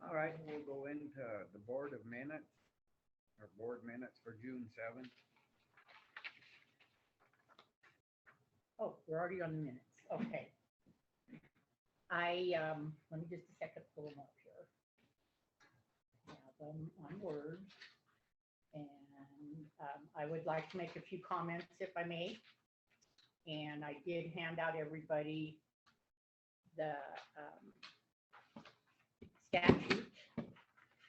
All right, we'll go into the board of minutes, or board minutes for June 7th. Oh, we're already on the minutes. Okay. Let me just a second pull them up here. Have them on Word. And I would like to make a few comments if I may. And I did hand out everybody the statute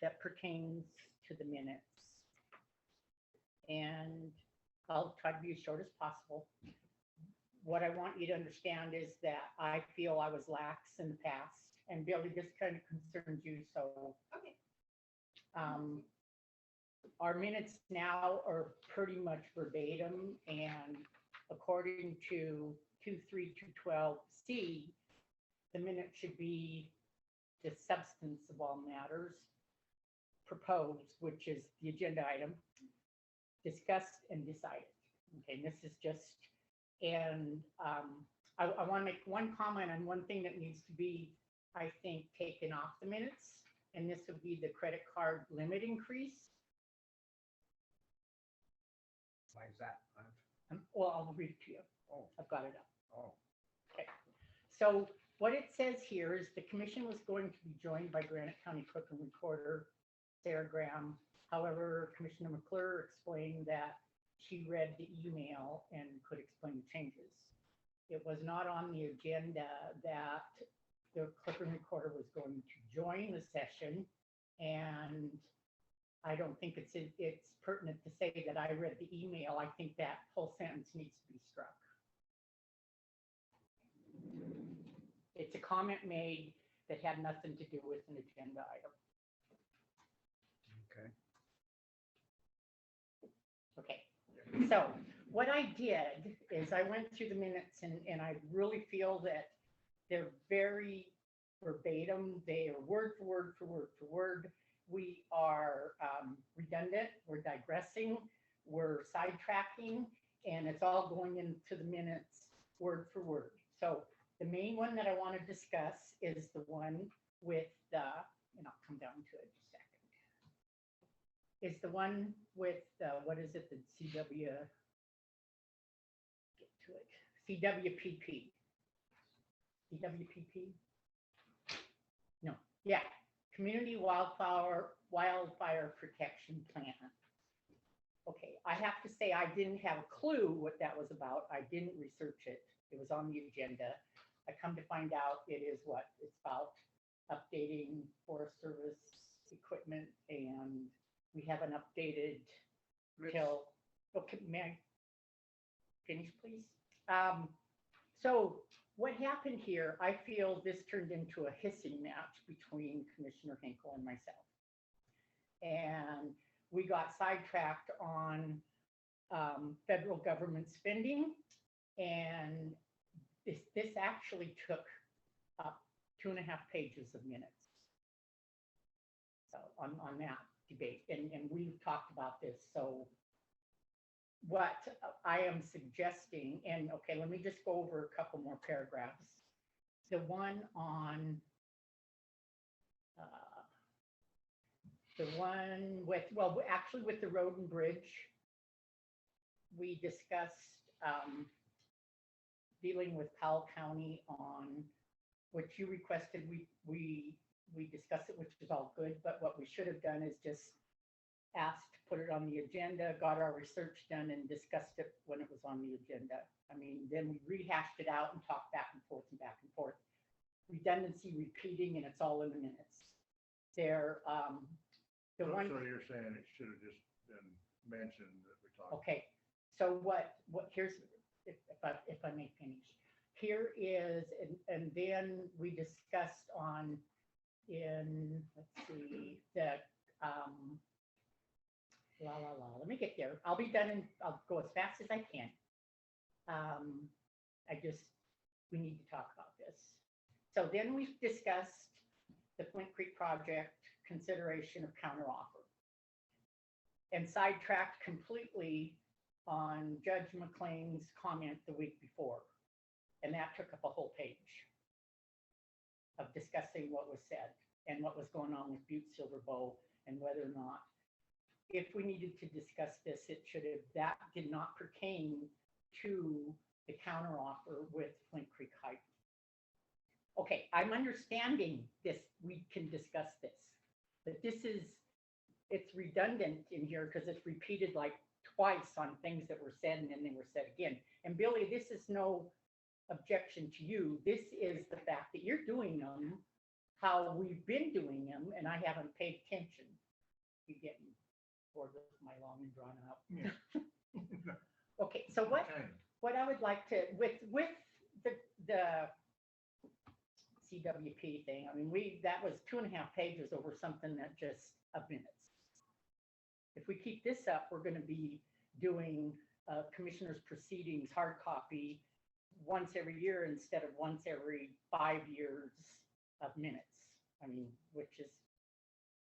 that pertains to the minutes. And I'll try to be as short as possible. What I want you to understand is that I feel I was lax in the past, and Billy, this kind of concerns you, so. Okay. Our minutes now are pretty much verbatim, and according to 23212C, the minute should be the substance of all matters proposed, which is the agenda item, discussed and decided. Okay, this is just, and I want to make one comment on one thing that needs to be, I think, taken off the minutes, and this would be the credit card limit increase. Why is that? Well, I'll read it to you. Oh, I've got it up. oh, Okay. So what it says here is the commission was going to be joined by Granite County Clerk and Recorder, Sarah Graham. However, Commissioner McClure explained that she read the email and could explain the changes. It was not on the agenda that the Clerk and Recorder was going to join the session, and I don't think it's pertinent to say that I read the email. I think that whole sentence needs to be struck. It's a comment made that had nothing to do with an agenda item. okay. Okay, so what I did is I went through the minutes, and I really feel that they're very verbatim. They are word for word for word for word. We are redundant, we're digressing, we're sidetracking, and it's all going into the minutes word for word. So the main one that I want to discuss is the one with the, and I'll come down to it in a second, is the one with, what is it, the CW, get to it, CWPP. CWPP? No, yeah. Community Wildfire Protection Plan. Okay, I have to say I didn't have a clue what that was about. I didn't research it. It was on the agenda. I come to find out it is what it's about, updating Forest Service equipment, and we haven't updated till, okay, may I finish, please? So what happened here, I feel this turned into a hissing match between Commissioner Hinkle and myself. And we got sidetracked on federal government spending. And this actually took up 2.5 pages of minutes. So on that debate, and we've talked about this. So what I am suggesting, and okay, let me just go over a couple more paragraphs. The one on, the one with, well, actually with the road and bridge, we discussed dealing with Powell County on, which you requested, we discussed it, which is all good, but what we should have done is just asked to put it on the agenda, got our research done, and discussed it when it was on the agenda. I mean, then we rehashed it out and talked back and forth and back and forth. Redundancy, repeating, and it's all in the minutes. There, the one. So you're saying it should have just been mentioned that we talked. Okay, so what here's, if I may finish. Here is, and then we discussed on in, let's see, the let me get there. I'll be done, and I'll go as fast as I can. We need to talk about this. So then we discussed the Flint Creek project, consideration of counteroffer, and sidetracked completely on Judge McLean's comment the week before. And that took up a whole page of discussing what was said. and what was going on with Butte Silver Bow, and whether or not, if we needed to discuss this, it should have, that did not pertain to the counteroffer with Flint Creek Heights. Okay, I'm understanding this, we can discuss this, but this is, it's redundant in here because it's repeated like twice on things that were said and then they were said again. And Billy, this is no objection to you. This is the fact that you're doing them how we've been doing them, and I haven't paid attention. You get me bored with my long and drawn out. Yeah. Okay, so what I would like to, with the CWP thing, I mean, that was 2.5 pages over something that just of minutes. If we keep this up, we're gonna be doing commissioners' proceedings, hard copy, once every year instead of once every 5 years of minutes. I mean, which is,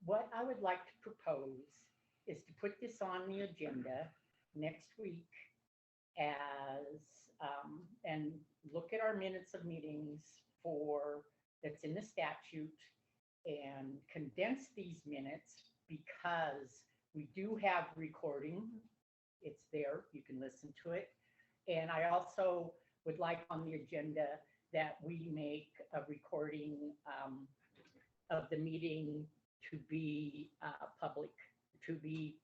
what I would like to propose is to put this on the agenda next week as, and look at our minutes of meetings that's in the statute and condense these minutes because we do have recording. It's there, you can listen to it. And I also would like on the agenda that we make a recording of the meeting to be public, to be,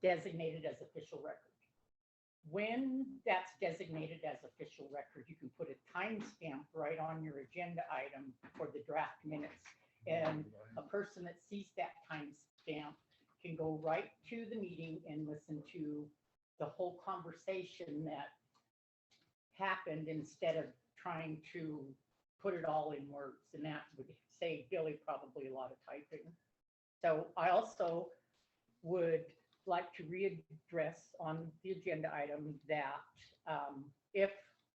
designated as official record. When that's designated as official record, you can put a timestamp right on your agenda item for the draft minutes. And a person that sees that timestamp can go right to the meeting and listen to the whole conversation that happened instead of trying to put it all in words. And that would save Billy probably a lot of typing. So I also would like to readdress on the agenda item that if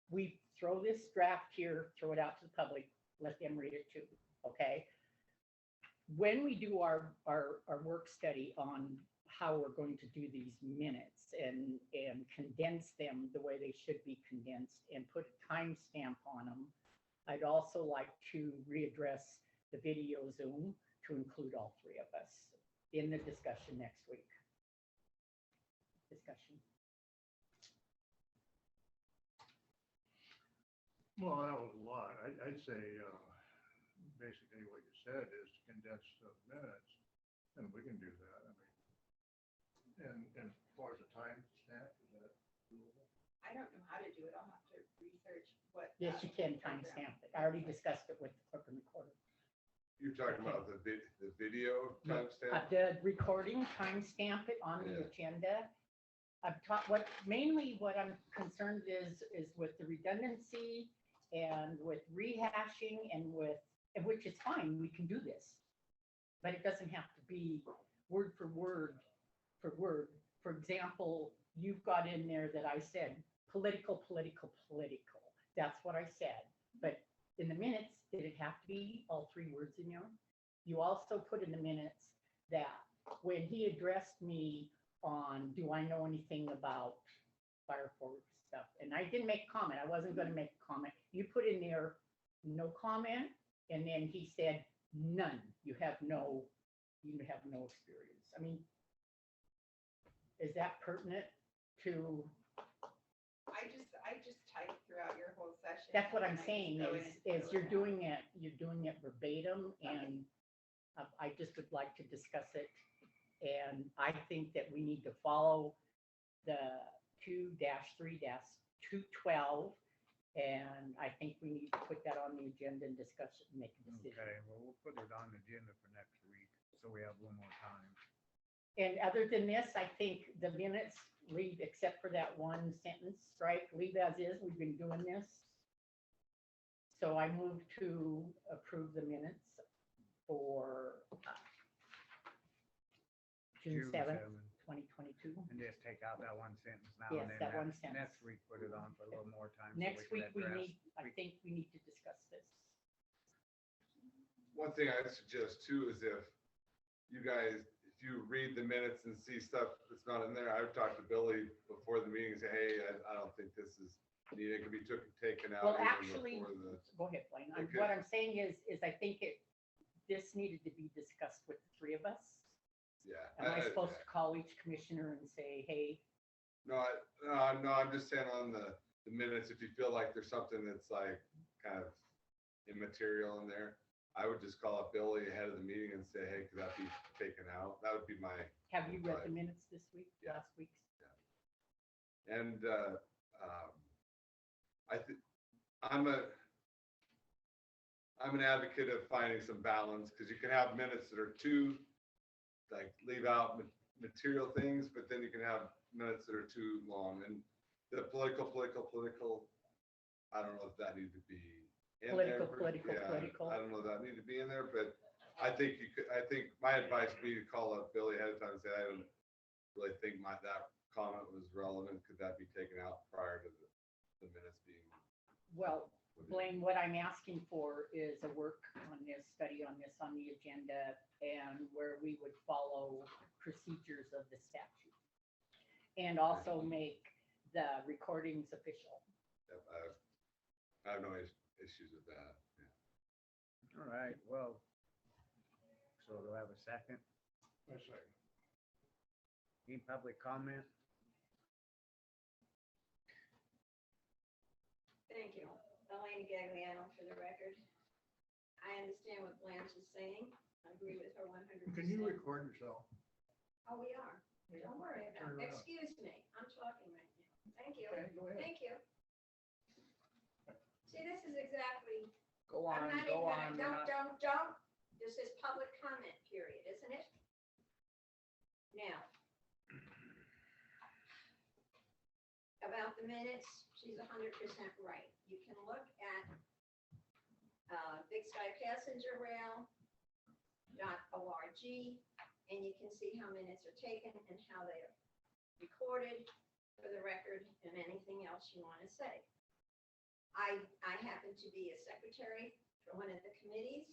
we throw this draft here, throw it out to the public, let them read it too, okay? When we do our work study on how we're going to do these minutes and condense them the way they should be condensed and put a timestamp on them, I'd also like to readdress the video Zoom to include all three of us in the discussion next week. Discussion. Well, that was a lot. I'd say, basically what you said is to condense the minutes, and we can do that. I mean, and as far as the time stamp, is that doable? I don't know how to do it. I'll have to research what. Yes, you can timestamp it. I already discussed it with the clerk and recorder. You're talking about the video timestamp? The recording, timestamp it on the agenda. I've taught mainly what I'm concerned is with the redundancy and with rehashing and which is fine, we can do this. But it doesn't have to be word for word for word. For example, you've got in there that I said, political. That's what I said. But in the minutes, did it have to be all 3 words in there? You also put in the minutes that when he addressed me on, do I know anything about fire forward stuff? And I didn't make a comment. I wasn't going to make a comment. You put in there, no comment. And then he said, none. You have no experience. I mean, is that pertinent to? I just typed throughout your whole session. That's what I'm and I saying just go in and is fill you're it out. doing it verbatim, and I just would like to discuss it. And I think that we need to follow the 2-3-212. And I think we need to put that on the agenda and discuss it and make a decision. Okay, well, we'll put it on the agenda for next week, so we have a little more time. And other than this, I think the minutes leave, except for that one sentence, strike, leave as is. We've been doing this. So I move to approve the minutes for June 7th, 2022. And just take out that one sentence now. Yes, and then that one sentence. Next week, put it on for a little more time. so Next week, can we address- need, I think we need to discuss this. One thing I'd suggest too is if you guys, if you read the minutes and see stuff that's not in there, I would talk to Billy before the meeting and say, hey, I don't think this is needed. It can be taken out. Well, even actually, before the- go ahead, Blaine. Okay. What I'm saying is I think this needed to be discussed with the three of us? Yeah. Am I supposed to call each commissioner and say, hey, No, no, I'm just saying on the minutes, if you feel like there's something that's like kind of immaterial in there, I would just call up Billy ahead of the meeting and say, hey, could that be taken out? That would be my, have you read the Right. minutes this week, Yeah. last week's? and, I think, I'm an advocate of finding some balance, because you can have minutes that are too, like, leave out material things, but then you can have minutes that are too long, and the political, I don't know if that needs to be in there. Political. I don't know if that need to be in there, but I think you could, I think my advice would be to call up Billy ahead of time and say, I don't really think that comment was relevant. Could that be taken out prior to the minutes being? Well, Blaine, what I'm asking for is a work on this, study on this on the agenda, and where we would follow procedures of the statute. And also make the recordings official. I have no issues with that. Yeah. All right, well, so do I have a second? I say, Any public comment? Thank you. Elena Gagliano for the record. I understand what Blanche is saying. I agree with her 100%. can you record yourself? Oh, we are. Don't worry about Turn it. it on. Excuse me. I'm talking right now. Thank you. Okay, go ahead. Thank you. See, this is exactly, Go I'm on, not go even, on. don't. This is public comment period, isn't it? Now. About the minutes, she's 100% right. You can look at Big Sky Passenger Rail .org, and you can see how minutes are taken and how they are recorded for the record and anything else you want to say. I happen to be a secretary for one of the committees,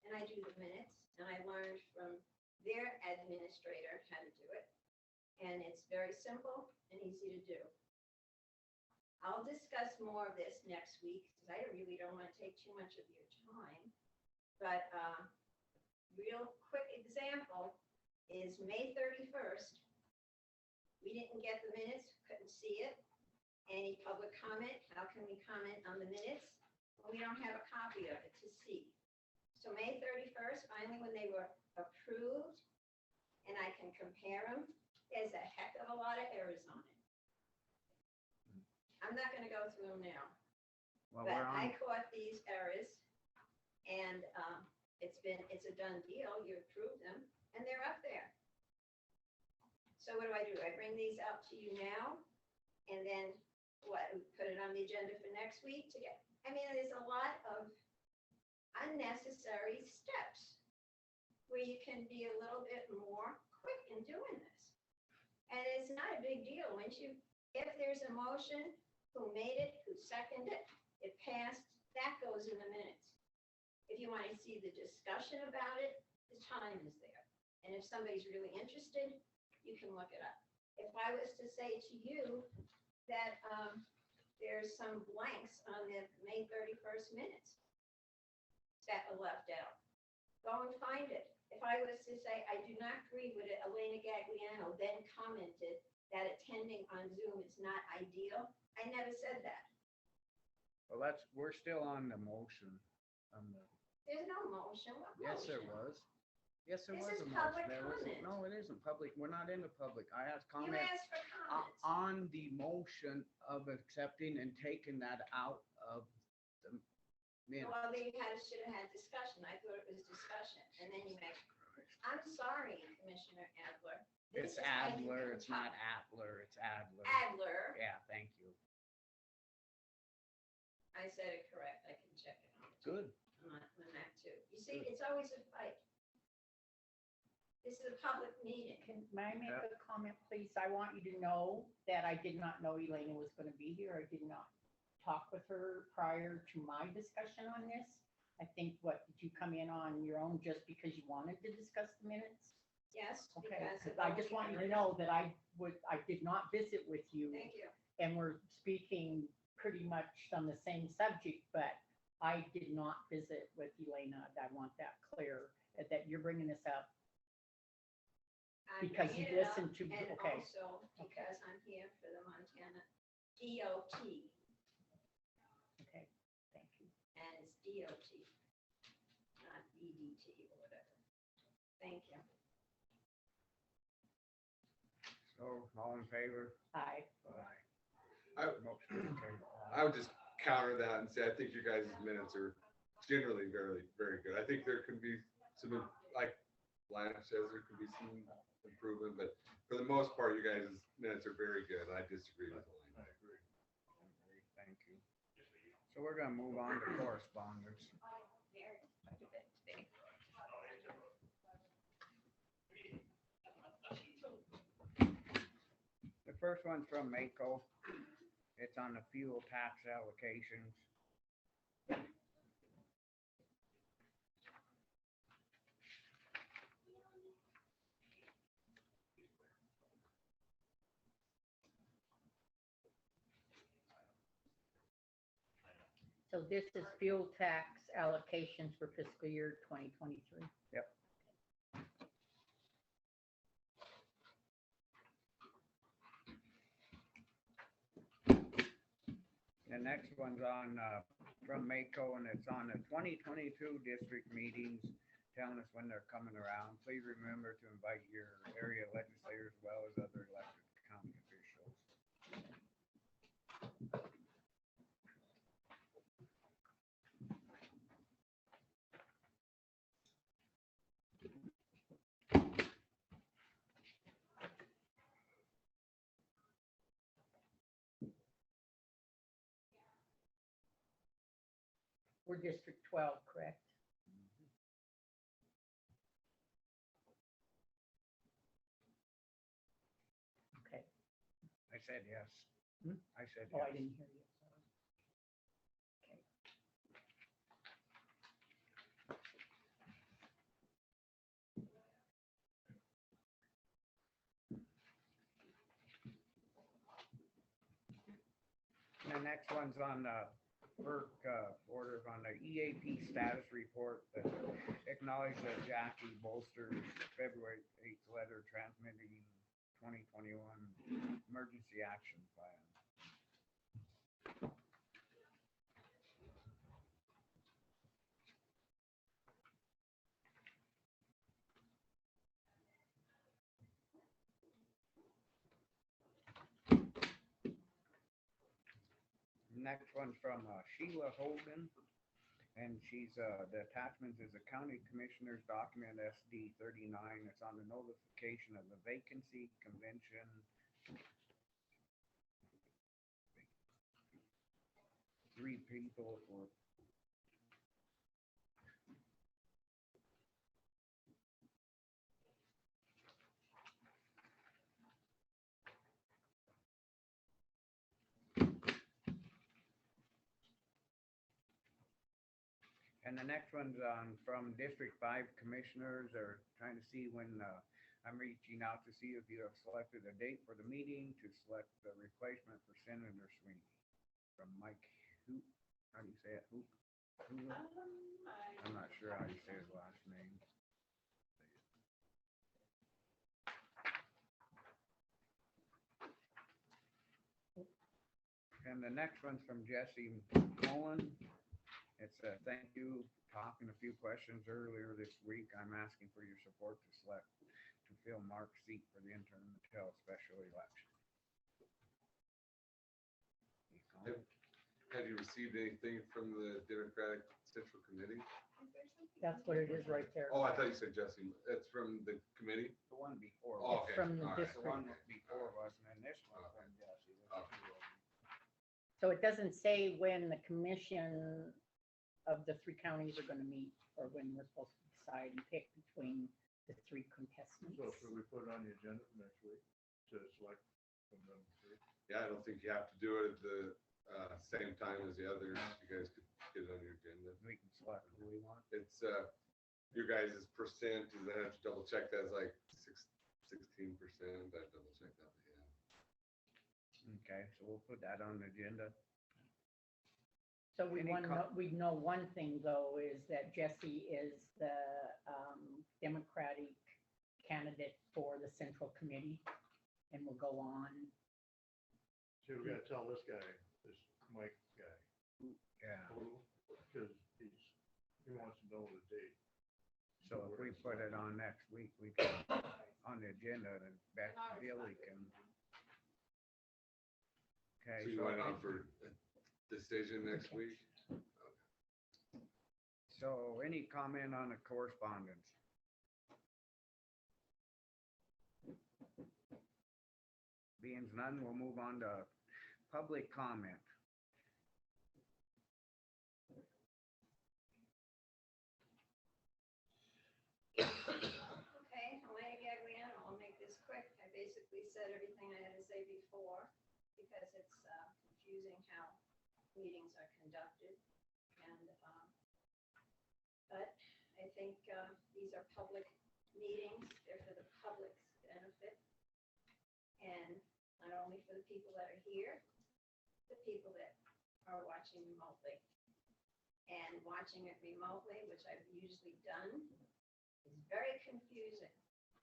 and I do the minutes, and I learned from their administrator how to do it. And it's very simple and easy to do. I'll discuss more of this next week, because I really don't want to take too much of your time. But real quick example is May 31st. We didn't get the minutes, couldn't see it. Any public comment? How can we comment on the minutes when we don't have a copy of it to see? So May 31st, finally, when they were approved, and I can compare them, there's a heck of a lot of errors on it. I'm not gonna go through them now, Well, but we're I on, caught these errors, and it's a done deal. You approve them, and they're up there. So what do? I bring these out to you now, and then what? Put it on the agenda for next week to get. I mean, there's a lot of unnecessary steps where you can be a little bit more quick in doing this. And it's not a big deal. If there's a motion, who made it, who seconded it, it passed, that goes in the minutes. If you want to see the discussion about it, the time is there. And if somebody's really interested, you can look it up. If I was to say to you that there's some blanks on the May 31st minutes that are left out, go and find it. If I was to say, I do not agree with it, Elena Gagliano then commented that attending on Zoom is not ideal. I never said that. well, we're still on the motion. There's no motion. What Yes, there motion? was. Yes, there This was is a public motion. There was, comment. no, it isn't public. We're not in the public. I asked You comment asked for comments. on the motion of accepting and taking that out of the minutes. Well, they should have had discussion. I thought it was discussion. And then you make, I'm sorry, Commissioner Adler. This It's is how you Adler, can it's not talk. Adler, it's Adler. Adler. Yeah, thank you. I said it correct. I can check it on. Good. On that too. You see, it's always a fight. This is a public meeting. May I make Yeah. a comment, please? I want you to know that I did not know Elena was going to be here. I did not talk with her prior to my discussion on this. I think, did you come in on your own just because you wanted to discuss the minutes? Yes, Okay, because. of I all just the want you to errors. know that I did not visit with you, Thank you. and we're speaking pretty much on the same subject, but I did not visit with Elena. I want that clear, that you're bringing this up. I'm Because you bringing it up, listened to- and okay. also because I'm here for the Montana DOT, Okay, thank you. and it's DOT, not EDT or whatever. Thank you. So, all in favor? Aye. I- Motion carried. I would just counter that and say, I think you guys' minutes are generally very, very good. I think there can be some, like Blanche says, there could be some improvement, but for the most part, you guys' minutes are very good. I disagree with I Elaine. agree. Thank you. So we're gonna move on to correspondence. The first one's from Mako. It's on the fuel tax allocations. So this is fuel tax allocations for fiscal year 2023. Yep. The next one's on, from Mako, and it's on the 2022 district meetings, telling us when they're coming around. Please remember to invite your area legislators as well as other elected county officials. We're District 12, correct? Okay. I said yes. Hmm? I said Oh, I yes. didn't hear you. Sorry. Okay. And the next one's on the FERC order on the EAP status report that acknowledged that Jackie Bolster's February 8th letter transmitting 2021 emergency action plan. Next one's from Sheila Hogan, and she's, the attachment is a county commissioner's document SD 39. It's on the notification of the vacancy convention. Three people for. And the next one's from District 5 Commissioners. Are trying to see when, I'm reaching out to see if you have selected a date for the meeting to select the replacement for Senator Sweeney. From Mike Hoop, how do you say it? Hoop? Hoover? I'm not sure how you say his last name. And the next one's from Jesse Mullen. It's a thank you, talking a few questions earlier this week. I'm asking for your support to select to fill Mark's seat for the interim until special election. Have you received anything from the Democratic Central Committee? That's what it is right there. Oh, I thought you said Jesse. That's from the committee? The one before. Oh, It's okay. from the All right. The district. one before wasn't, and this one from Jesse. This is Okay. two of them. So it doesn't say when the commission of the three counties are gonna meet, or when we're supposed to decide and pick between the three contestants. So should we put it on the agenda for next week to select from them three? Yeah, I don't think you have to do it at the same time as the others. You guys could get it on your agenda. We can select who we want. It's, your guys' percent, is I have to double check that, it's like 16%. I double check that, yeah. Okay, so we'll put that on the agenda. So we Any want to com- know, we know one thing though, is that Jesse is the Democratic candidate for the Central Committee and will go on. See, we gotta tell this guy, this Mike guy, Yeah, because he wants to know the date. so if we put it on next week, we can, on the agenda, then Beth Billy can. Okay, So you want it on for a decision next week? So any comment on the correspondence? Being none, we'll move on to public comment. Okay, Elena Gagliano, I'll make this quick. I basically said everything I had to say before because it's confusing how meetings are conducted. And, but I think these are public meetings, they're for the public's benefit. And not only for the people that are here, the people that are watching remotely. And watching it remotely, which I've usually done, is very confusing.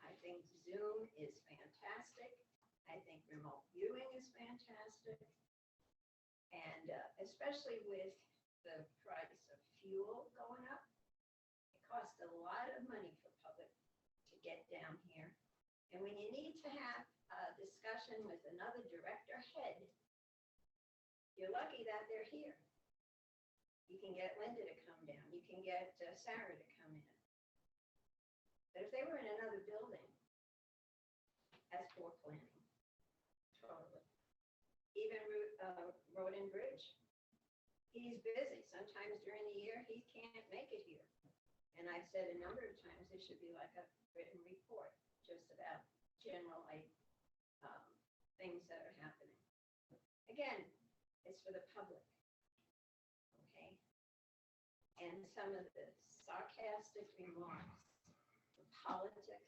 I think Zoom is fantastic. I think remote viewing is fantastic. And especially with the price of fuel going up, it costs a lot of money for public to get down here. And when you need to have a discussion with another director head, you're lucky that they're here. You can get Linda to come down. You can get Sarah to come in. But if they were in another building, that's poor planning. Totally. Even Road and Bridge. He's busy. Sometimes during the year, he can't make it here. And I've said a number of times, there should be like a written report just about general things that are happening. Again, it's for the public. Okay? And some of the sarcastic remarks, the politics,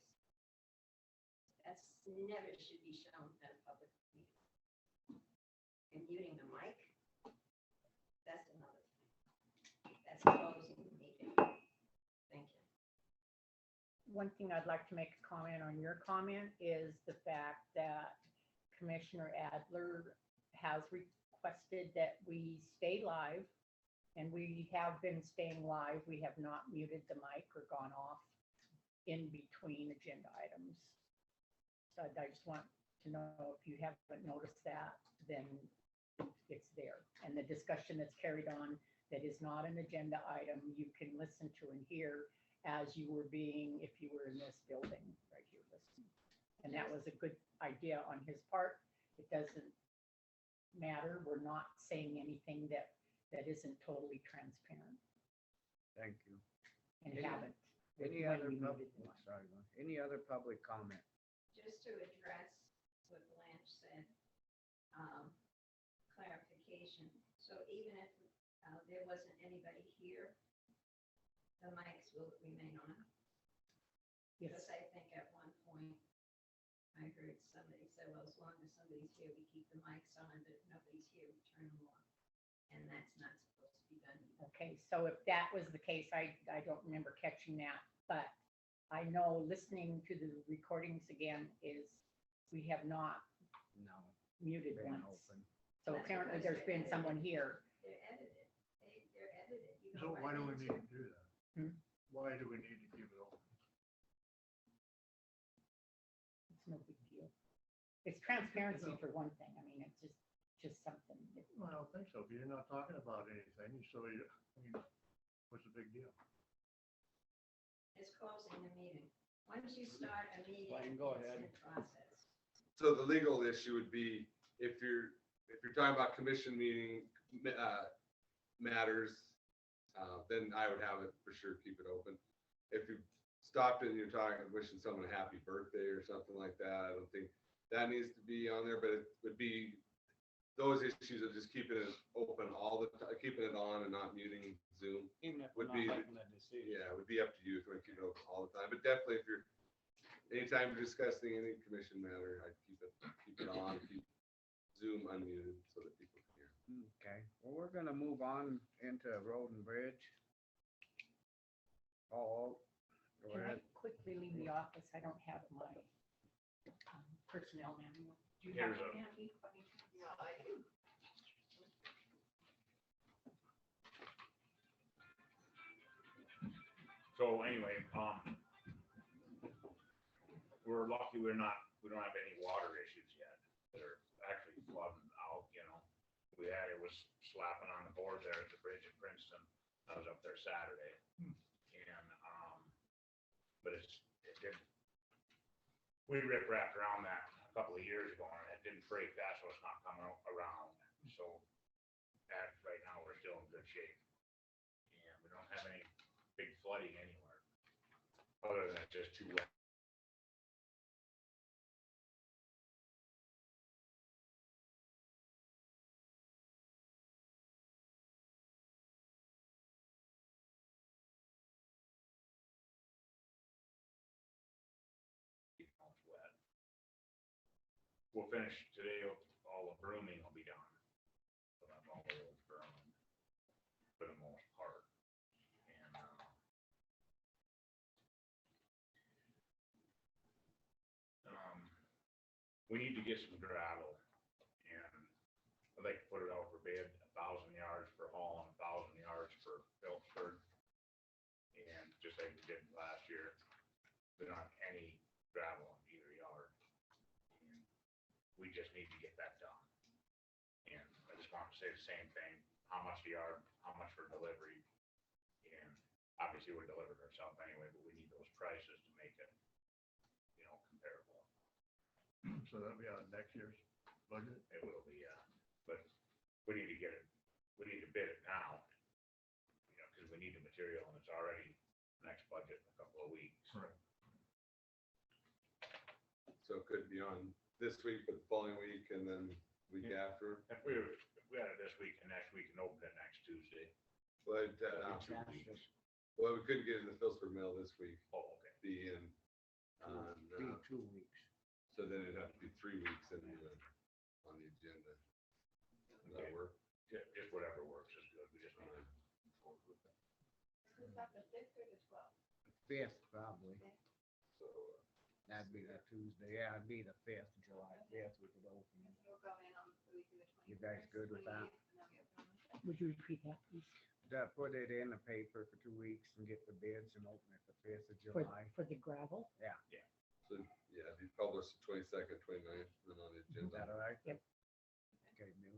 that's never should be shown at a public meeting. And muting the mic, that's another thing. That's closing the meeting. Thank you. One thing I'd like to make a comment on your comment is the fact that Commissioner Adler has requested that we stay live, and we have been staying live. We have not muted the mic or gone off in between agenda items. So I just want to know if you haven't noticed that, then it's there. And the discussion that's carried on that is not an agenda item, you can listen to and hear as you were being, if you were in this building right here listening. And that was a good idea on his part. It doesn't matter. We're not saying anything that isn't totally transparent Thank you. and Any- haven't. Any when other we public, muted the mic. sorry, any other public comment? Just to address what Blanche said, clarification. So even if there wasn't anybody here, the mics will remain on. Yes, Because I think at one point, I heard somebody say, well, as long as somebody's here, we keep the mics on, but if nobody's here, we turn them off. And that's not supposed to be done. okay, so if that was the case, I don't remember catching that, but I know listening to the recordings again is, we have not No. muted Been once. open. So That's apparently because there's they're been someone here. They're edited. They're edited. You So go why right do we into- need to do that? Hmm? Why do we need to keep it open? It's no big deal. It's transparency for one thing. I mean, it's just something. Well, I don't think so, because you're not talking about anything, so you, I mean, what's the big deal? It's closing the meeting. Once you start a meeting, Fine, go it's ahead. in process. So the legal issue would be if you're talking about commission meeting matters, then I would have it for sure, keep it open. If you stopped and you're talking, wishing someone a happy birthday or something like that, I don't think that needs to be on there, but it would be those issues of just keeping it open all the time, keeping it on and not muting Zoom. Even if we're Would not be- making that decision. Yeah, it would be up to you if you want to keep it open all the time, but definitely if you're, anytime you're discussing any commission matter, I'd keep it on, keep Zoom unmuted so that people can hear. Okay, well, we're gonna move on into road and bridge. Oh, go Can I ahead. quickly leave the office? I don't have my personnel manual. Do you have Here's it, a- Andy? Yeah, I do. So anyway, we're lucky we don't have any water issues yet that are actually flooding out, you know. It was slapping on the board there at the bridge in Princeton. I was up there Saturday. And, but it didn't. We rip-wrapped around that a couple of years ago and it didn't break that, so it's not coming around. So right now, we're still in good shape. And we don't have any big flooding anywhere, other than it's just too wet. It's wet. We'll finish today, all the brooming will be done. So that's all the roads grown for the most part. And, we need to get some gravel, and I'd like to put it out for bid, 1,000 yards for Hall and 1,000 yards for Phillipsburg. And just like we did last year, we don't have any gravel in either yard. And we just need to get that done. And I just want to say the same thing, how much a yard, how much for delivery. And obviously we're delivering ourselves anyway, but we need those prices to make it, you know, comparable. So that'll be on next year's budget. It will be, but we need to get it, we need to bid it now. You know, because we need the material and it's already next budget in a couple of weeks. Right. So it could be on this week, but the following week and then week after. If we had it this week and next week and open it next Tuesday. But, that'd be 2 That's weeks. just well, we couldn't get it in the Phillipsburg mail this week, Oh, okay. be in, on, be 2 weeks. so then it'd have to be 3 weeks in the, on the agenda. Does that Okay. work? Just whatever works is good. We just need to. Is that the fifth or the twelfth? 5th, probably. So, That'd be the Tuesday. Yeah, it'd be the 5th, July 5th, we could open it. We'll go in on the week of the 21st. You guys good with that? 28th, and then we open on the 5th. Would you repeat that, please? Put it in the paper for 2 weeks and get the bids and open it the 5th of For, July. for the gravel? so, yeah, it'd be published the 22nd, 29th, and then on the Is agenda. that all right? Yep. Okay, Bill.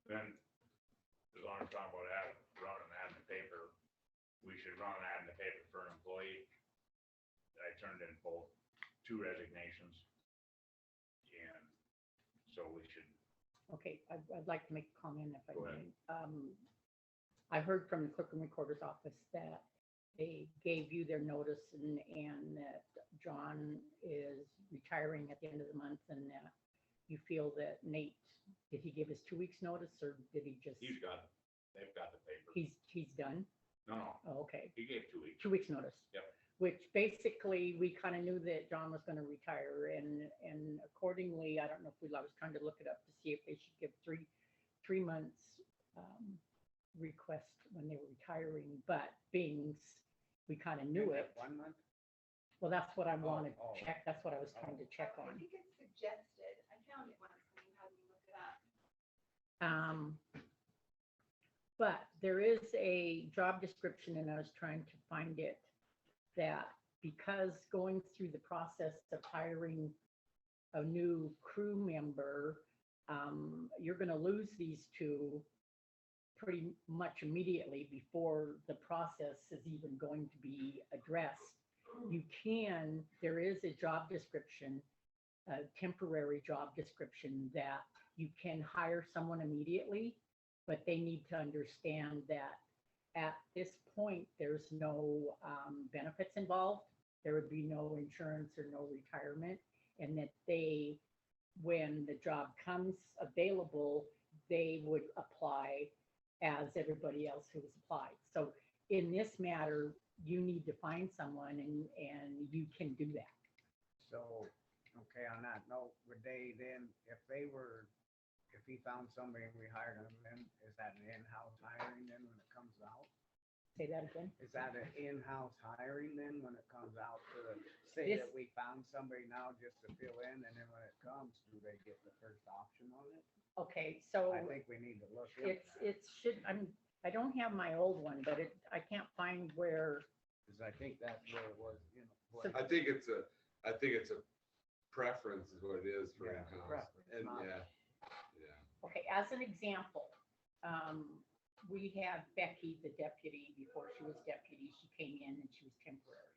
Then, as long as we're talking about running an ad in the paper, we should run an ad in the paper for an employee. I turned in both 2 resignations. And so we should, Okay, I'd like to make a comment if I Go ahead. may. I heard from the clerk and recorder's office that they gave you their notice and that John is retiring at the end of the month and that you feel that Nate, did he give us 2 weeks' notice or did he just? they've got the paper. He's done? No, Oh, okay. he gave 2 weeks. 2 weeks' notice. Yep. Which basically, we kind of knew that John was going to retire and accordingly, I don't know if I was trying to look it up to see if they should give three months request when they were retiring, but we kind of knew it. 1 month? Well, that's what I want to oh. check. That's what I was trying to check I on. think it's suggested. I found it once and you had me look it up. But there is a job description and I was trying to find it that because going through the process of hiring a new crew member, you're going to lose these 2 pretty much immediately before the process is even going to be addressed. There is a job description, a temporary job description that you can hire someone immediately, but they need to understand that at this point, there's no benefits involved. There would be no insurance or no retirement, and that when the job comes available, they would apply as everybody else who has applied. So in this matter, you need to find someone and you can do that. So, okay, on that note, would they then, if he found somebody and we hired him, then is that an in-house hiring then when it comes out? Say that again? Is that an in-house hiring then when it comes out to say that we found somebody now just to fill in, and then when it comes, do they get the first option on it? Okay, so I think we need to look into that, it should, I don't have my old one, but I can't find where, because I think that's where it was, you know. So- I think it's a preference is what it is for Yeah, in-house. preference, And not- yeah. okay, as an example, we had Becky, the deputy, before she was deputy, she came in and she was temporary.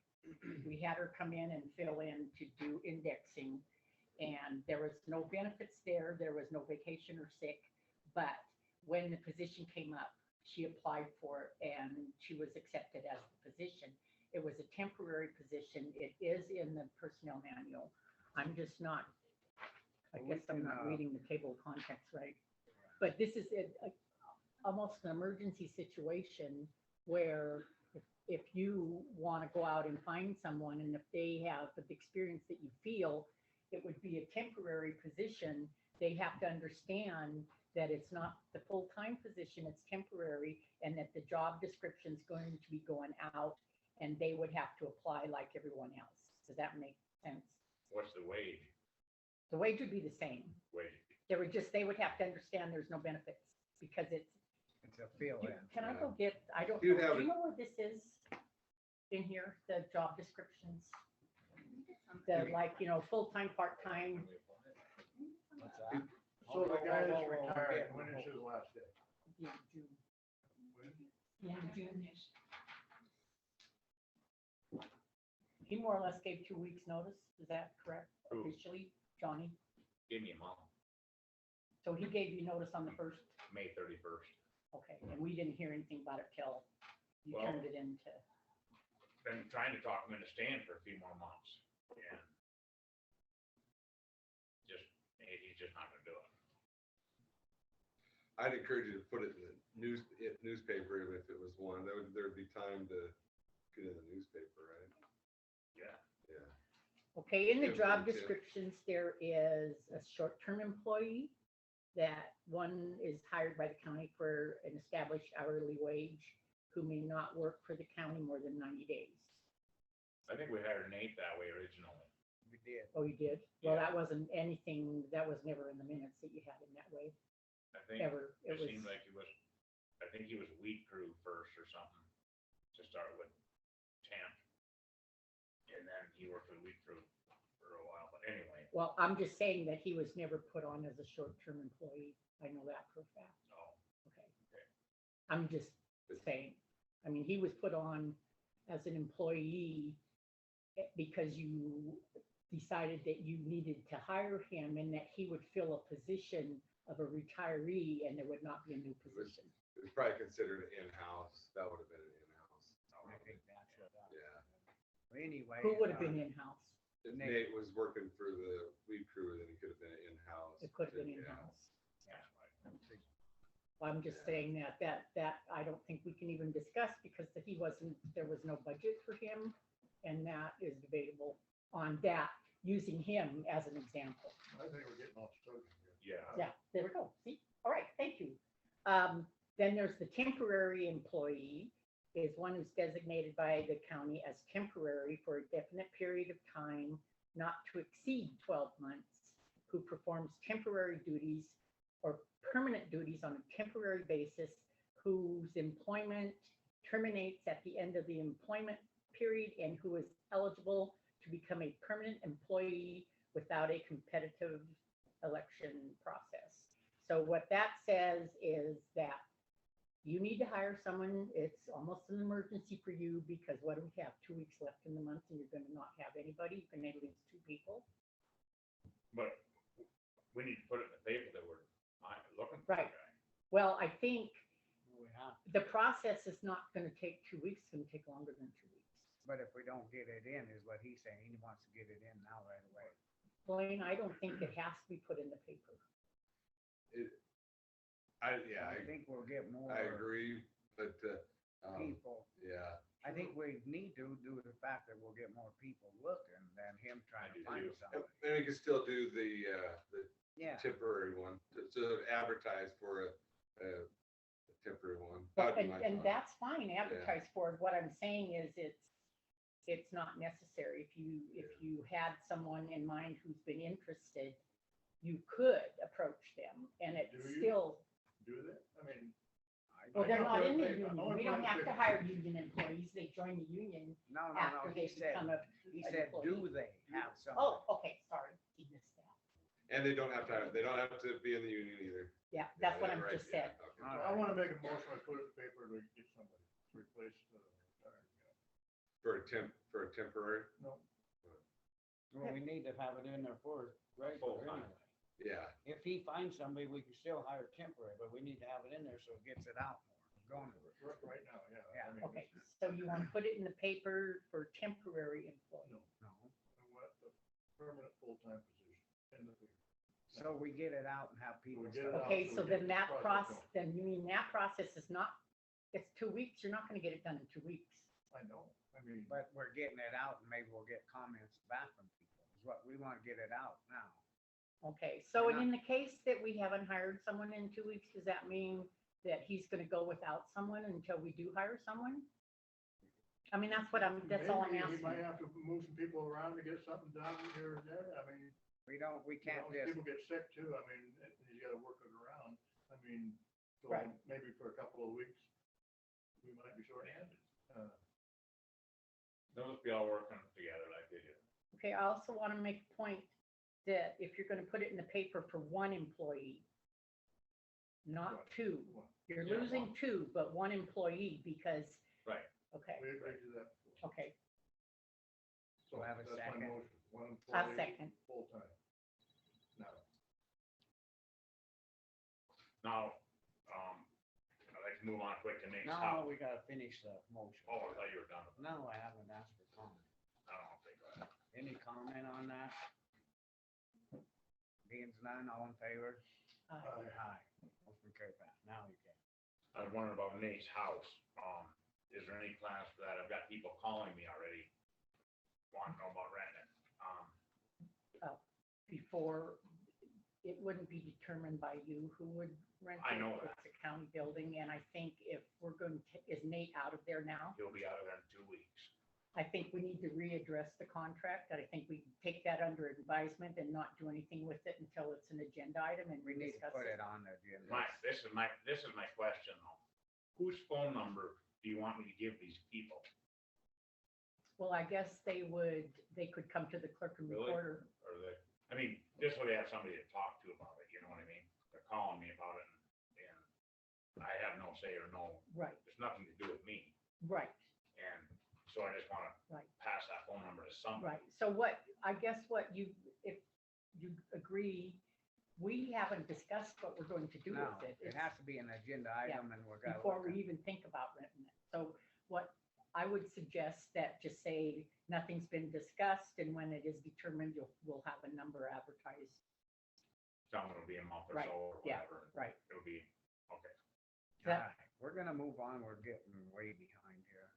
We had her come in and fill in to do indexing, and there was no benefits there, there was no vacation or sick, but when the position came up, she applied for it and she was accepted as the position. It was a temporary position, it is in the personnel manual. I'm just not, I Well, we guess I'm can, not reading the table of contents right. But this is almost an emergency situation where if you want to go out and find someone, and if they have the experience that you feel, it would be a temporary position, they have to understand that it's not the full-time position, it's temporary, and that the job description is going to be going out, and they would have to apply like everyone else. Does that make sense? What's the wage? The wage would be the same. Wage. They would have to understand there's no benefits, because it's, It's a fill-in. can I go get, I don't You'd know, have do you it- know where this is in here, the job descriptions? The like, full-time, part-time, What's that? So the guy that's Oh, retired, yeah. when is his last day? yeah, June. When? Yeah, June. He more or less gave 2 weeks' notice, is that correct Who? officially, Johnny? Give me a month, So he gave you notice on the first, May 31st. okay, and we didn't hear anything about it till you Well- turned it into, Been trying to talk him into staying for a few more months, and he's just not gonna do it. I'd encourage you to put it in the newspaper, even if it was one, there'd be time to get in the newspaper, right? Yeah. Yeah. okay, in the Yeah, job me too. descriptions, there is a short-term employee that one is hired by the county for an established hourly wage who may not work for the county more than 90 days. I think we hired Nate that way originally. We did. Oh, you did? Well, Yeah. that wasn't anything, that was never in the minutes that you had in that way, I think ever. It it was, seemed like I think he was weed crew first or something, to start with temp. And then he worked with weed crew for a while, but anyway, well, I'm just saying that he was never put on as a short-term employee. I know that for a fact. no. Okay. I'm just saying, I mean, he was put on as an employee because you decided that you needed to hire him and that he would fill a position of a retiree and there would not be a new position. It was probably considered in-house, that would have been an in-house. I think that's what. Yeah. Anyway. Who would have been in-house? If Nate. Nate was working for the weed crew, then he could have been in-house. It could have been Yeah. in-house. That's right. I'm just saying that I don't think we can even discuss because there was no budget for him. And that is debatable on that, using him as an example. I think we're getting off subject here. Yeah. Yeah, there we go. See? All right, thank you. Then there's the temporary employee is one who's designated by the county as temporary for a definite period of time, not to exceed 12 months, who performs temporary duties or permanent duties on a temporary basis, whose employment terminates at the end of the employment period and who is eligible to become a permanent employee without a competitive election process. So what that says is that you need to hire someone. It's almost an emergency for you because what do we have? 2 weeks left in the month and you're going to not have anybody. You're going to lose 2 people. But we need to put it in the paper that we're looking for. a Right. guy. Well, I think We have, the process is not going to take 2 weeks. It's going to take longer than 2 weeks. but if we don't get it in, is what he's saying. He wants to get it in now right away. Blaine, I don't think it has to be put in the paper. I think we'll get more I agree, but, people. yeah, I think we need to do the fact that we'll get more people looking than him trying I to do find too. somebody. And we can still do the Yeah, temporary one, to advertise for a temporary one. Well, That'd be my and thought. that's fine, advertise for it. What I'm saying is it's not necessary. If you had someone in mind who's been interested, you could approach them and it's Do you? still, Do that? I mean, well, they're not in the I union. only We don't find have to that- hire union employees. They join the union no, after he they said, become a. he an said, do employee. they have somebody? Oh, okay, sorry. You missed that. And they don't have to be in the union either. Yeah, that's what Yeah, I'm right, just yeah, said. okay. All so I wanna make a motion, I put it in the paper to get somebody to replace the retired guy. For a temporary, No, Well, we need to have it in there for regular Full-time. anyway. yeah. If he finds somebody, we can still hire temporary, but we need to have it in there so it gets it out more. Going to right now, yeah. Yeah. I mean, Okay, so you want to put it in the paper for temporary employees? No, no. I want the permanent full-time position in the paper. So we get it out and have people. We get it start- out. Okay, so so we get then the that process process, then you mean that process is not, it's 2 weeks, you're not gonna get it done in 2 weeks. I know, I mean, But we're getting it out and maybe we'll get comments back from people, is what we want to get it out now. Okay, so We're in the case that we haven't hired someone in 2 weeks, does that mean that he's gonna go without someone until we do hire someone? I mean, that's all I'm maybe we might asking. have to move some people around to get something done here or there. I mean, We you can't know, just, people get sick too. I mean, you gotta work it around. I mean, so Right. maybe for a couple of weeks, we might be short-handed. They'll just be all working together like they do. Okay, I also wanna make a point that if you're gonna put it in the paper for one employee, not Right. two, you're Yeah, losing one. two, but one employee because, Right. okay, We agreed to that before. okay, So We'll have a that's my second. motion. One I'll employee, second. full-time. Now, Now, I'd like to move on quick to Nate's no, house. we gotta finish the motion. Oh, I thought you were done. with it. No, I haven't asked for comment. I don't think I. Any comment on that? Being none, all in favor? uh, Aye. Motion carried back. Now you can. I was wondering about Nate's house. Is there any plans for that? I've got people calling me already, wanting to know about renting it. before, it wouldn't be determined by you who would rent I it. know that. It's a county building, and I think if we're going to, is Nate out of there now? He'll be out of there in 2 weeks. I think we need to readdress the contract, and I think we take that under advisement and not do anything with it until it's an agenda item and We need to discuss put it. it on the agenda. This is my question though. Whose phone number do you want me to give these people? Well, I guess they could come to the clerk and Really? recorder. Or I mean, just so they have somebody to talk to about it, you know what I mean? They're calling me about it and I have no say or no, Right, there's nothing to do with me. right, And so I just wanna right. pass that phone number to somebody. Right, so if you agree, we haven't discussed what we're going to do No, with it. it has to be an agenda item and we're gonna. Before we even think about renting it. So what I would suggest that just say, nothing's been discussed, and when it is determined, we'll have a number advertised. Someone will be a month or Right, so or yeah. whatever. Right. It'll be, okay. That- Alright, we're gonna move on. We're getting way behind here.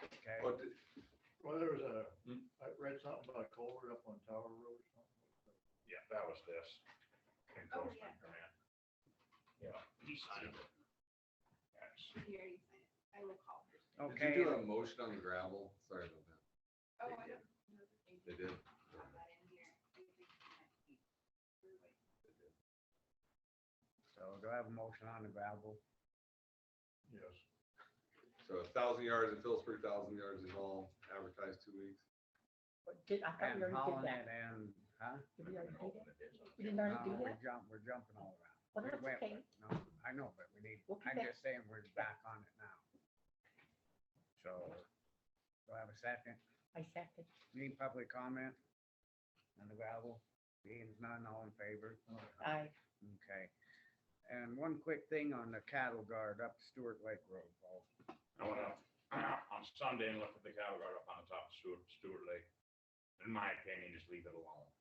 Okay, What did- well, there was Hmm. I read something about a culvert up on Tower Road or something. Yeah, that was this. Oh, Enforcement yeah. permit. Yeah, he signed it. Yes. Here, you sign it. I will call her. Did okay. you do a motion on the gravel? Sorry about that. Oh, I don't know that They did? put that in here. I think it might be- So do I have a motion on the gravel? Yes. So 1,000 yards in Phillipsburg, 1,000 yards in Hall, advertised 2 weeks. I thought And we already did hauling that. it and, huh? Did we already do Open that? it is. We didn't already do No, that? we're jumping all around. Well, We that's went okay. with- No, I know, but we need, We'll keep I'm that. just saying we're back on it now. So, do I have a second? I second. Any public comment on the gravel? Being none, all in favor? Aye. Okay. And one quick thing on the cattle guard up Stewart Lake Road, Paul. I went up on Sunday and looked at the cattle guard up on the top of Stewart Lake. In my opinion, just leave it alone.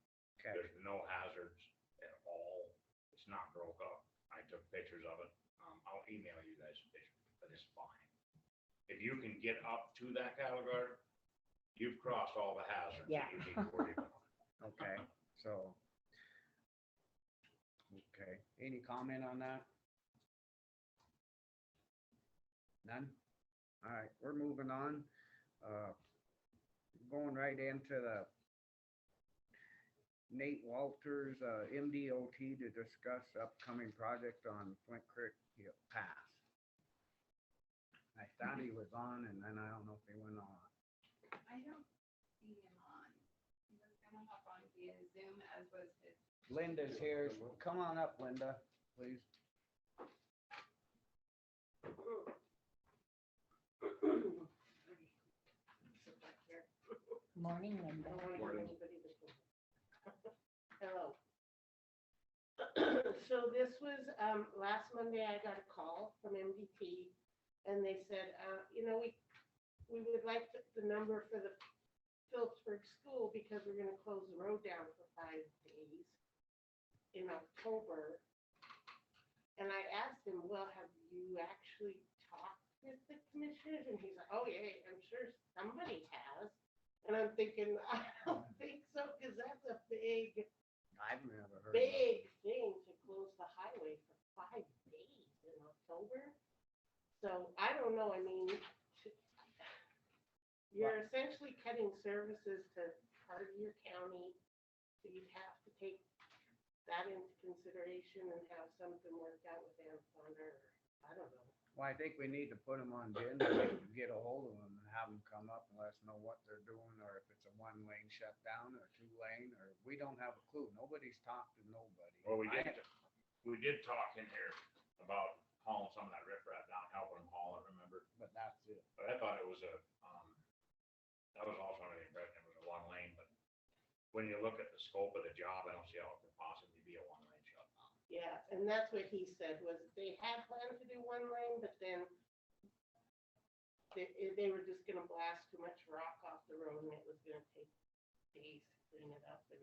Okay, There's no hazards at all. It's not broke up. I took pictures of it. I'll email you guys the pictures, but it's fine. if you can get up to that cattle guard, you've crossed all the hazards. that Yeah. you need to worry about. Okay, so. Okay, any comment on that? None? All right, we're moving on. Going right into the Nate Walters, MDOT to discuss upcoming project on Flint Creek Pass. I thought he was on and then I don't know if he went on. I don't see him on. He was gonna hop on via Zoom as was his. Linda's here. Come on up, Linda, please. Morning, Linda. Morning. Hello. So this was, last Monday, I got a call from MDT and they said, we would like the number for the Phillipsburg school because we're gonna close the road down for 5 days in October. And I asked him, well, have you actually talked with the commissioners? And he's like, oh yeah, I'm sure somebody has. And I'm thinking, I don't think so, because that's a big, I've never heard. big thing to close the highway for 5 days in October. So I don't know, I mean, you're essentially cutting services to part of your county. So you'd have to take that into consideration and have something worked out with Amazon or, I don't know. Well, I think we need to put them on agenda, get a hold of them and have them come up and let us know what they're doing, or if it's a 1-lane shutdown or 2-lane, or we don't have a clue. Nobody's talked to nobody. Well, we I- did talk in here about hauling some of that riprap down, helping them haul it, remember? But that's it. But I thought it was that was also under the impression it was a 1-lane, but when you look at the scope of the job, I don't see how it could possibly be a 1-lane shutdown. Yeah, and that's what he said, was they had planned to do 1 lane, but then they were just gonna blast too much rock off the road and it was gonna take days to clean it up and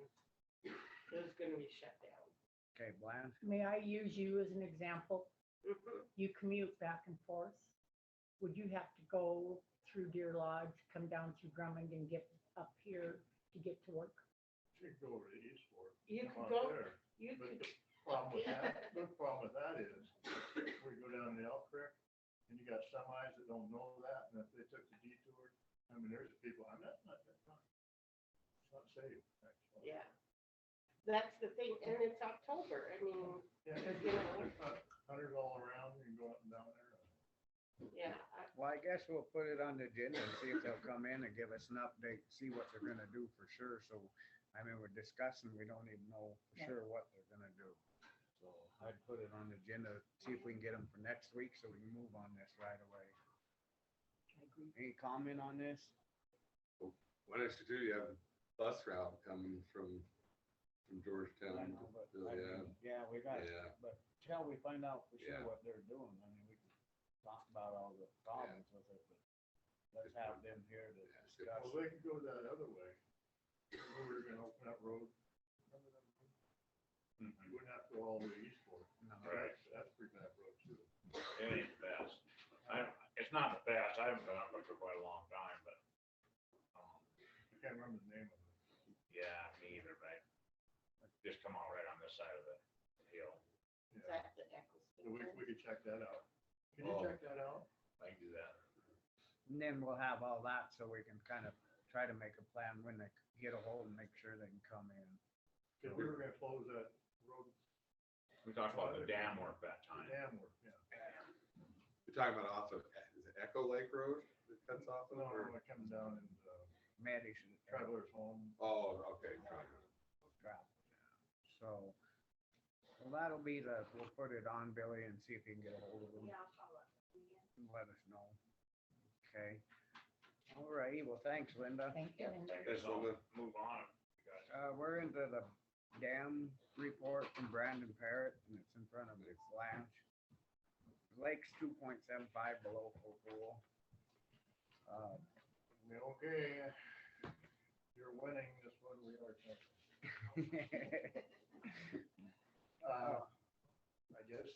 it was gonna be shut down. Okay, Blanche? May I use you as an example? Mhm. You commute back and forth. Would you have to go through Deer Lodge, come down through Drummond and get up here to get to work? You could go over to East Fork. You come could out go- there. You But could, the problem with that, the problem with that is, where you go down the Elk Creek, and you got semis that don't know that, and if they took the detour, I mean, there's people, I'm not that fun. It's not safe, actually. yeah. That's the thing, and it's October, I mean, Yeah, There's there's gonna- hunters all around, you can go up and down there. yeah, Well, I guess we'll put it on the agenda and see if they'll come in and give us an update, see what they're gonna do for sure. So, I mean, we're discussing, we don't even know for Yeah. sure what they're gonna do. So I'd put it on the agenda, see if we can get them for next week so we can move on this right away. Any comment on this? One issue too, you have a bus route coming from I Georgetown. know, but to- I mean, yeah, we got, Yeah. but till we find out for sure Yeah. what they're doing, I mean, we can talk about all the problems with it, but let's have them here to Yeah, it's discuss. Well, they could go that other way. We were gonna open that road. Remember that road? You wouldn't have to go all the way east for it. No. Right. That's a pretty bad road too. It ain't the best. It's not the best. I haven't been up it for quite a long time, but, I can't remember the name of it. yeah, me either, right? Just come out right on this side of the hill. is Yeah. that the So Eccleston? we could check that out. Can you Oh. check that out? I can do that. And then we'll have all that so we can kind of try to make a plan when they get a hold and make sure they can come in. Cause we were gonna close that road, We talked about the dam work that the time. dam work, yeah. You're talking about off of, is it Echo Lake Road that cuts off of? No, or- it comes down in Madison. Travelers Home. Oh, okay. Travel. So, well, that'll be we'll put it on Billy and see if he can get a hold of him Yeah, I'll follow up. and let us know. Okay. All righty. Well, thanks, Linda. Thank you, Linda. I guess I'll move on. You guys. We're into the dam report from Brandon Parrott and it's in front of his Blanche. Lake's 2.75 below full pool. Okay, you're winning this one, we are. I guess,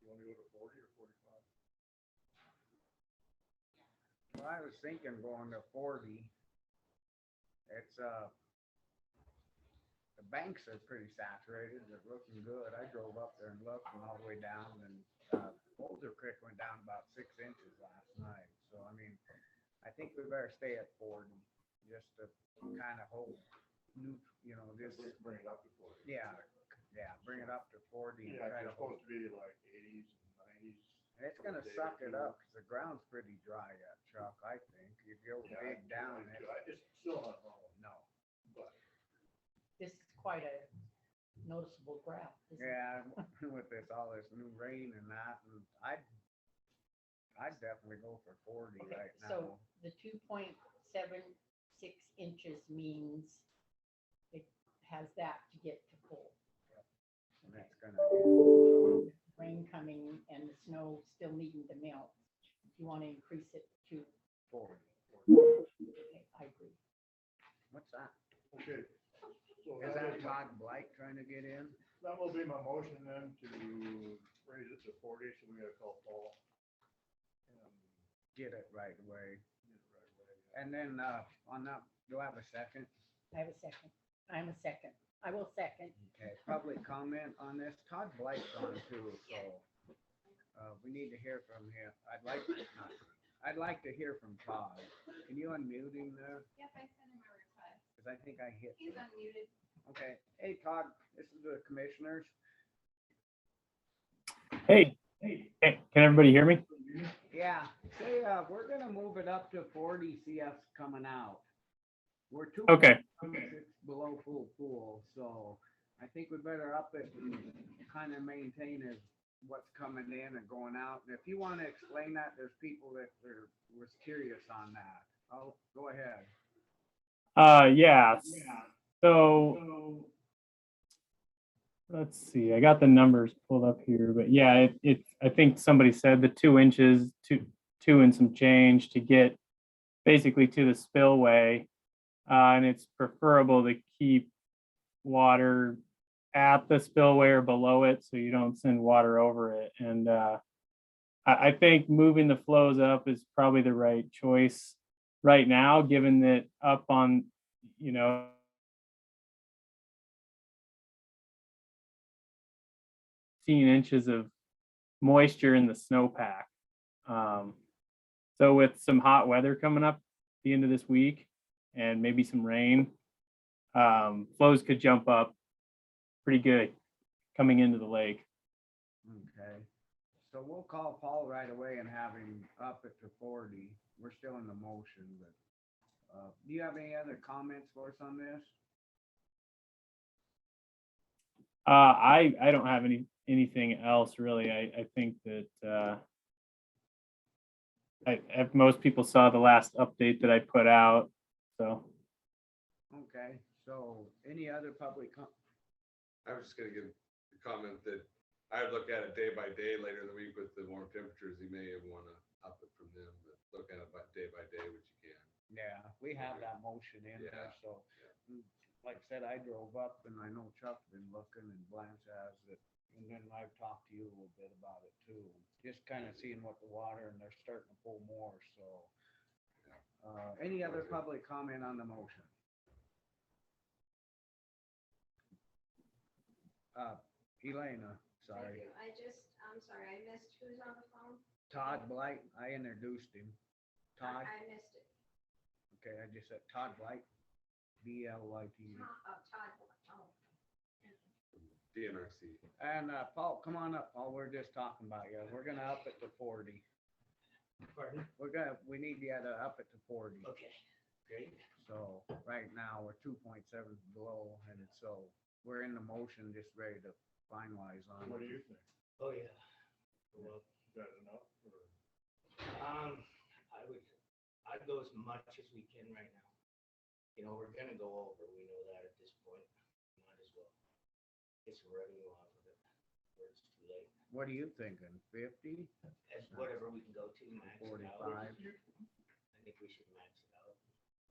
you wanna go to 40 or 45? I was thinking going to 40. It's, the banks are pretty saturated. They're looking good. I drove up there and looked and all the way down and, Boulder Creek went down about 6 inches last night. So, I mean, I think we better stay at 40 just to kind of hold, just, Bring it up to 40. yeah, bring it up to 40. And Yeah, try it's to hold. supposed to be like 80s and 90s. And it's gonna suck it up because the ground's pretty dry yet, Chuck, I think. If you go dig down, It's still not normal, no. but This is quite a noticeable graph. isn't it? Yeah, with all this new rain and that, and I'd definitely go for 40 Okay, right so now. the 2.76 inches means it has that to get to full. And it's gonna, Rain coming and the snow still needing to melt. You want to increase it to, 40. okay, I agree. What's that? okay. So Is that that is, Todd Blight trying to get in? that will be my motion then to raise it to 40, so we gotta call Paul. And Get it right away. get it right away. And then, on that, do I have a second? I have a second. I'm a second. I will second. Okay, public comment on this. Todd Blight's on too, so, we need to hear from him. I'd like to hear from Todd. Can you unmute him there? Yep, I sent him a request. Cause I think I hit. He's him. unmuted. Okay, hey Todd, this is the commissioners. Hey, can everybody hear me? Yeah, say, we're gonna move it up to 40 CFs coming out. We're two. Okay. Below full pool, so I think we better up it and kind of maintain as what's coming in and going out. And if you want to explain that, there's people that was curious on that. Oh, go ahead. Yeah. So let's see, I got the numbers pulled up here, but yeah, I think somebody said the 2 inches, two and some change to get basically to the spillway. And it's preferable to keep water at the spillway or below it so you don't send water over it. And I think moving the flows up is probably the right choice right now, given that up on, 15 inches of moisture in the snowpack. So with some hot weather coming up the end of this week and maybe some rain, flows could jump up pretty good coming into the lake. Okay, so we'll call Paul right away and have him up it to 40. We're still in the motion, but do you have any other comments for us on this? I don't have anything else really. I think that if most people saw the last update that I put out, so. Okay, so any other public I was just gonna give a comment that I would look at it day by day later in the week with the warm temperatures. You may wanna up it from them, but look at it day, which you can. Yeah, we have that motion in there, Yeah. so, like I said, I drove up and I know Chuck's been looking and Blanche has it. And then I've talked to you a little bit about it too, just kind of seeing what the water and they're starting to pull more, so. Any other public comment on the motion? Elena, sorry, Thank you. I'm sorry, I missed who's on the phone? Todd Blight, I introduced him. Todd, I missed it. okay, I just said Todd Blight, B-L-Y-T. Todd, oh. DNRC. And Paul, come on up, Paul, we're just talking about you. We're gonna up it to 40. Pardon? We need you to up it to 40. Okay, great. So right now, we're 2.7 below, and so we're in the motion, just ready to finalize on What do it. you think? Oh, yeah. Well, Is that enough or? I'd go as much as we can right now. We're gonna go over, we know that at this point, might as well get some revenue off of it, where it's too late. What are you thinking, 50? As whatever we can go to, max it out. 45. I think we should max it out.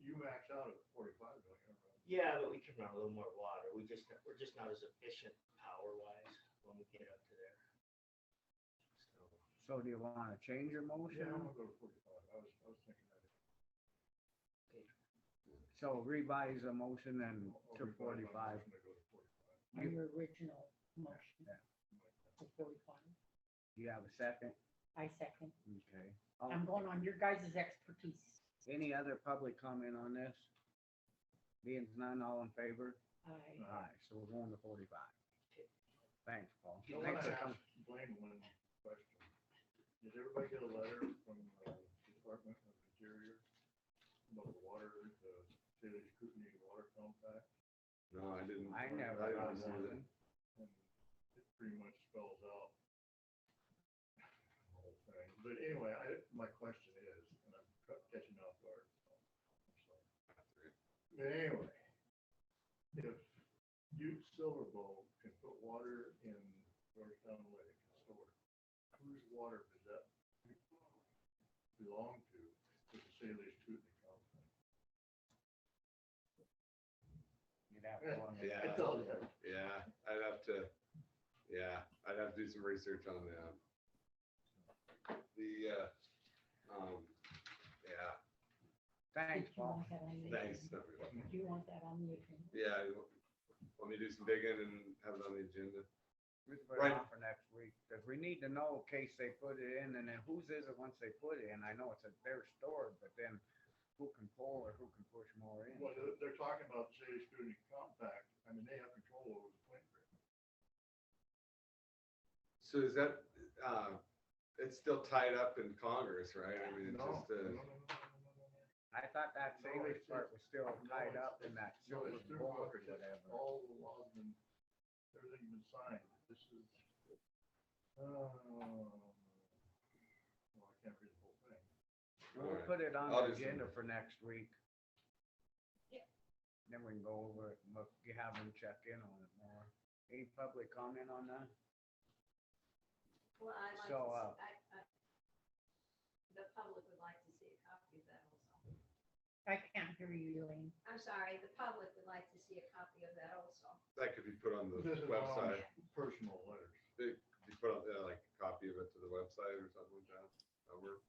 You max out at 45, don't you? Yeah, but we can run a little more water, we're just not as efficient power wise when we get up to there. So, So do you want to change your motion? Yeah, I'm gonna go to 45. I was thinking that. So revise the motion and I'll to revise my 45. motion to go to 45. On your original motion. For 45. Do you have a second? I second. Okay. I'm going on your guys' expertise. Any other public comment on this? Being none, all in favor? Aye, so we're going to 45. Thanks, Paul. I want Thanks to for coming. ask Blaine one question. Did everybody get a letter from the Department of Interior about the water, the Saley Scrutiny Water Compact? No, I didn't. I never I got didn't see that. one. And it pretty much spells out the whole thing. But anyway, my question is, and I'm catching off guard, so I'm sorry. But anyway, if Ute Silverbow can put water in Georgetown Lake and store it, whose water does that belong to with the Saley Scrutiny Compact? You'd have to go on the- Yeah. It's all there. Yeah, I'd have to do some research on that. Yeah, Thanks, Did you Paul. want that on the thanks. agenda? everyone. Do you want that on the agenda? Yeah, want me to do some digging and have it on the agenda? We put it Right. on for next week, because we need to know in case they put it in, and then whose is it once they put it in? I know it's they're stored, but then who can pull or who can push more in? Well, they're talking about Saley Scrutiny Compact. I mean, they have control over the Flint Creek. So is that, it's still tied up in Congress, right? I mean, it's No, just, no, no, no, no, no, no. I thought that No, Saley's it's- part was still No, tied it's- up in that No, silver it's through book or Congress. whatever. All the laws been, everything's been signed. This is, well, I can't read the whole thing. We'll Alright. put it on I'll the do some- agenda for next week. Yeah. Then we can go over it and look, you have them check in on it more. Any public comment on that? Well, I'd like So, to, the public would like to see a copy of that also. I can't hear you, Elaine. I'm sorry, the public would like to see a copy of that also. that could be put on the This is website. personal letters. Could you put on, like, a copy of it to the website or something like that? That work?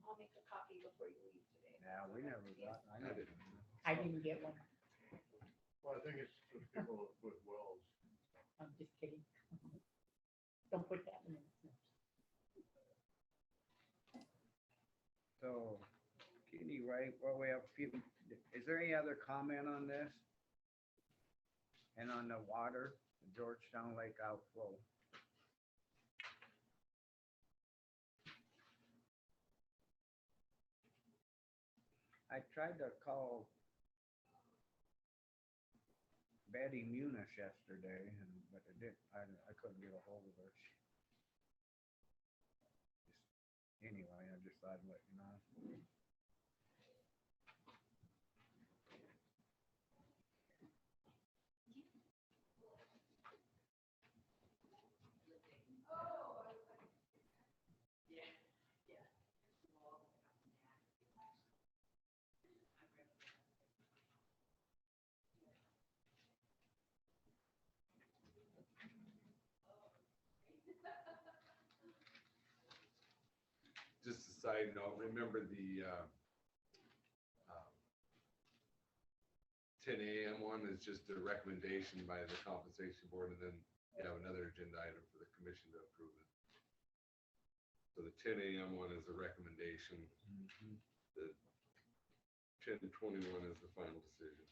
I'll make a copy before you leave today. Yeah, we never got, I never. didn't. I didn't get one. Well, I think it's the people with wells. I'm just kidding. Don't put that in. So, Kitty, right, well, we have a few, is there any other comment on this? And on the water, the Georgetown Lake outflow? I tried to call Betty Muniz yesterday, but I couldn't get a hold of her. Anyway, I just thought I'd let you know. Just a side note, remember the 10 a.m. one is just a recommendation by the compensation board, and then you have another agenda item for the commission to approve it. So the 10 a.m. one is a recommendation. The 10:21 is the final decision.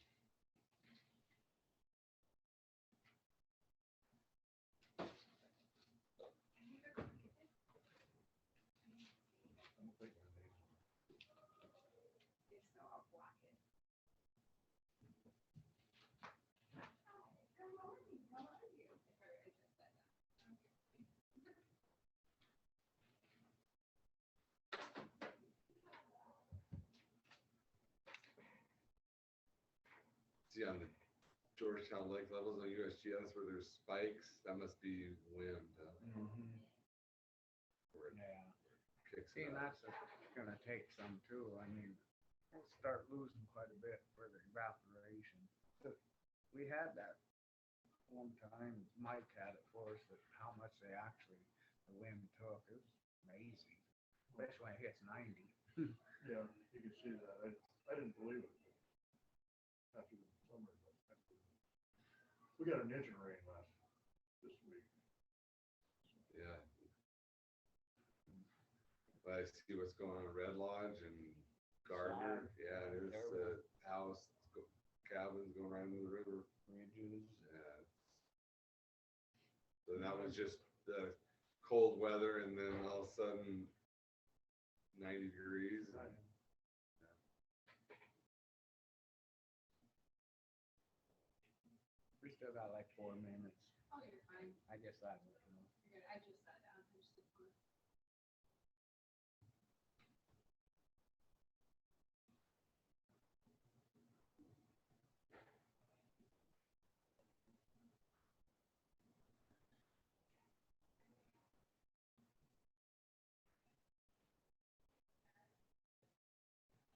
I don't think my name's on it. If so, I'll block it. Good morning, how are you? I just said that. See on the Georgetown Lake levels on USGS where there's spikes, that must be wind. Where it Yeah. kicks See, it and up. that's gonna take some too. I mean, we'll start losing quite a bit for the evaporation. We had that one time, Mike had it for us, that how much they actually, the wind took. It was amazing, especially when it hits 90. Yeah, you can see that. I didn't believe it after the summer, but we got an inch of rain this week. Yeah. But I see what's going on at Red Lodge and Gardner. Yeah, there's the house, cabins going right into the river. Bridges. Yeah. So that was just the cold weather and then all of a sudden 90 degrees. And, We still got like 4 minutes. Oh, you're fine. I guess I don't know. You're good. I just sat down. I'm just sitting.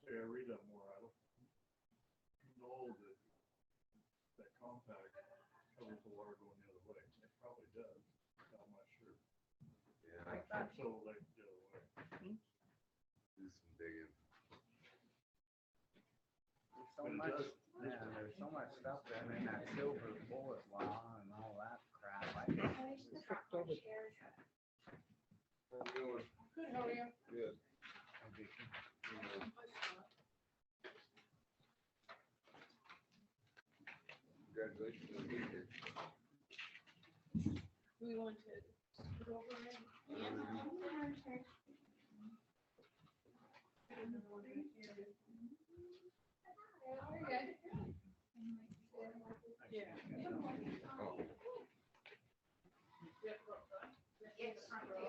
Yeah, I read that more. I don't know that compact covers the water going the other way. It probably does. I'm not sure. yeah, I thought So like the other way. do some digging. there's so But it much, does. yeah, there's so much stuff in that silver bullet law and all that crap. I I wish the front porch chairs had How's it going? Good, how are you? Good. Congratulations on being here. Do we want to scoot over and?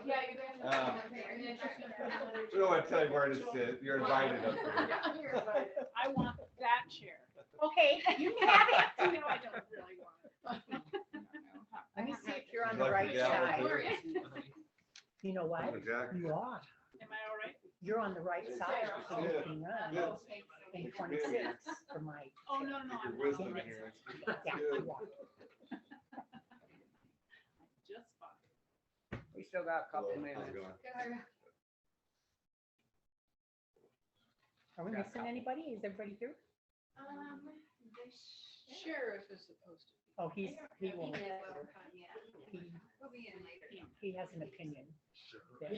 Yeah, you guys. We don't want to tell you where to sit. You're invited up there. I want that chair. Okay, you can have it. No, I don't really want it. Let me see if you're on Would the you like right the gavel side. too? You know what? Oh, Jack. You are. Am I all right? You're on the right side. So you can run Good. in 26 for my. Oh, no, no, Your I'm wisdom fine. here. Yeah, Good. you are. Just fine. We still got a couple Hello, how's minutes. it going? Are we missing anybody? Is everybody here? The Sheriff is supposed to. Oh, he will, Yeah. he, We'll be in later. he has an opinion. that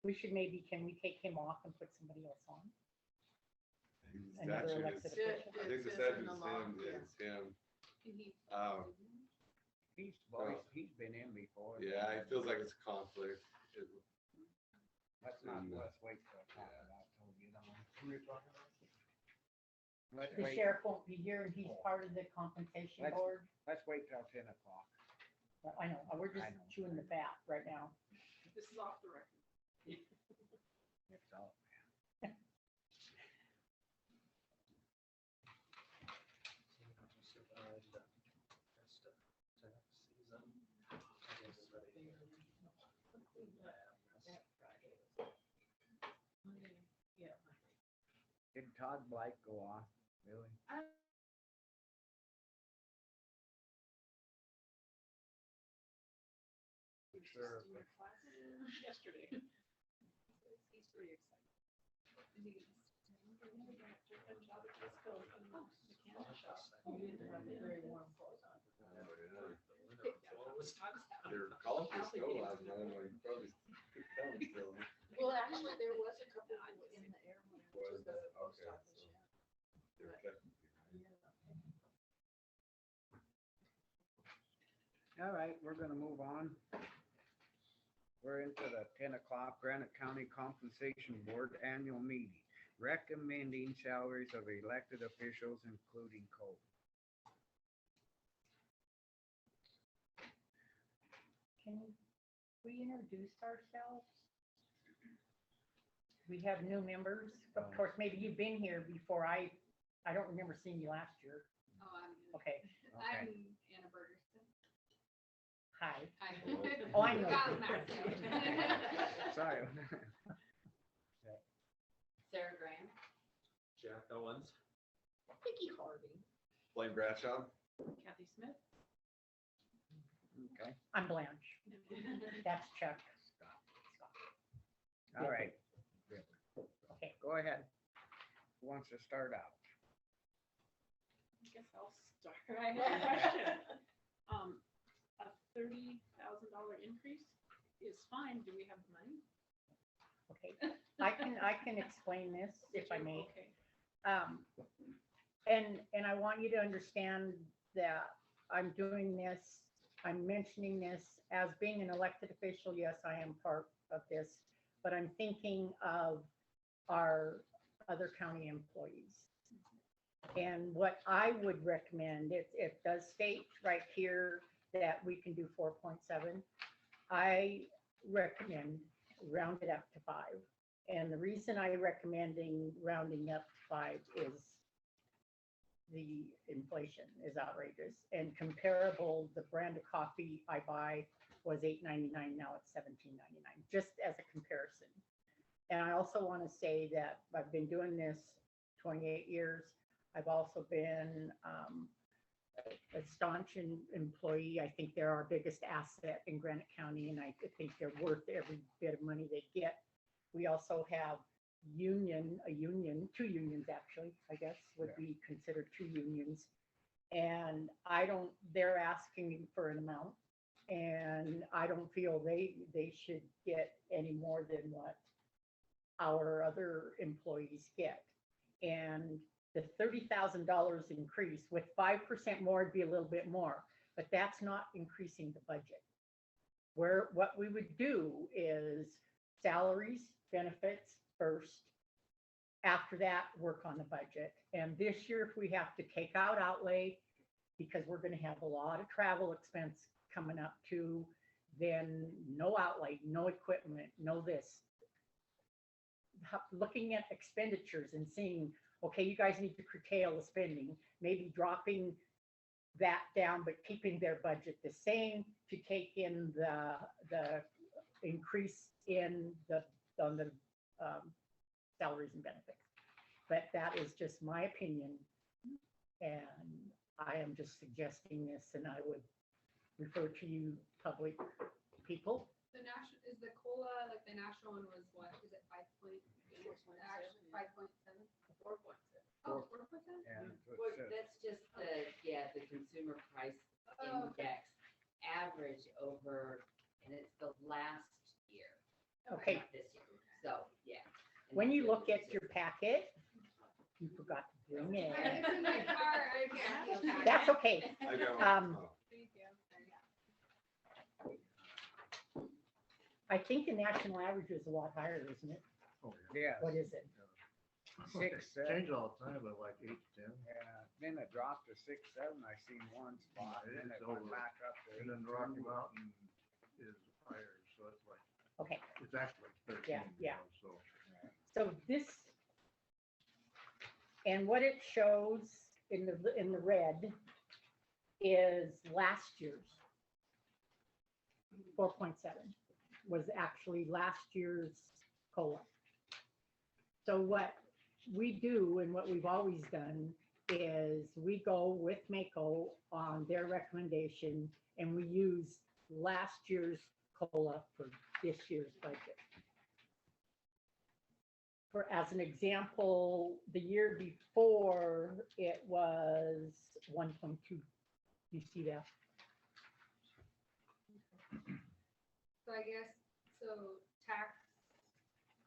We should maybe, can we take him off and put somebody else on? Another Statute elected is- official? I think the statute is him, it's him. He's been in before. Yeah, it feels like it's a conflict. Let's not, Mm. let's wait till talk about, till we get on. Let's The wait, sheriff won't be here and he's part of the compensation Let's- board. let's wait till 10 o'clock. I know, we're just I know. chewing the fat right now. This is off the record. It's all. Yeah. Did Todd Blight go off, really? Sure. Yesterday. He's pretty excited. You didn't have the very warm clothes on. They were calling for snow last night, I'm like, probably could come still. Well, actually, there was a couple in the air. Was, okay, so they were technically right. All right, we're gonna move on. We're into the 10 o'clock Granite County Compensation Board Annual Meeting, recommending salaries of elected officials, including COLA. Can we introduce ourselves? We have new members. Of course, maybe you've been here before. I don't remember seeing you last year. Oh, I'm Okay, I'm Anna Bergerson. hi. Hi. Oh, I know. Got Maxfield. Sorry. Sarah Graham. Jack Owens. Vicky Harvey. Blaine Bradshaw? Kathy Smith. Okay, I'm Blanche. That's Chuck. all right. Okay, Okay, go ahead. Who wants to start out? I guess I'll start. I have a question. A $30,000 increase is fine. Do we have the money? Okay, I can explain this if I may. Okay. And I want you to understand that I'm doing this, I'm mentioning this as being an elected official. Yes, I am part of this, but I'm thinking of our other county employees. And what I would recommend, it does state right here that we can do 4.7. I recommend round it up to 5. And the reason I recommending rounding up to 5 is the inflation is outrageous, and comparable, the brand of coffee I buy was $8.99, now it's $17.99, just as a comparison. And I also want to say that I've been doing this 28 years. I've also been a staunch employee. I think they're our biggest asset in Granite County, and I think they're worth every bit of money they get. We also have two unions actually, I guess, would be considered 2 unions. And they're asking for an amount, and I don't feel they should get any more than what our other employees get. And the $30,000 increase with 5% more would be a little bit more, but that's not increasing the budget. What we would do is salaries, benefits first. After that, work on the budget. And this year, if we have to take out outlay, because we're going to have a lot of travel expense coming up too, then no outlay, no equipment, no this. Looking at expenditures and seeing, okay, you guys need to curtail the spending, maybe dropping that down, but keeping their budget the same to take in the increase in on the salaries and benefits. But that is just my opinion. And I am just suggesting this, and I would refer to you public people. The national, is the COLA, like the national one was what, is it 5.7? 4.7? 4.7. Oh, 4.7? Yeah, that's what Well, it says. that's just the consumer price Oh, okay. index average over, and it's the last year. Okay, Not this year, so, yeah. And when that's you what look at it is. your packet, you forgot to bring it. It's in my car. I can't. That's okay. I don't. Thank you. Sorry. I think the national average is a lot higher, isn't it? Oh, yeah. Yeah, What is it? 6, 7. Change all the time, but like 8 to 10. Yeah, then it dropped to 6, 7. I seen one spot, Yeah, and then it's it went over. back up to. And then 8, Rocky 2. Mountain is higher, so it's like, Okay, it's actually 13. Yeah, yeah. So, so this, and what it shows in the red is last year's 4.7 was actually last year's COLA. So what we do and what we've always done is we go with MACO on their recommendation, and we use last year's COLA for this year's budget. For as an example, the year before it was 1.2. You see that? So I guess,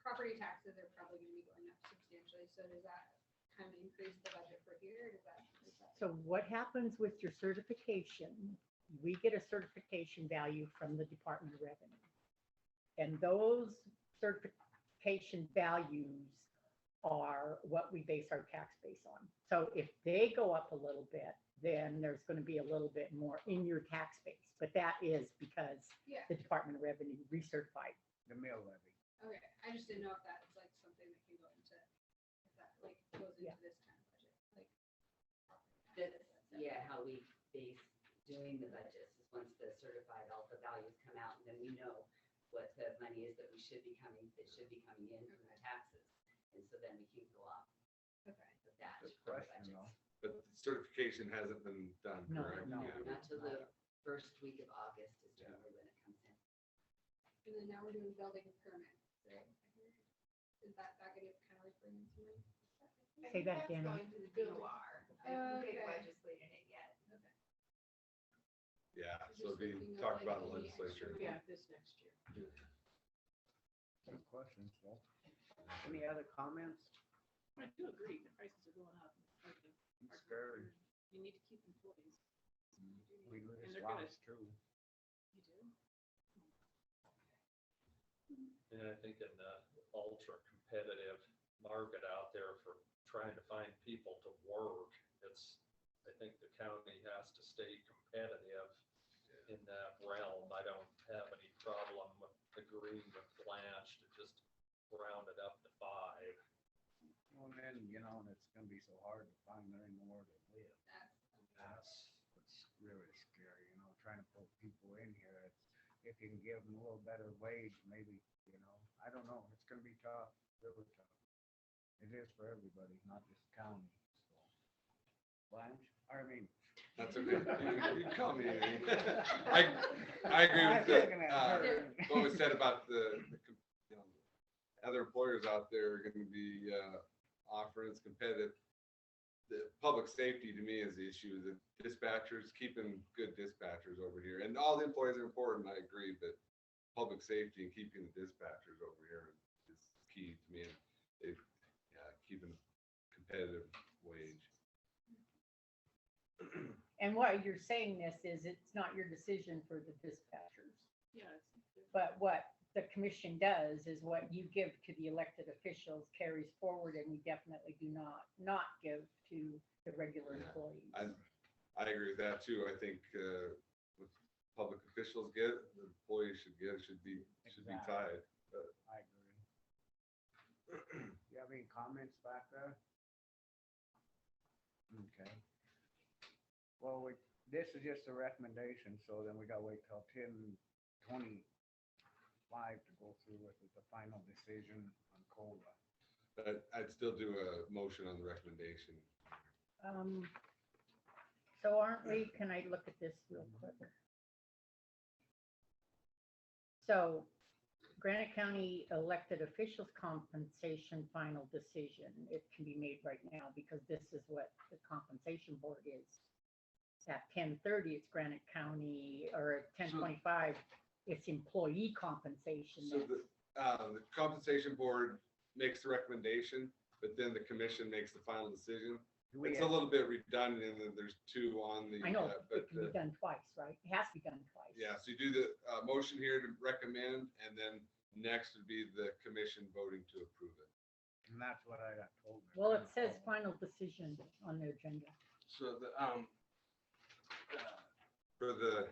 property taxes are probably gonna be going up substantially, so does that kind of increase the budget for here, or does that? So what happens with your certification? We get a certification value from the Department of Revenue. And those certification values are what we base our tax base on. So if they go up a little bit, then there's going to be a little bit more in your tax base. But that is because Yeah, the Department of Revenue recertified. The mill levy. okay, I just didn't know if that was like something that can go into, if that like goes into Yeah. this kind of budget, like. That's, yeah, how we base doing the budgets is once the certified, all the values come out, and then we know what the money is that should be coming in from the taxes. And so then we can go off Okay. of that. Good for the question, though. budgets. But the certification hasn't been done, No, correct? no. Yeah. Not till the first week of August is generally when it comes in. And then now we're doing building permits, right? Is that gonna kind of like bring in some? Say that again. Going to the DOR. Okay. Legislated it yet. Yeah, so it'd be talked about in the legislature. Yeah, this next year. Good question, so. Any other comments? I do agree, the prices are going up. It's scary. You need to keep employees. We And just they're gonna- lost too. You do? And I think in the ultra competitive market out there for trying to find people to work, I think the county has to stay competitive in that realm. I don't have any problem with agreeing with Blanche to just round it up to 5. Well, then, and it's gonna be so hard to find anywhere to live. It's really scary, trying to pull people in here. If you can give them a little better wage, maybe, I don't know. It's gonna be tough, really tough. It is for everybody, not just county, so. Blanche, That's okay. You call me anything. I agree with what was said about the other employers out there are gonna be offering, it's competitive. The public safety to me is the issue, the dispatchers, keeping good dispatchers over here. And all the employees are important, I agree, but public safety and keeping the dispatchers over here is key to me. And keeping competitive wage. And what you're saying this is, it's not your decision for the dispatchers. Yeah. But what the commission does is what you give to the elected officials carries forward, and we definitely do not give to the regular Yeah. employees. I agree with that too. I think what public officials get, the employees should get, should be tied. I agree. You have any comments back there? Okay. Well, this is just a recommendation, so then we gotta wait till 10:25 to go through with the final decision on COLA. But I'd still do a motion on the recommendation. So aren't we, can I look at this real quick? So Granite County elected officials compensation final decision, it can be made right now because this is what the compensation board is. At 10:30, it's Granite County, or at 10:25, it's employee compensation. So the compensation board makes the recommendation, but then the commission makes the final decision. Do we It's a have- little bit redundant in that there's 2 on the. I know, but it can be done twice, right? It has to be done twice. yeah, so you do the motion here to recommend, and then next would be the commission voting to approve it. And that's what I got told. Well, it says final decision on the agenda. So for the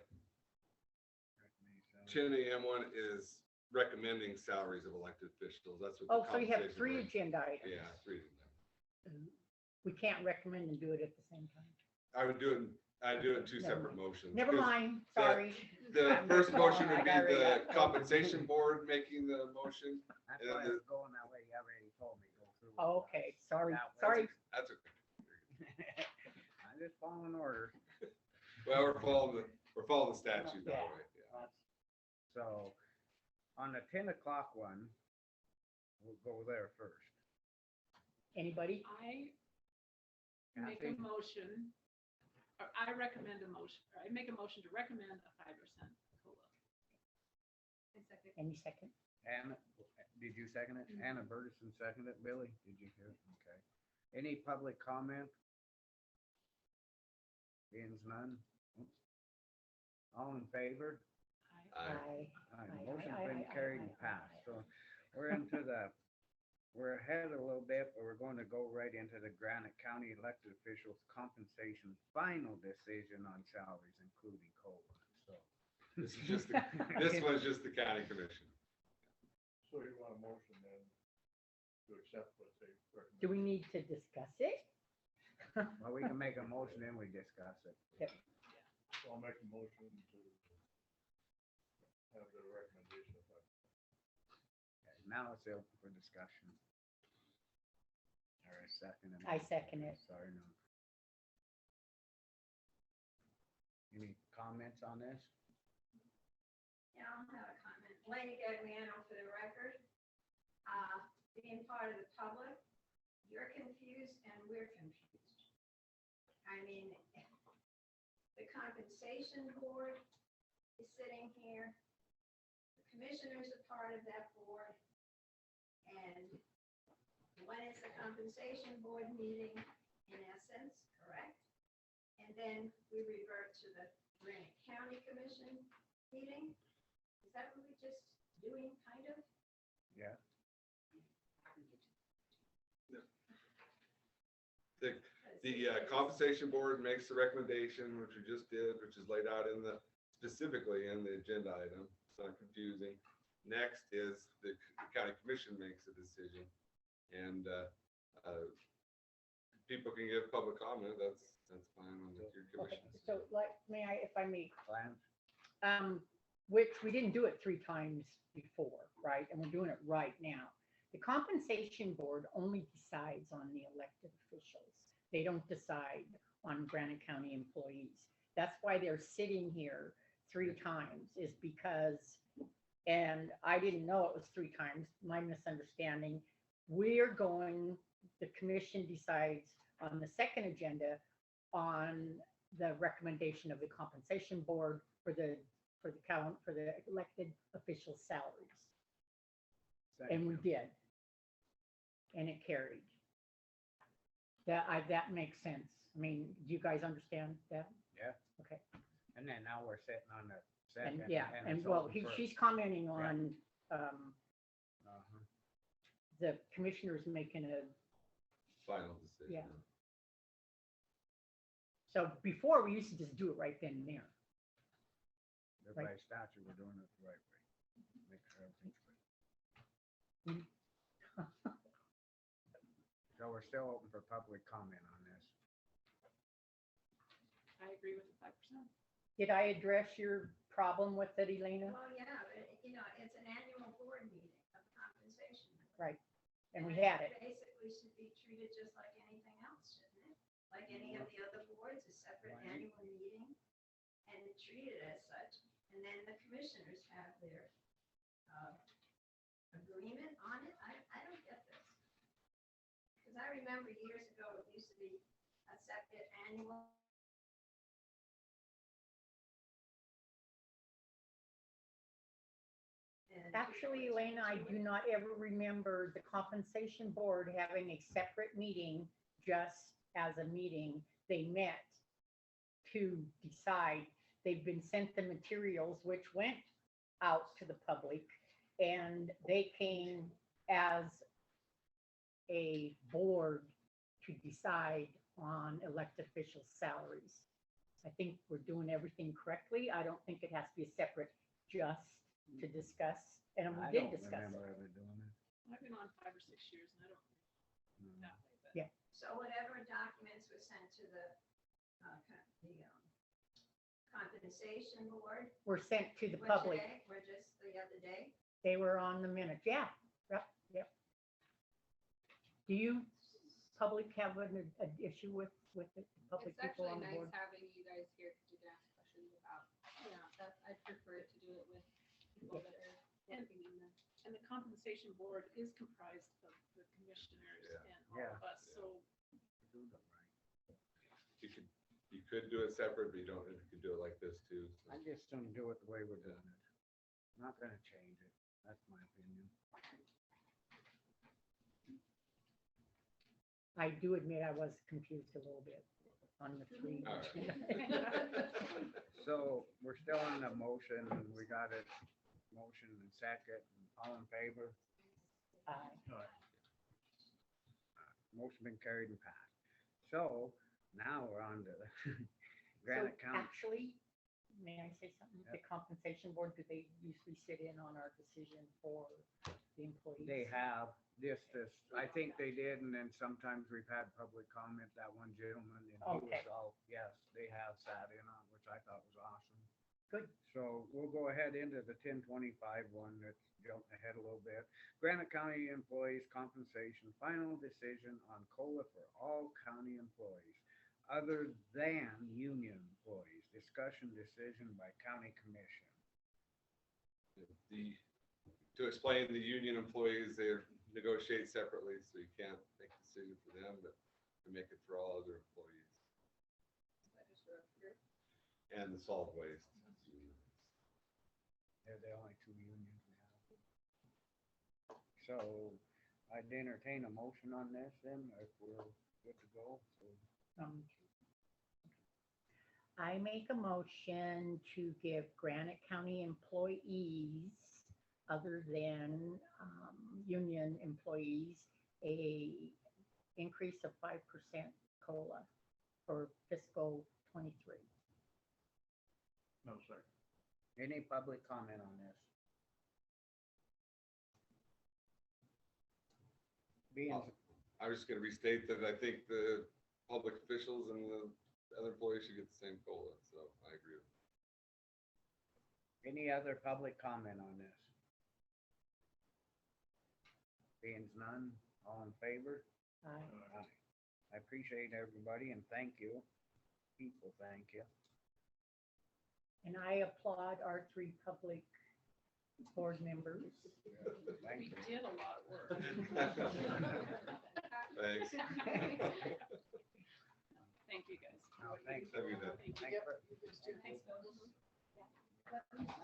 10 a.m. one is recommending salaries of elected officials. That's what. the Oh, so you have compensation 3 board- agenda items. Yeah, 3. We can't recommend and do it at the same time. I would do it in 2 Never separate mind. motions. Never 'cause mind, the- sorry. The I'm first just motion going, would be I already the got- compensation board making the motion. That's and why I the- was going that way. You already told me to go through. Oh, okay, sorry, That way. sorry. That's okay. I'm just following order. Well, we're following the statute that way. Yeah. So on the 10 o'clock one, we'll go there first. Anybody? I make a Kathy? motion, or I recommend a motion, or I make a motion to recommend a 5% COLA. Any second? Anna, did you second it? Mhm. Anna Burgess seconded it. Billy, did you hear? Okay. Any public comment? Being none? All in favor? Aye. Aye, Aye, motion's aye, been aye, carried aye, and aye, passed. aye, So we're we're ahead a little bit, but we're going to go right into the Granite County elected officials compensation final decision on salaries, including COLA. So. This is this one's just the county commission. So you want a motion then to accept what they recommend? Do we need to discuss it? Well, we can make a motion and we discuss it. So I'll make a motion to have the recommendation. Okay, now it's open for discussion. All right, second. I second it. Sorry, no. Any comments on this? Yeah, I'll have a comment. Lenny Gagliano for the record. being part of the public, you're confused and we're confused. I mean, the compensation board is sitting here. The commissioners are part of that board. And when is the compensation board meeting, in essence, correct? And then we revert to the Granite County Commission meeting? Is that what we're just doing, kind of? Yeah. The compensation board makes the recommendation, which we just did, which is laid out in the, specifically in the agenda item. It's not confusing. Next is the county commission makes a decision. And people can give public comment, that's fine on your Okay, commission. so like, may I, if I may, Lance? which we didn't do it 3 times before, right? And we're doing it right now. The compensation board only decides on the elected officials. They don't decide on Granite County employees. That's why they're sitting here 3 times, is because, and I didn't know it was 3 times, my misunderstanding. We're going, the commission decides on the second agenda on the recommendation of the compensation board for the elected official salaries. And we did. And it carried. That makes sense. I mean, do you guys understand that? Yeah. Okay. And then now we're sitting on the And second. yeah, and it's well, open for- she's commenting on, Uh-huh. the commissioners making a, Final decision. yeah. So before, we used to just do it right then and there. But Right. by statute, we're doing it the right way. Make sure everything's good. Mhm. So we're still open for public comment on this. I agree with the 5%. Did I address your problem with it, Elena? Well, yeah, but it's an annual board meeting of compensation. Right. And we had it. Basically should be treated just like anything else, shouldn't it? Like any of the other boards, a separate Right. annual meeting and treated as such. And then the commissioners have their agreement on it. I don't get this. Because I remember years ago, it used to be a separate annual. And Actually, Elena, I do not ever remember the compensation board having a separate meeting just as a meeting. They met to decide. They've been sent the materials which went out to the public, and they came as a board to decide on elected official salaries. I think we're doing everything correctly. I don't think it has to be a separate just to discuss, and we I did don't discuss remember it. ever doing it. I've been on 5 or 6 years and I don't No. that way, but. Yeah. So whatever documents were sent to the compensation board. Were sent to the were public. today, were just the other day. They were on the minutes. Yeah, yep. Do you, public, have an issue with it? Public It's people actually on the nice board? having you guys here because you can ask questions about, I prefer to do it with people that are working in the. And the compensation board is comprised of the commissioners Yeah. and all Yeah. of us, so Do them right. You could do it separate, but you don't, you could do it like this too. so. I just don't do it the way we're doing it. Not gonna change it. That's my opinion. I do admit I was confused a little bit on the 3. All right. So we're still on the motion. We got it. Motion and second. All in favor? Motion been carried and passed. So now we're on to the Granite County. Actually, may I say something? The compensation board, do they usually sit in on our decision for the employees? They have this, I think they did, and then sometimes we've had public comment, that one gentleman, and he Okay. was all, yes, they have sat in on, which I thought was awesome. Good. So we'll go ahead into the 1025 one, that's jumping ahead a little bit. Granite County employees compensation, final decision on COLA for all county employees, other than union employees, discussion decision by county commission. To explain, the union employees, they're negotiate separately, so you can't make a decision for them, but we make it for all other employees. And the solid waste. They're the only two unions we have. So I'd entertain a motion on this then, if we're good to go. So I make a motion to give Granite County employees, other than union employees, a increase of 5% COLA for fiscal '23. No, second. any public comment on this? Being, I was just gonna restate that I think the public officials and the other employees should get the same COLA, so I agree. any other public comment on this? Being none, all in favor? Aye. I appreciate everybody and thank you. People, thank you. And I applaud our 3 public board members. Thank We you. did a lot of work. Thanks. Thank you, guys. No, thanks. Have a good day. Thank you. Thanks, for- Thanks, Bill.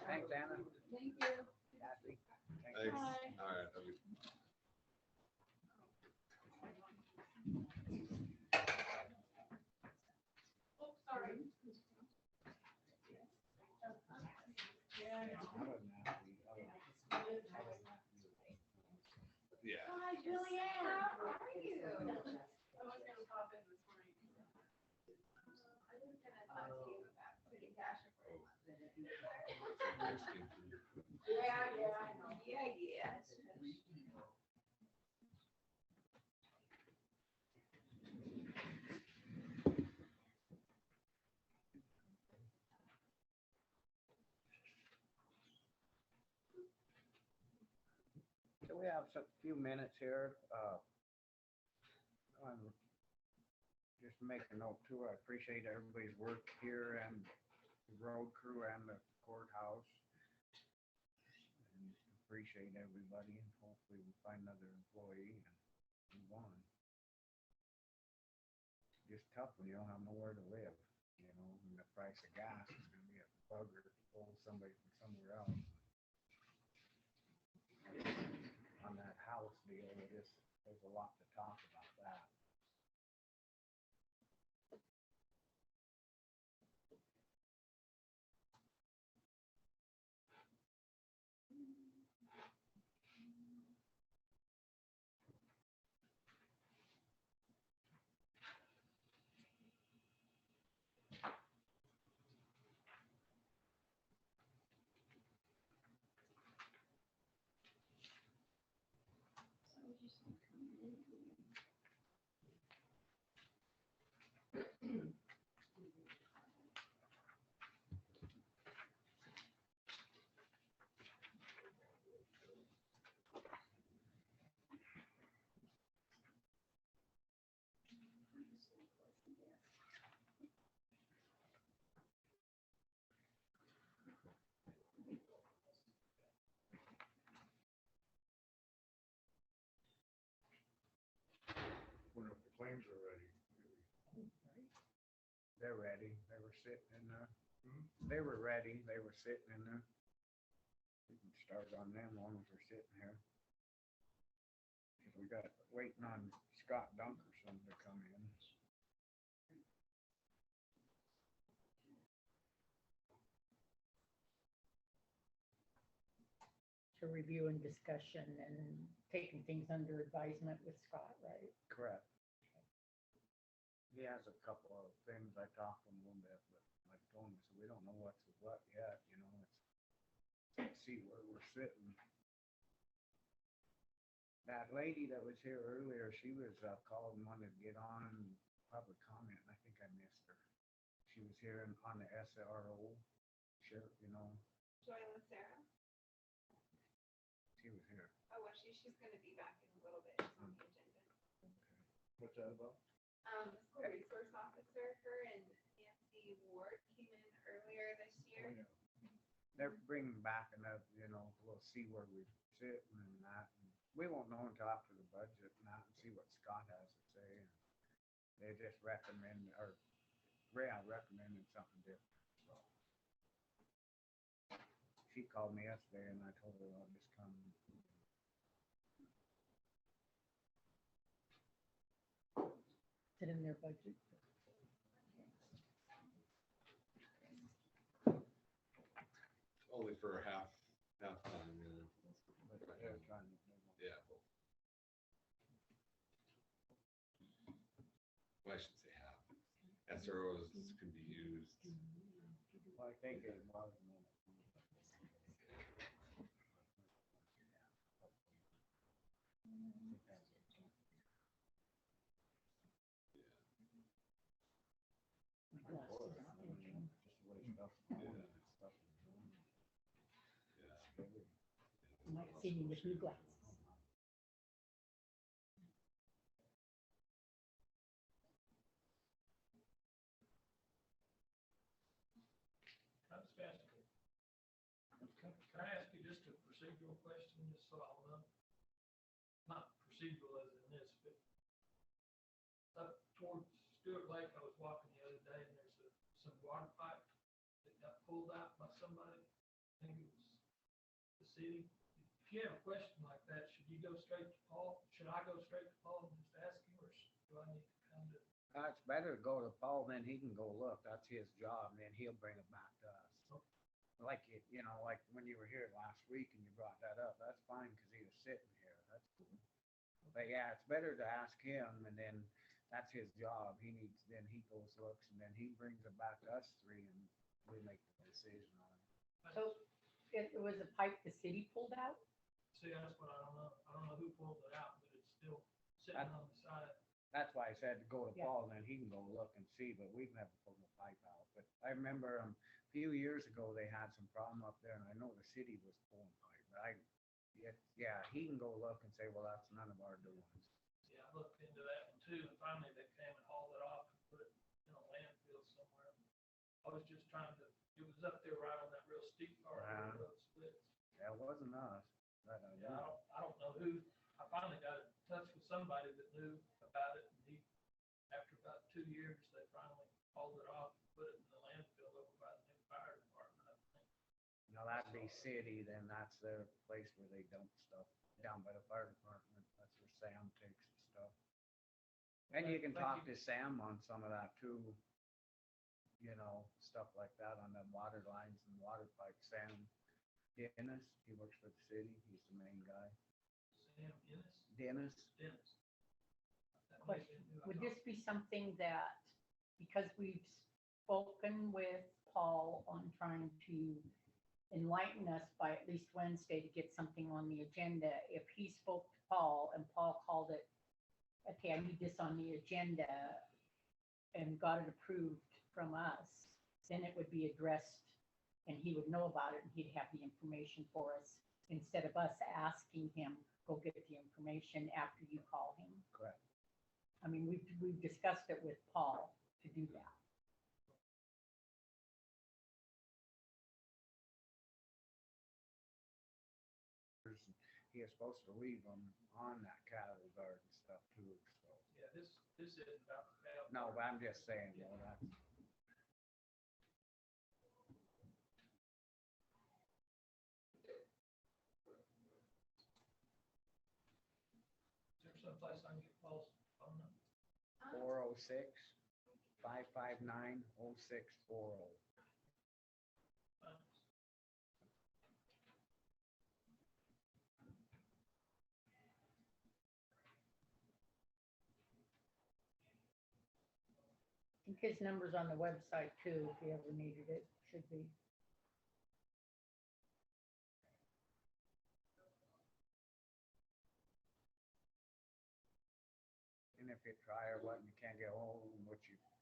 thanks, Anna. Thank you. Kathy. Thanks. Thanks. Bye. All right. have a good- Oh, sorry. Yeah. Hi, Julianne. How are you? I was gonna pop in this morning. I was gonna talk to you about putting cash in for Yeah, I know. Yeah. So we have a few minutes here. Just to make a note too, I appreciate everybody's work here and the road crew and the courthouse. And appreciate everybody and hopefully we'll find another employee and move on. Just tough when you don't have nowhere to live, you know, and the price of gas is gonna be a bugger to pull somebody from somewhere else. On that house deal, there's a lot to talk about that. Wonder if the claims are ready. They're ready. They were sitting in there. Hmm? They were ready. They were sitting in there. We can start on them long as they're sitting here. We got waiting on Scott Dunkerson to come in. To review and discussion and taking things under advisement with Scott, right? Correct. He has a couple of things. I talked to him a little bit, but like I told him, so we don't know what's what yet, you know, it's see where we're sitting. That lady that was here earlier, she was called and wanted to get on public comment. I think I missed her. She was here on the SRO, sure, you know, Joyla Sarah. she was here. Oh, well, she's gonna be back in a little bit. She's on the agenda. What's that about? The school resource officer, her and Nancy Ward came in earlier this year. They're bringing back another, you know, we'll see where we sit and that. And we won't know until after the budget and out and see what Scott has to say. And they just recommend, or, yeah, recommending something different, so. She called me yesterday and I told her I'll just come. Is it in their budget? Only for half time, yeah. But they're trying to- Yeah. Well, I should say half. SROs can be used. Well, I think it was. My glasses are not working. You might see me with new glasses. That's fascinating. Can I ask you just a procedural question, just so I'll know? Not procedural as in this, but up towards Stewart Lake, I was walking the other day and there's some water pipe that got pulled out by somebody. I think it was the city. If you have a question like that, should you go straight to Paul? Should I go straight to Paul and just ask him, or do I need to come to? It's better to go to Paul, then he can go look. That's his job, and then he'll bring it back to us. Like, you know, like when you were here last week and you brought that up, that's fine, because he was sitting here. That's cool. But yeah, it's better to ask him, and then that's his job. Then he goes, looks, and then he brings it back to us three, and we make the decision on it. So it was a pipe the city pulled out? See, that's what I don't know. I don't know who pulled it out, but it's still sitting on the side. That's why I said to go to Yeah. Paul, and then he can go look and see, but we've never pulled the pipe out. But I remember a few years ago, they had some problem up there, and I know the city was pulling pipe, but yeah, he can go look and say, well, that's none of our doings. Yeah, I looked into that one too, and finally they came and hauled it off and put it in a landfill somewhere. I was just trying to, it was up there right on that real steep part where the road splits. That wasn't us. But I Yeah, know. I don't know who, I finally got in touch with somebody that knew about it, and after about 2 years, they finally hauled it off and put it in the landfill over by the new fire department, I think. Now that'd be city, then that's their place where they dump stuff, down by the fire department. That's where Sam takes the stuff. And you can talk to Sam on some of that too. You know, stuff like that on the water lines and water pipes. Sam Dennis, he works for the city. He's the main guy. Sam Ennis? Dennis. Dennis. That may have Question, been who I would thought. this be something that, because we've spoken with Paul on trying to enlighten us by at least Wednesday to get something on the agenda, if he spoke to Paul and Paul called it, okay, I need this on the agenda, and got it approved from us, then it would be addressed and he would know about it and he'd have the information for us instead of us asking him, go get the information after you call him. Correct. I mean, we've discussed it with Paul to do that. He is supposed to leave them on that cattle guard and stuff too, so. Yeah, this isn't about the cattle. No, but I'm just saying, well, that's. Is there someplace I can get Paul's phone number? 406-559-0640. Thanks. I think his number's on the website too, if you ever needed it, should be. And if you try or what, and you can't get hold of him,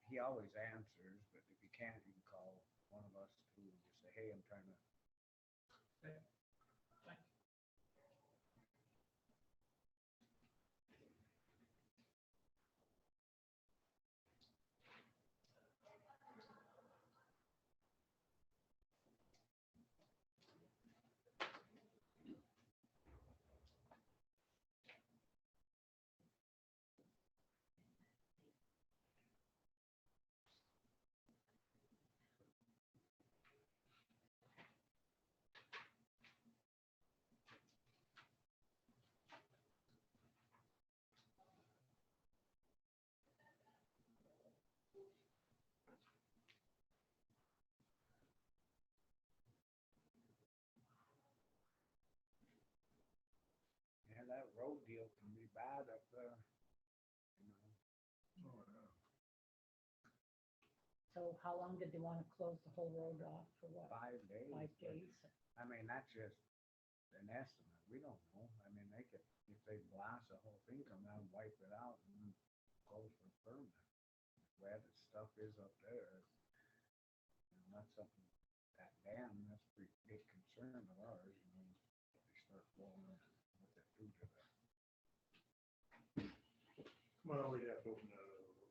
he always answers, but if you can't, you can call one of us too and just say, hey, I'm trying to. Okay. Thank you. road deal can be bad up there. You know, Oh, yeah. So how long did they want to close the whole road off for what? 5 days. 5 but, days? I mean, that's just an estimate. We don't know. I mean, they could, if they blast the whole thing, come down and wipe it out and close for permanent. Where the stuff is up there, you know, that's something, that dam, that's a pretty big concern of ours, you know, if they start blowing up what they do to that. Well, we'd have to open that other road.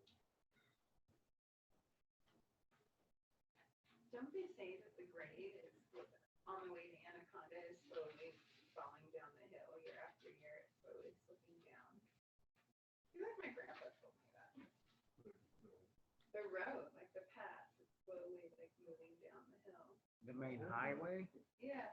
Don't they say that the grade is on the way to Anaconda is slowly falling down the hill year after year, it's slowly slipping down? I feel like my grandpa told me that. The road, like the path, is slowly like moving down the hill. The main highway, Yeah.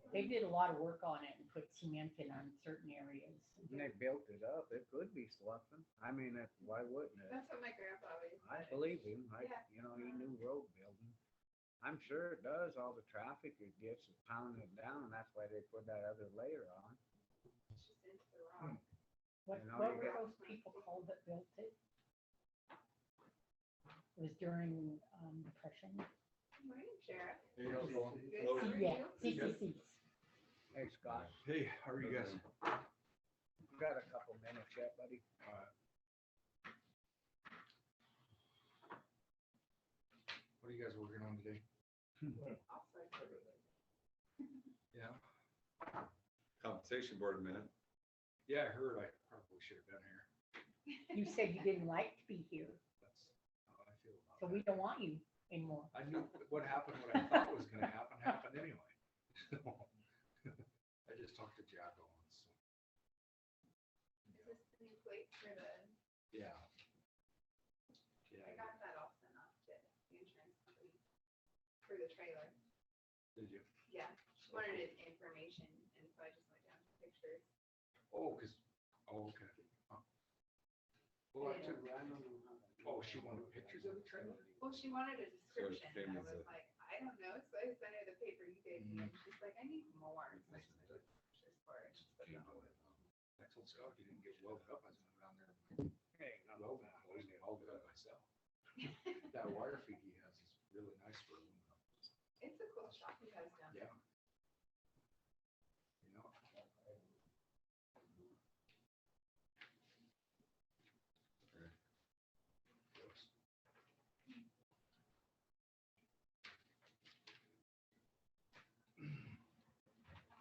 They did a lot of work on it and put cement in on certain areas. and they built it up, it could be sloughing. I mean, why wouldn't it? That's what my grandpa always I said. believe him, Yeah. you know, he knew road building. I'm sure it does, all the traffic it gets is pounding it down, and that's why they put that other layer on. It's just into the rock. What, You know, what you were get- those people called that built it? It was during Depression. Morning, Sheriff. Hey, how's it going? Good, Hello. how are Yeah, you? CCCs. Hey, Scott, Hey, how are you guys? you got a couple minutes yet, buddy? What are you guys working on today? Also, Yeah. Compensation board minute. Yeah, I heard. I probably should have been here. You said you didn't like to be here, That's how I feel so about we it. don't want you anymore. I knew what happened, what I thought was gonna happen, happened anyway. I just talked to Jack once. is this the new plate for the, Yeah. I Yeah, got that all sent off to the insurance company for the trailer. did you? Yeah, she wanted his information, and so I just went down to pictures. Oh, okay. Huh. Well, I took, oh, she wanted pictures of the trailer? Well, she wanted a description, and I famous, was like, I don't know, so I sent her the paper you gave me, and she's like, I need more, so I just took pictures for her. She said, You no. know, I told Scott he didn't get welded up. I was gonna go down there Hey, and weld that, I was gonna weld it up myself. That wire feed he has is really nice for aluminum. It's a cool shop you guys down there. Yeah. You know. Yes.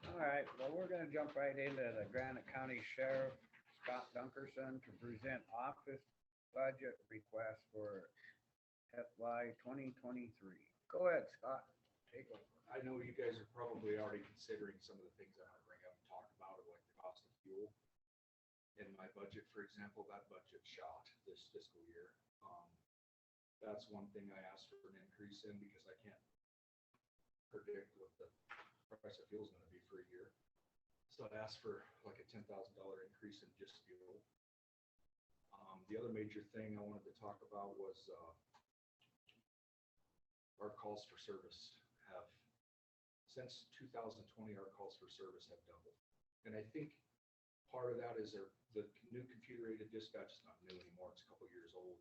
All right, well, we're gonna jump right into the Granite County Sheriff Scott Dunkerson to present office budget request for FY 2023. Go ahead, Scott, take over. I know you guys are probably already considering some of the things I'm gonna bring up and talk about, like the cost of fuel. In my budget, for example, that budget shot this fiscal year. That's one thing I asked for an increase in because I can't predict what the price of fuel is gonna be for a year. So I asked for like a $10,000 increase in just fuel. The other major thing I wanted to talk about was, our calls for service have, since 2020, our calls for service have doubled. And I think part of that is the new computer aided dispatch is not new anymore. It's a couple years old,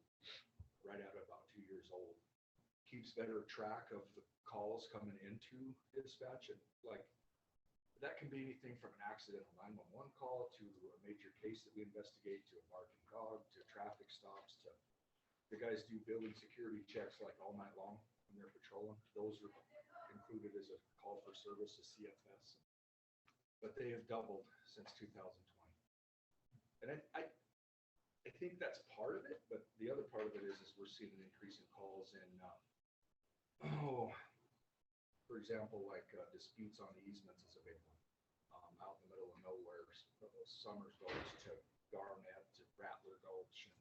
right at about 2 years old. Keeps better track of the calls coming into dispatch, and like, that can be anything from an accidental 911 call to a major case that we investigate, to a barking dog, to traffic stops, to the guys do building security checks like all night long when they're patrolling. Those are included as a call for service, a CFS. But they have doubled since 2020. And I think that's part of it, but the other part of it is we're seeing an increase in calls in, for example, like disputes on easements is a big one. Out in the middle of nowhere, Summers Gulch to Garnett to Rattler Gulch, and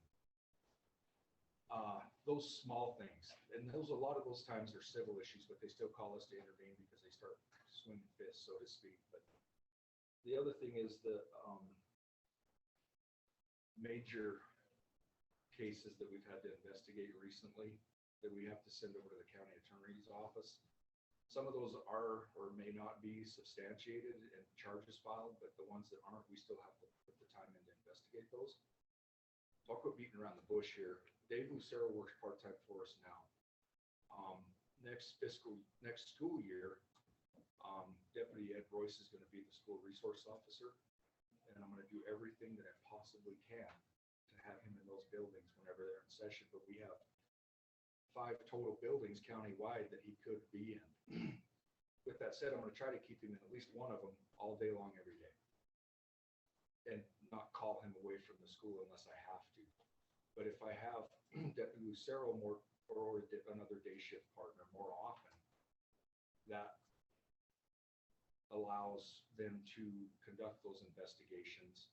those small things. And a lot of those times are civil issues, but they still call us to intervene because they start swinging fists, so to speak. But the other thing is the major cases that we've had to investigate recently that we have to send over to the county attorney's office. Some of those are or may not be substantiated and charges filed, but the ones that aren't, we still have to put the time in to investigate those. I'll quit beating around the bush here. Dave Lucero works part-time for us now. Next school year, Deputy Ed Royce is gonna be the school resource officer. And I'm gonna do everything that I possibly can to have him in those buildings whenever they're in session, but we have 5 total buildings countywide that he could be in. With that said, I'm gonna try to keep him in at least one of them all day long, every day. And not call him away from the school unless I have to. But if I have Deputy Lucero more, or another day shift partner more often, that allows them to conduct those investigations.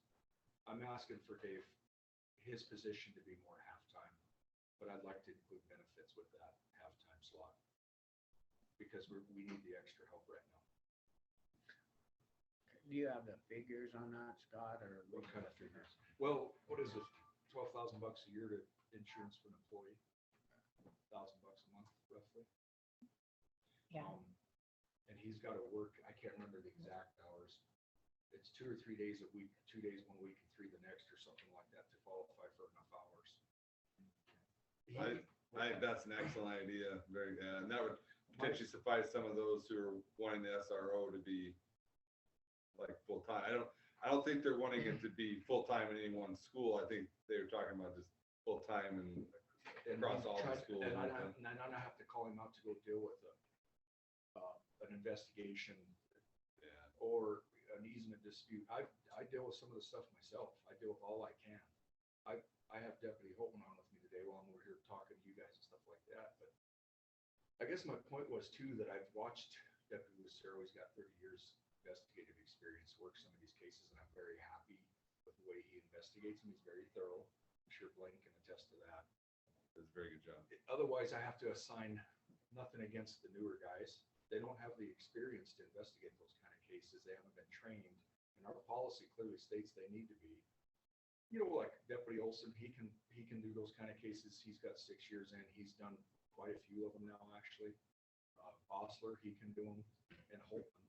I'm asking for Dave, his position to be more halftime, but I'd like to include benefits with that halftime slot. Because we need the extra help right now. Do you have the figures on that, Scott, or? What kind of figures? Well, what is it? $12,000 a year to insurance for an employee? $1,000 a month roughly. Yeah. And he's got to work, I can't remember the exact hours. It's 2 or 3 days a week, 2 days one week and 3 the next or something like that to qualify for enough hours. I think that's an excellent idea, very, and that would potentially suffice some of those who are wanting the SRO to be like full-time. I don't think they're wanting it to be full-time in any one school. I think they were talking about just full-time and across all the schools. And I have to call him out to go deal with an investigation or an easement dispute. I deal with some of the stuff myself. I deal with all I can. I have Deputy Holtman on with me today while we're here talking to you guys and stuff like that. But I guess my point was too, that I've watched Deputy Lucero. He's got 30 years investigative experience, work some of these cases, and I'm very happy with the way he investigates them. He's very thorough. I'm sure Blaine can attest to that. Does a very good job. Otherwise, I have to assign nothing against the newer guys. They don't have the experience to investigate those kind of cases. They haven't been trained, and our policy clearly states they need to be. You know, like Deputy Olson, he can do those kind of cases. He's got 6 years in. He's done quite a few of them now, actually. Osler, he can do them, and Holtman.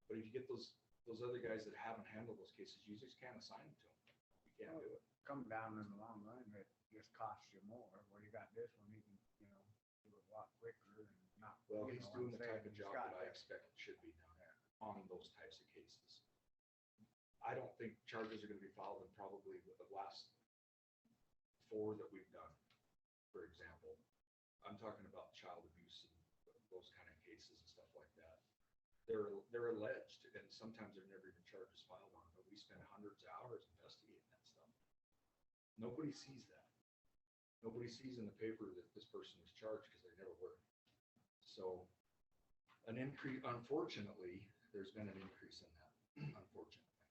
But if you get those other guys that haven't handled those cases, you just can't assign them to them. You can't do it. Come down in the long run, it just costs you more. Well, you got this one, you can, do it a lot quicker and not. Well, you he's know what doing I'm the type saying? of job Scott, that I expect should be done on those types of cases. I don't think charges are gonna be filed in probably the last 4 that we've done, for example. I'm talking about child abuse and those kind of cases and stuff like that. They're alleged, and sometimes there never even charges filed on, but we spend hundreds of hours investigating that stuff. Nobody sees that. Nobody sees in the paper that this person was charged because they never were. So an increase, unfortunately, there's been an increase in that, unfortunately.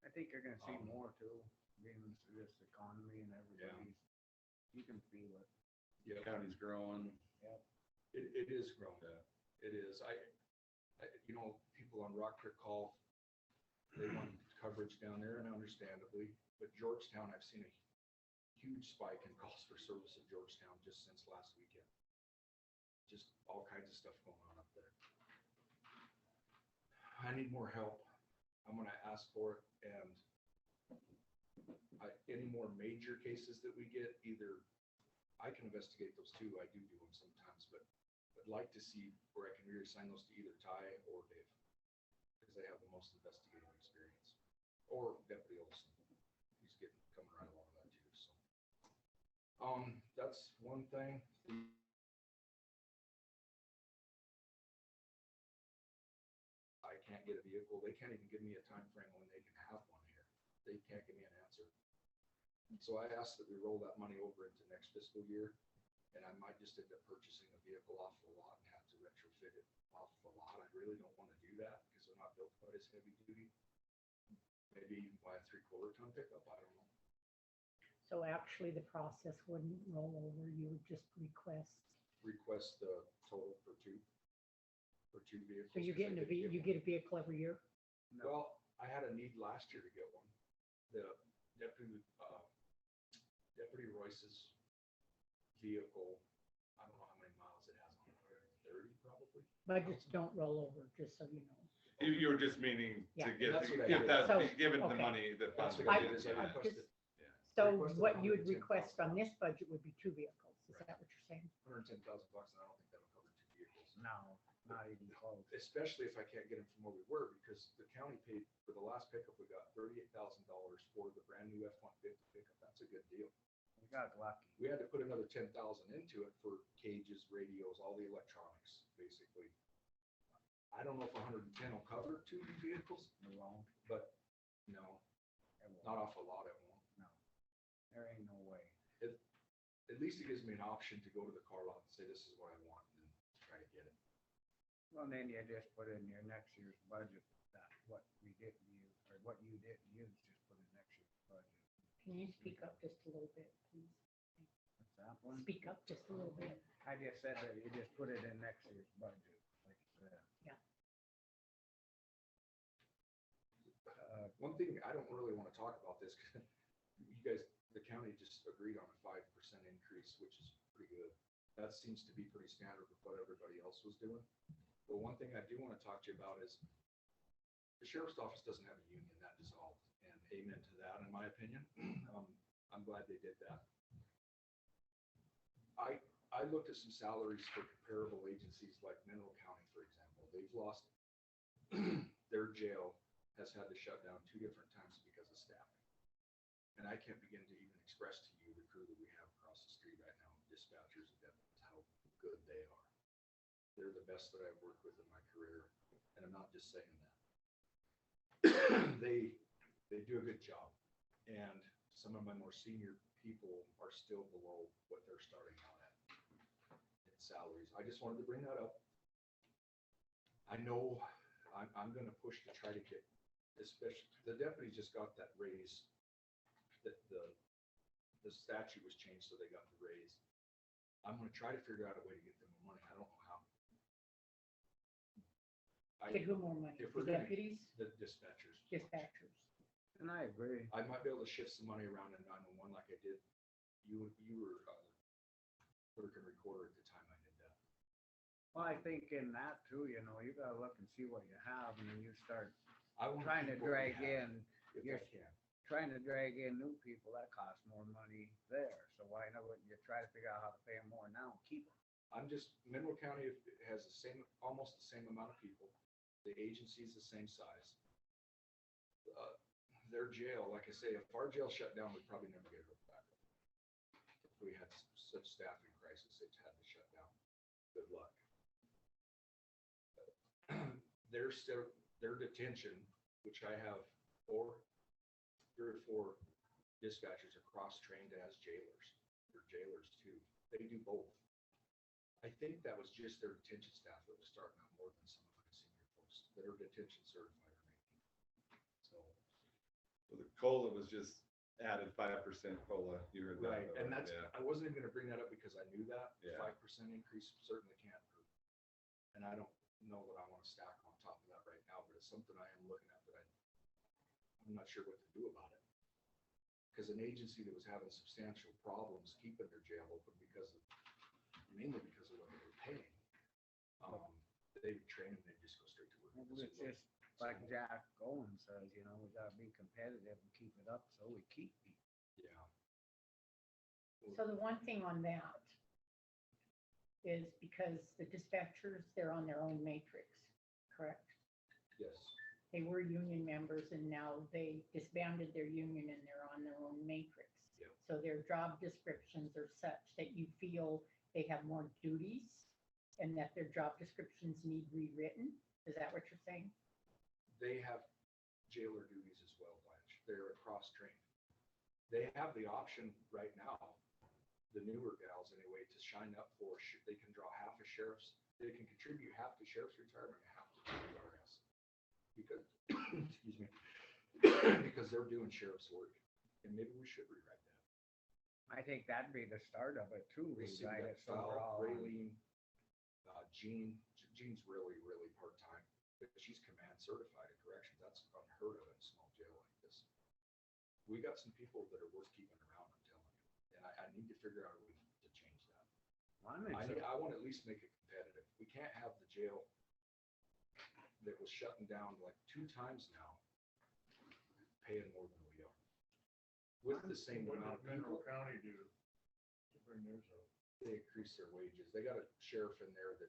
I think you're gonna see more too, being this economy and everybody's, you can feel it. Yeah, County's growing. it is growing. It is. I, people on Rock Creek call, they want coverage down there, and understandably, but Georgetown, I've seen a huge spike in calls for service at Georgetown just since last weekend. Just all kinds of stuff going on up there. I need more help. I'm gonna ask for it, and any more major cases that we get, either I can investigate those too. I do them sometimes, but I'd like to see where I can reassign those to either Ty or Dave, because they have the most investigative experience, or Deputy Olson. He's coming right along that too. So, that's one thing. I can't get a vehicle. They can't even give me a time frame when they can have one here. They can't give me an answer. So I asked that we roll that money over into next fiscal year, and I might just end up purchasing a vehicle off the lot and have to retrofit it off the lot. I really don't want to do that because they're not built quite as heavy duty. Maybe even buy a 3/4 ton pickup. I don't know. So actually, the process wouldn't roll over. You would just request. Request the total for two vehicles. So you're getting you get a vehicle every year? Well, I had a need last year to get one. The Deputy Royce's vehicle, I don't know how many miles it has on it, 30 probably. hopefully. Budgets don't roll over, just so you know. You were just meaning Yeah. to get, That's what I if did. that, So, given the okay. money, the funds. That's what I go did, in, is I yeah. requested So requested what you would 110,000. request on this budget would be 2 vehicles, is that what you're saying? $110,000, and I don't think that'll cover 2 vehicles. No, not even close. Especially if I can't get them from where we were, because the county paid, for the last pickup, we got $38,000 for the brand new F-150 pickup. That's a good deal. We got lucky. We had to put another 10,000 into it for cages, radios, all the electronics, basically. I don't know if 110 will cover 2 new vehicles, It won't. but no, It won't. not off a lot, it won't. No. There ain't no way. At least it gives me an option to go to the car lot and say, this is what I want, and then try to get it. Well, then you just put in your next year's budget, that what we didn't use, or what you didn't use, just put in next year's budget. Can you speak up just a little bit, please? What's that one? Speak up just a little bit. I just said that you just put it in next year's budget, like you said. One thing, I don't really want to talk about this, 'cause you guys, the county just agreed on a 5% increase, which is pretty good. That seems to be pretty standard with what everybody else was doing. But one thing I do want to talk to you about is the sheriff's office doesn't have a union, that dissolved, and amen to that, in my opinion. I'm glad they did that. I looked at some salaries for comparable agencies like Mineral County, for example. They've lost, their jail has had to shut down 2 different times because of staffing. And I can't begin to even express to you the crew that we have across the street right now, dispatchers and deputies, how good they are. They're the best that I've worked with in my career, and I'm not just saying that. They do a good job, and some of my more senior people are still below what they're starting out at in salaries. I just wanted to bring that up. I know I'm gonna push to try to get, especially, the deputies just got that raise, that the statute was changed, so they got the raise. I'm gonna try to figure out a way to get them more money. I don't know how. Get who more money? If The we're gonna- deputies, The dispatchers. dispatchers? And I agree. I might be able to shift some money around in 911 like I did. You were clerk and recorder at the time I did that. Well, I think in that too, you know, you gotta look and see what you have, and then you start I want trying to keep what we drag have, in, if your- I can. trying to drag in new people, that costs more money there. So why not, wouldn't you try to figure out how to pay them more now and keep them? I'm just, Mineral County has the same, almost the same amount of people. The agency's the same size. Their jail, like I say, if our jail shut down, we'd probably never get it back. If we had such staffing crisis, it's had to shut down. Good luck. Their detention, which I have 3 or 4 dispatchers are cross-trained as jailers. They're jailers too. They do both. I think that was just their detention staff that was starting out more than some of my senior folks that are detention certified or making. So, So the COLA was just added 5% COLA. You heard that. right, and though, that's, yeah. I wasn't even gonna bring that up because I knew that. Yeah. 5% increase certainly can't hurt. And I don't know that I wanna stack on top of that right now, but it's something I am looking at that I'm not sure what to do about it. Because an agency that was having substantial problems keeping their jail open mainly because of what they were paying, they would train them, they'd just go straight to work. It's just like Jack Owen says, you know, we gotta be competitive and keep it up so we keep people. Yeah. So the one thing on that is because the dispatchers, they're on their own matrix, correct? Yes. They were union members and now they disbanded their union and they're on their own matrix. Yep. So their job descriptions are such that you feel they have more duties and that their job descriptions need rewritten. Is that what you're saying? They have jailer duties as well, Blanche. They're cross-trained. They have the option right now, the newer gals anyway, to sign up for, they can draw half a sheriff's, they can contribute half to sheriff's retirement and half to PRS. Because, excuse me, because they're doing sheriff's work. And maybe we should rewrite that. I think that'd be the start of it too, We'll see, rewrite we it got so we're Val, all. Raylene, Jean's really, really part-time, but she's command certified at corrections. That's unheard of in a small jail like this. We got some people that are worth keeping around, I'm telling you, and I need to figure out a way to change that. I'm in I want to at least make it competitive. We can't have the jail that was shutting down like 2 times now, paying more than we are. With the same What amount did of people, Mineral County do to bring theirs up? they increase their wages. They got a sheriff in there that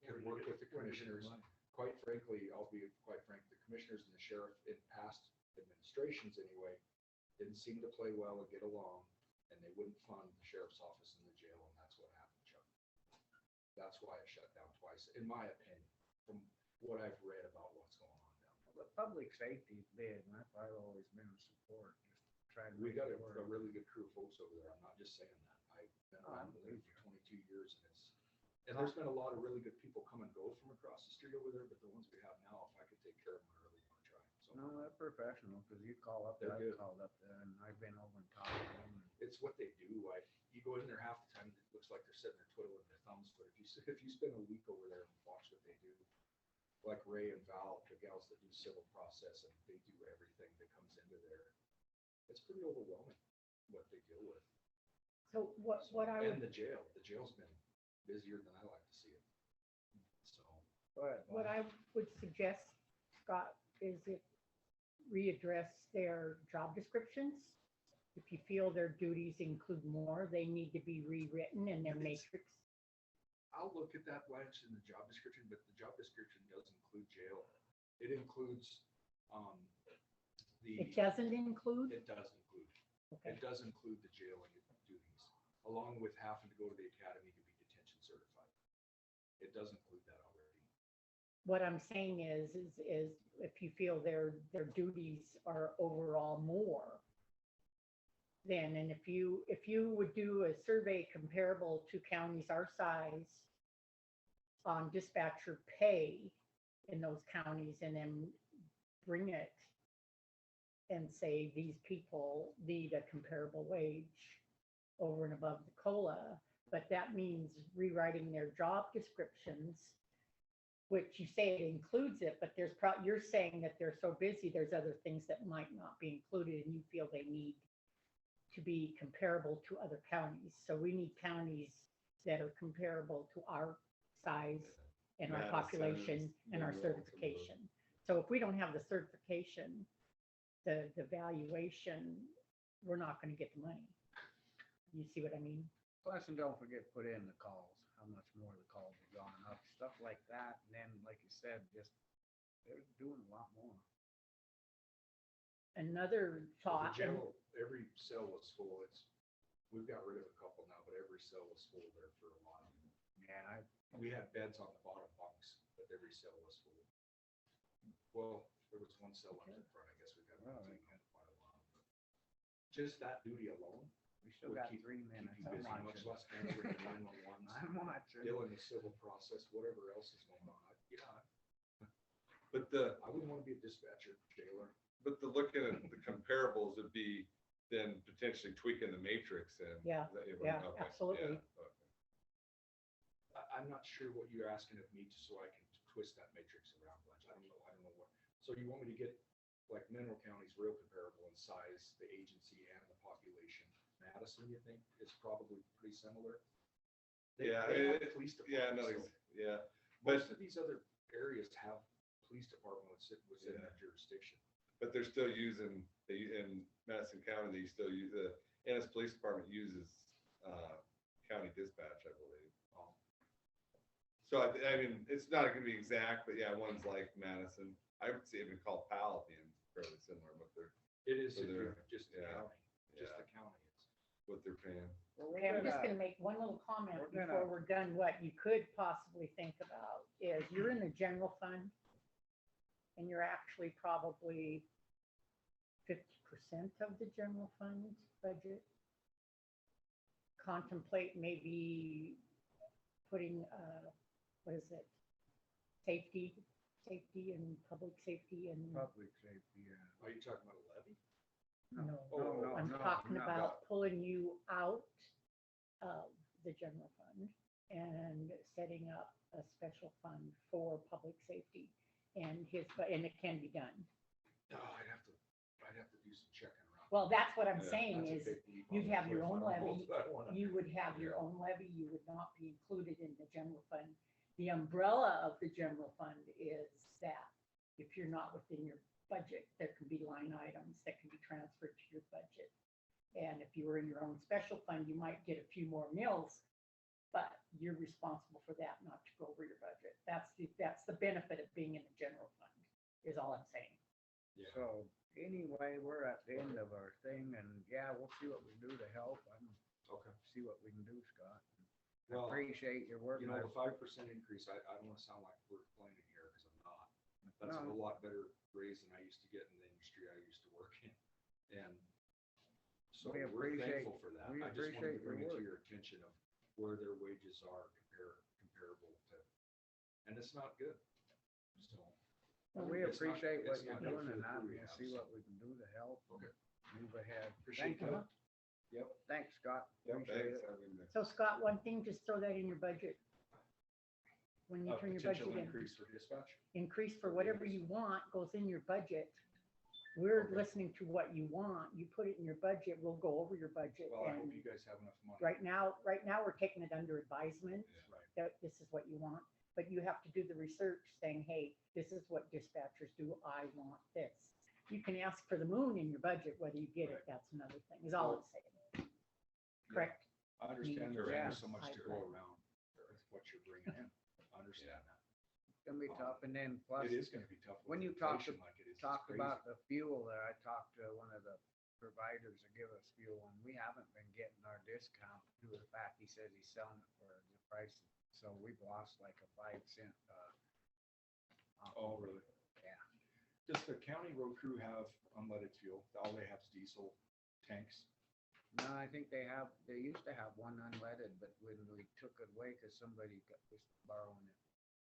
can work with the Where did you get commissioners. money? Quite frankly, I'll be quite frank, the commissioners and the sheriff in past administrations anyway, didn't seem to play well and get along, and they wouldn't fund the sheriff's office in the jail, and that's what happened, Chuck. That's why it shut down twice, in my opinion, from what I've read about what's going on down there. The public safety bid, and that's why I've always been in support, just trying to. We make got it a work. really good crew of folks over there, I'm not just saying that. I've been Oh, I around there believe for 22 years, and there's been a lot of really good people come and go from across the street over there, but the ones we have now, if I could take care of them, I really want to try. So No, they're professional, because you call up, They're I've good. called up there, and I've been over and talked to them. it's what they do. You go in there half the time, it looks like they're sitting there twiddling their thumbs, but if you spend a week over there and watch what they do, like Ray and Val, the gals that do civil process, and they do everything that comes into there, it's pretty overwhelming what they deal with. So what I And would, the jail's been busier than I like to see it. So, But what I would suggest, Scott, is it readdress their job descriptions. If you feel their duties include more, they need to be rewritten in their But it's- matrix. I'll look at that, Blanche, in the job description, but the job description does include jail. It includes, It doesn't include? It does include. Okay. It does include the jailing duties, along with having to go to the academy to be detention certified. It does include that already. What I'm saying is if you feel their duties are overall more, then, and if you would do a survey comparable to counties our size on dispatcher pay in those counties, and then bring it and say these people need a comparable wage over and above the COLA, but that means rewriting their job descriptions, which you say it includes it, but you're saying that they're so busy, there's other things that might not be included, and you feel they need to be comparable to other counties. So we need counties that are comparable to our size and our Madison, population and our Monroe, some of those. certification. So if we don't have the certification, the valuation, we're not gonna get the money. You see what I mean? plus, and don't forget, put in the calls, how much more the calls have gone up, stuff like that, and then, like you said, just, they're doing a lot more. Another The thought, and jail, every cell was full. We've got rid of a couple now, but every cell was full there for a while. Yeah, We had beds on the bottom bunks, but every cell was full. Well, there was one cell up in front. I guess we've got Oh, one for quite a while. But just that duty alone we still would got keep 3 keep minutes. you I'm busy, much watching. less answering the 911s, I'm watching. dealing with civil process, whatever else is going on. Yeah, But I wouldn't want to be a dispatcher, jailer. looking at the comparables would be then potentially tweaking the matrix and. Yeah, yeah, absolutely. I'm not sure what you're asking of me, so I can twist that matrix around, Blanche. I don't know what. So you want me to get, like, Mineral County's real comparable in size, the agency and the population. Madison, you think, is probably pretty similar? They Yeah, have police Yeah, no, departments, so yeah, most of these other areas have police departments within Yeah. that jurisdiction. but they're still using, in Madison County, they still use, the Ennis Police Department uses, county dispatch, I believe. So I mean, it's not gonna be exact, but yeah, one's like Madison. I would say even call Powell being fairly similar with their, It is So if you're they're- just the yeah, county, just yeah. the county. what they're paying. Well, we're okay, I'm just gonna- gonna make one little comment we're before gonna- we're done. What you could possibly think about is you're in the general fund, and you're actually probably 50% of the general fund budget. Contemplate maybe putting, what is it? Safety and public safety and, Public safety, yeah. Are you talking about a levy? no, I'm no, talking no. about pulling you out of the general fund and setting up a special fund for public safety and and it can be done. No, I'd have to do some checking around Well, that's what I'm Yeah, saying that's a is big leap you'd on have the your cliff. own I don't know levy, if I wanna- you would have your own levy, you would not be included in the general fund. The umbrella of the general fund is that if you're not within your budget, there can be line items that can be transferred to your budget. And if you were in your own special fund, you might get a few more mills, but you're responsible for that, not to go over your budget. That's the benefit of being in the general fund, is all I'm saying. Yeah. So anyway, we're at the end of our thing and yeah, we'll see what we can do to help and Okay. see what we can do, Scott. I Well, appreciate your work. You know, I- the 5% increase, I don't wanna sound like we're complaining here, cause I'm not. That's a No. whole lot better raise than I used to get in the industry I used to work in. And so We we're appreciate- thankful for that. we I just wanted to appreciate your bring it to work. your attention of where their wages are comparable to, and it's not good. So. We it's not- appreciate what it's you're not good doing for and the I'm crew we gonna have, see so. what we can do to help. Okay. Move ahead. Appreciate Thank you. that. Yep. Thanks, Scott. Yep, Appreciate thanks. it. I mean, So Scott, one thing, just throw that in your budget. When you turn your budget Potential in, increase for dispatch. increase for whatever you want goes in your budget. We're Okay. listening to what you want. You put it in your budget, we'll go over your budget. Well, I hope And you guys have enough money. right now, we're taking it under advisement. Right. That this is what you want, but you have to do the research saying, hey, this is what dispatchers do. I want this. You can ask for the moon in your budget, whether you get it, Right. that's another thing, is all I'm saying. Correct? I understand there's Yeah. only so much to go Pipeline. around with what you're bringing in. I understand that. It's gonna be tough and then plus. It is gonna be tough. When with you talked inflation like it is. It's talked crazy. about the fuel there, I talked to one of the providers that give us fuel and we haven't been getting our discount due to the fact he says he's selling it for the price. So we've lost like a 5 cent. Oh, really? Yeah. Does the county road crew have unleaded fuel? All they have is diesel tanks? No, I think they used to have one unleaded, but when we took it away, cause somebody was borrowing it.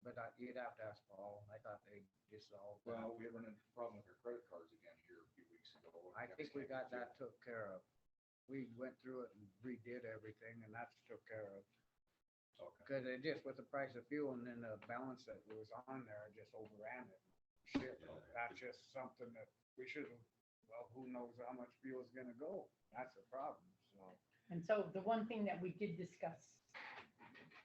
But you'd have to ask Paul. I thought they dissolved. that. Well, we had run into a problem with our credit cards again here a few weeks ago. I think we got that took care of. We went through it and redid everything and that's took care of. Okay. Cause it just with the price of fuel and then the balance that was on there just overran it. Shit, Yeah. that's just something that we should have, well, who knows how much fuel is gonna go? That's the problem, so. And so the one thing that we did discuss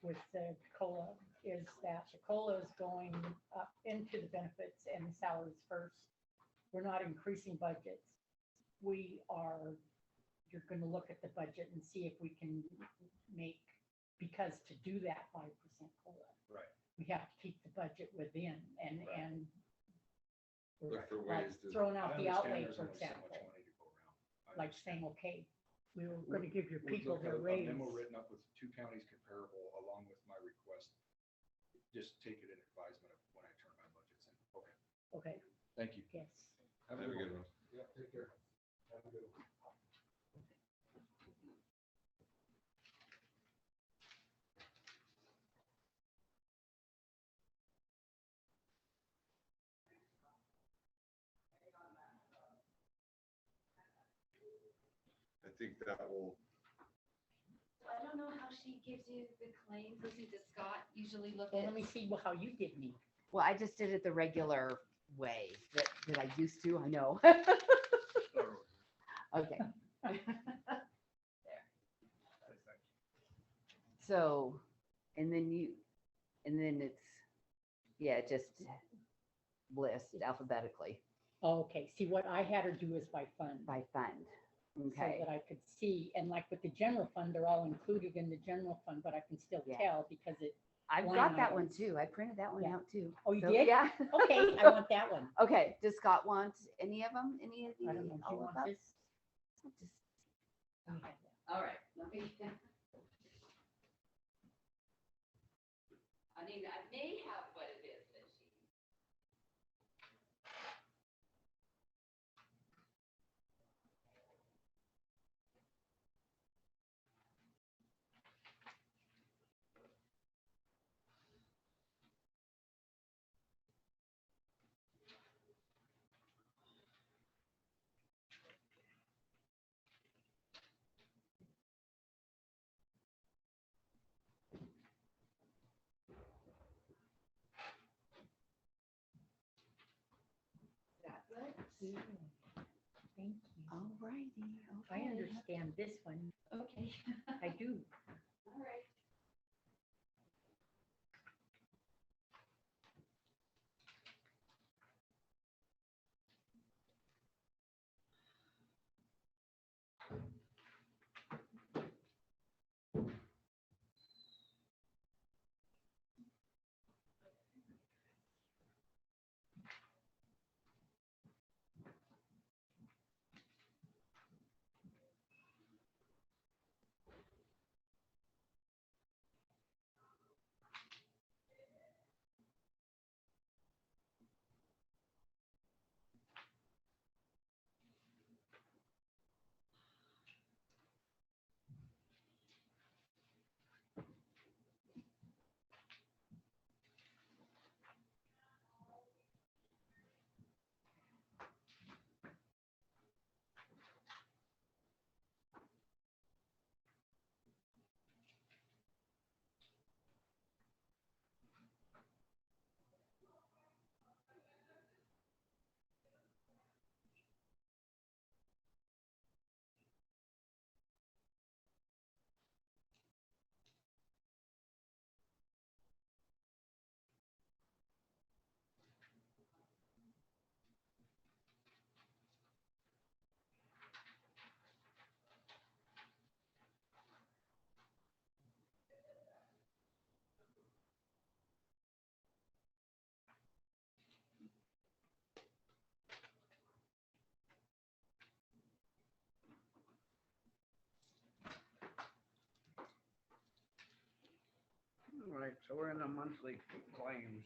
with the COLA is that the COLA is going up into the benefits and the salaries first. We're not increasing budgets. You're gonna look at the budget and see if we can make, because to do that 5% COLA, Right. we have to keep the budget within and, Right. and we're Look for like ways to- throwing I out the understand outlay, there's for only so much example, money to go around. I like understand. saying, okay, we were gonna give your We've people looked at their a raise. memo written up with 2 counties comparable along with my request. Just take it in advisement of when I turn my budgets in. Okay, Okay, thank you. yes. Have Have a good one. one. Yeah, take care. Have a good one. I think that will, I don't know how she gives you the claims. Does Scott usually look Well, at? let me see how you did me. Well, I just did it the regular way that I used to, I know. Okay. So, and then it's, yeah, just list alphabetically Okay, see, what I had her do is by fund. by fund. So Okay, that I could see, and like with the general fund, they're all included in the general fund, but I can still Yeah. tell because it, I've line got that one items. too. I printed that one Yeah. out too. oh, you So, did? Yeah. Okay, I want that one. Okay, does Scott want any of them? Any of the? I don't know, do you all of want them? this? Just- All right, let me. I mean, I may have what it is that she. That good? Thank you. Oh, righty, I understand this one. Okay. I do. All right. All right, so we're in the monthly claims.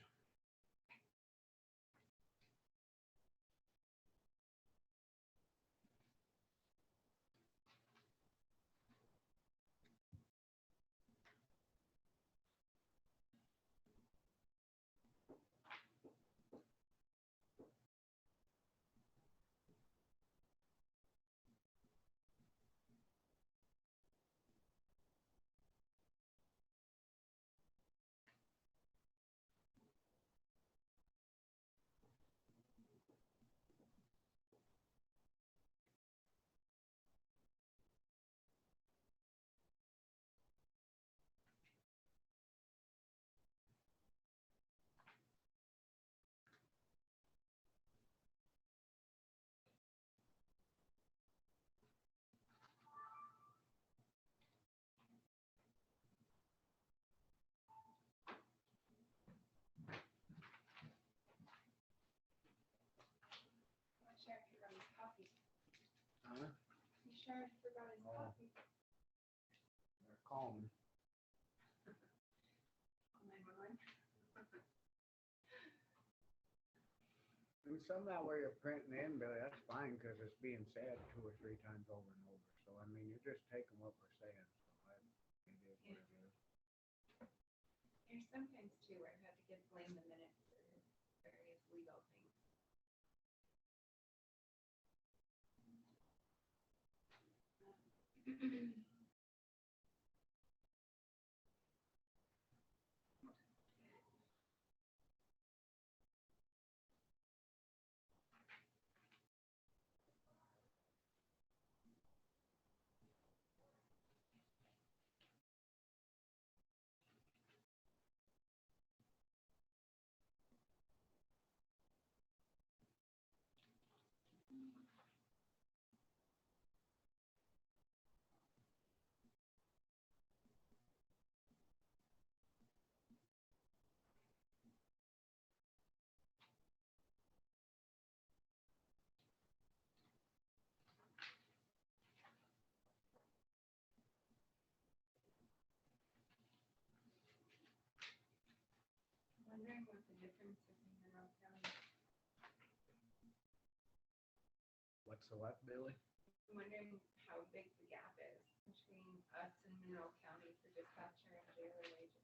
Sheriff forgot his coffee. Huh? The sheriff forgot his Oh. coffee. They're calling. On 911. And some that way you're printing in, Billy, that's fine, because it's being said 2 or 3 times over and over. So, I mean, you're just taking what we're saying. So, it is what it is. There's sometimes too where I've had to give Blaine the minutes for various legal things. Wondering what the difference is in Monroe County. What's the what, Billy? I'm wondering how big the gap is between us and Monroe County for dispatcher and jailer wages.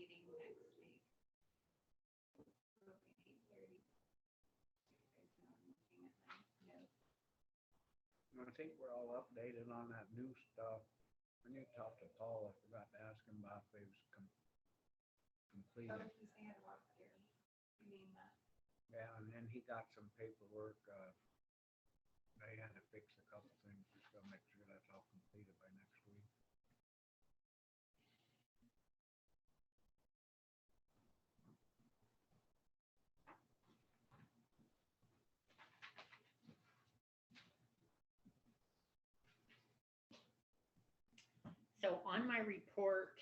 meeting next week. Probably 8:30. You guys know I'm looking at my notes. I think we're all updated on that new stuff. When you talked to Paul, I forgot to ask him about if it was completed. Oh, he's saying walk through. You mean that? Yeah, and then he got some paperwork, they had to fix a couple things, just to make sure that's all completed by next week. So on my report,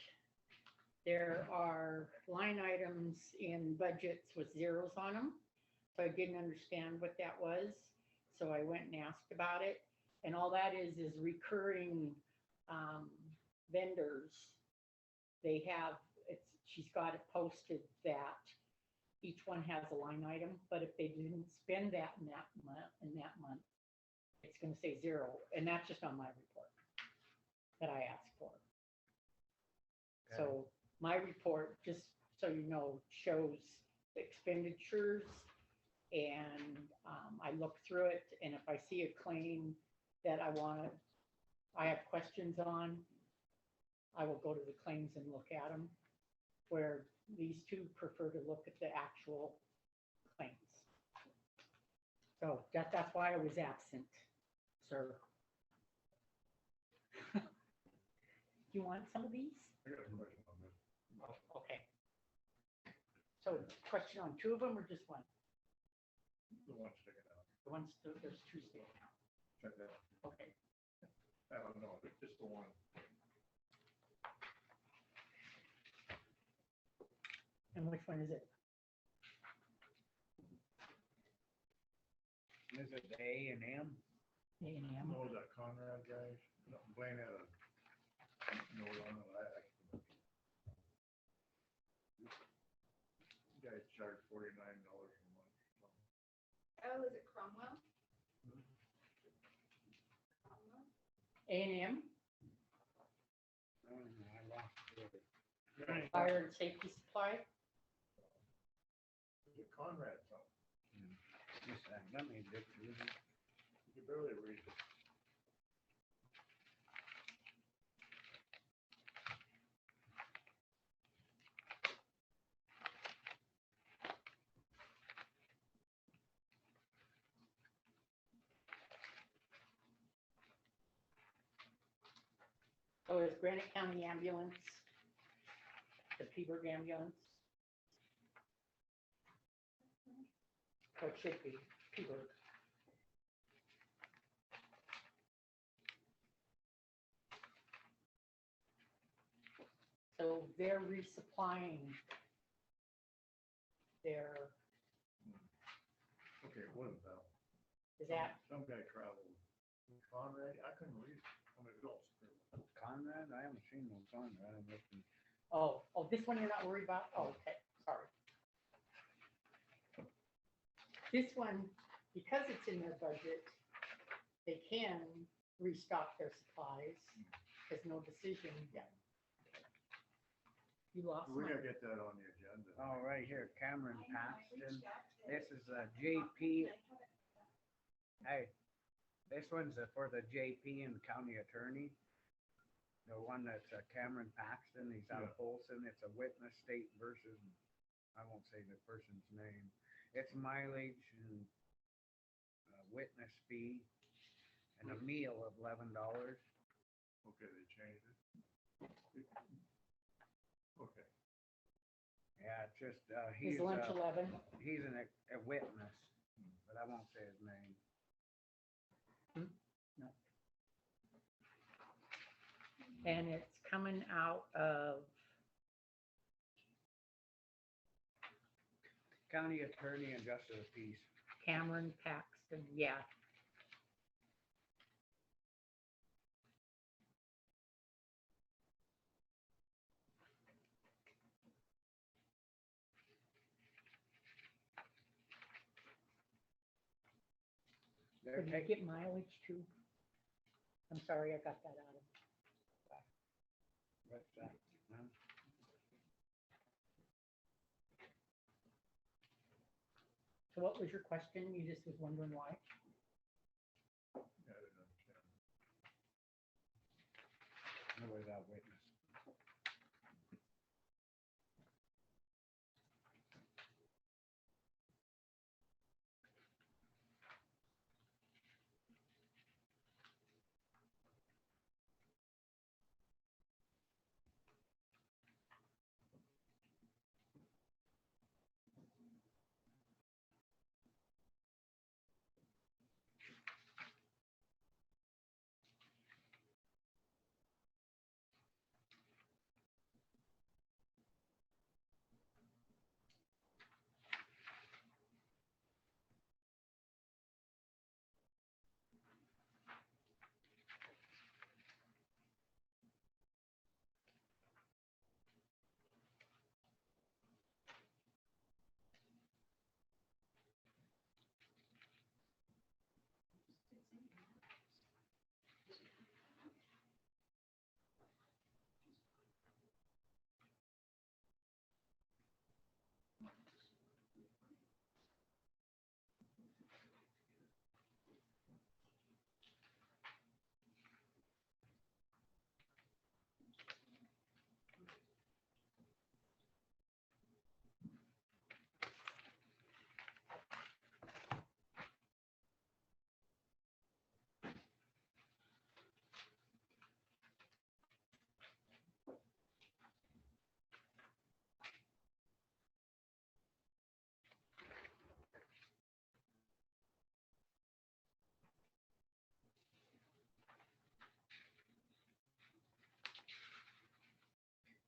there are line items in budgets with zeros on them. So I didn't understand what that was. So I went and asked about it. And all that is recurring vendors. They have, she's got it posted that each one has a line item, but if they didn't spend that in that month, it's gonna say zero. And that's just on my report that I asked for. So my report, just so you know, shows expenditures, and I look through it, and if I see a claim that I have questions on, I will go to the claims and look at them, where these two prefer to look at the actual claims. So that's why I was absent, sir. You want some of these? I got a question on this. Okay. So question on two of them or just one? The one sticking out. The ones, there's two sticking out. Check that. Okay. I don't know, it's just the one. And which one is it? Is it the A and M? A&M? Know that Conrad guy? No, Blaine had a note on it. Guy charged $49 a month. Oh, is it Cromwell? Cromwell? A&M, I lost it. Fire and Safety Supply. Is it Conrad something? Just a second, let me dig through this. You can barely read it. So is Granite County Ambulance, the Peaburg Ambulance? So it should be Peaburg. So they're resupplying their, Okay, what is that? is that, Some guy traveled. Conrad, I couldn't read it. I mean, it all. Conrad, I haven't seen no Conrad, I'm looking. oh, this one you're not worried about? Oh, okay, sorry. This one, because it's in their budget, they can restock their supplies. There's no decision yet. You lost We mine. gotta get that on the agenda. Oh, right here, Cameron I know, I Paxton. reached out to- This is a JP. I haven't- Hey, this one's for the JP and county attorney. The one that's Cameron Paxton, he's out of Folsom. It's a witness state versus, I won't say the person's name. It's mileage and witness fee and a meal of $11. Okay, they changed it. Okay. Yeah, it's just, Is lunch 11? he's a witness, but I won't say his name. No. And it's coming out of, County attorney and justice of peace. Cameron Paxton, yeah. They're Did you taking, get mileage too? I'm sorry, I got that out of. what's that? Huh? So what was your question? You just was wondering why? Yeah, I didn't understand. No, without witness.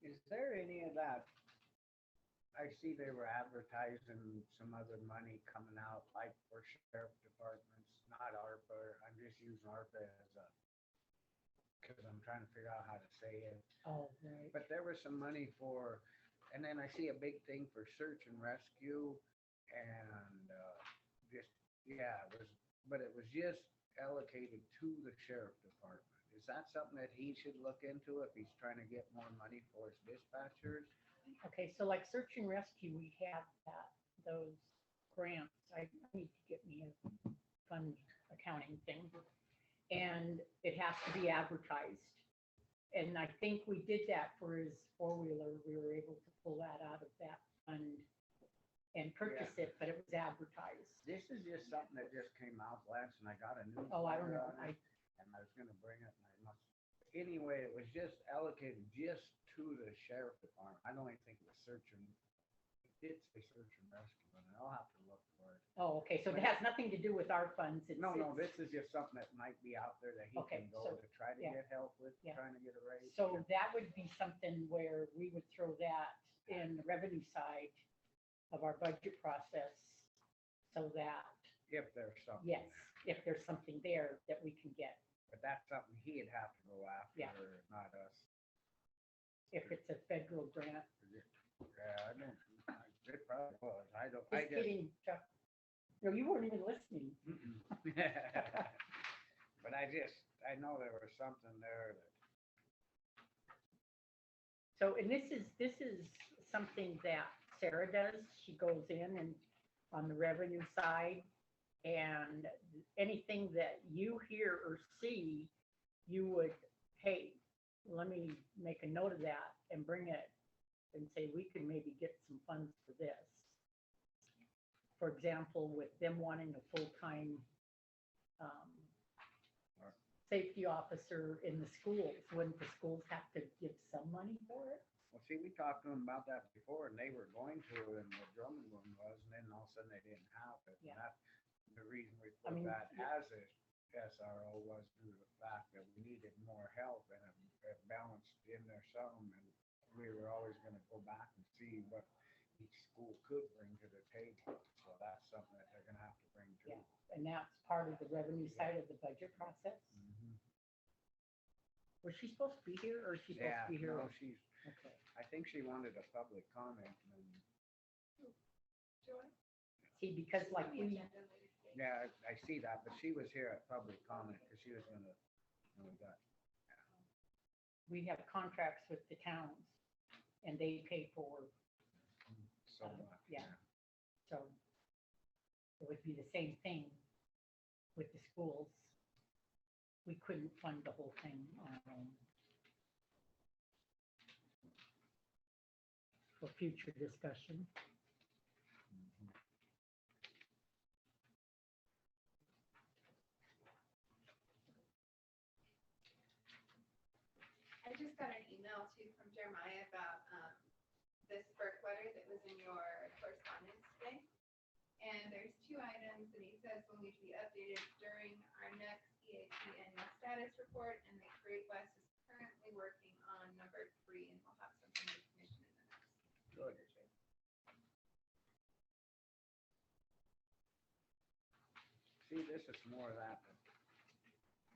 Is there any of that? I see they were advertising some other money coming out, like for sheriff departments, not ARPA. I'm just using ARPA as a, because I'm trying to figure out how to say it. Oh, right. But there was some money for, and then I see a big thing for search and rescue and just, yeah, it was, but it was just allocated to the sheriff department. Is that something that he should look into if he's trying to get more money for his dispatchers? Okay, so like search and rescue, we have that, those grants. I need to get me a fund accounting thing. And it has to be advertised. And I think we did that for his four-wheeler. We were able to pull that out of that fund and purchase it, but it was advertised. This is just something that just came out last and I got a new. Oh, I don't know. And I was gonna bring it and I must, anyway, it was just allocated just to the sheriff department. I don't even think it was search and, it did say search and rescue, and I'll have to look for it. Oh, okay, so it has nothing to do with our funds. It's- No, it's- this is just something that might be out there that he Okay, can go so- to try to yeah. get help with, Yeah. trying to get a raise. So that would be something where we would throw that in the revenue side of our budget process. So that, If there's something. yes, there. if there's something there that we can get, But that's something he'd have to go Yeah. after, not us. if it's a federal grant. Yeah, I don't, it probably was. I don't, I Just just. kidding, Chuck. No, you weren't even listening. Mm-mm. But I know there was something there that. So, and this is something that Sarah does. She goes in and on the revenue side, and anything that you hear or see, you would, hey, let me make a note of that and bring it and say, we can maybe get some funds for this. For example, with them wanting a full-time safety officer in the schools, wouldn't the schools have to give some money for it? Well, see, we talked to them about that before and they were going to, and the Drummond one was, and then all of a sudden they didn't have it. And Yeah. that's the reason we I put mean, that yeah. as a SRO was due to the fact that we needed more help and it balanced in there some. And we were always gonna go back and see what each school could bring to the table. So that's something that they're gonna have to bring to. Yeah. And that's part of the revenue side of the budget process. Mhm. Was she supposed to be here or is she supposed Yeah, to be here? no, she's, Okay. I think she wanted a public comment and, Joy? See, because like On the we, agenda, ladies. yeah, I see that, but she was here at public comment because she was gonna, we got. we have contracts with the towns and they pay for, So much. yeah. so it would be the same thing with the schools. We couldn't fund the whole thing on our own. For future discussion. I just got an email too from Jeremiah about, this FERC letter that was in your correspondence today. And there's 2 items that he says will need to be updated during our next EAP annual status report, and that Great West is currently working on number 3, and we'll have something to commission in the next week or two. See, this is more of that,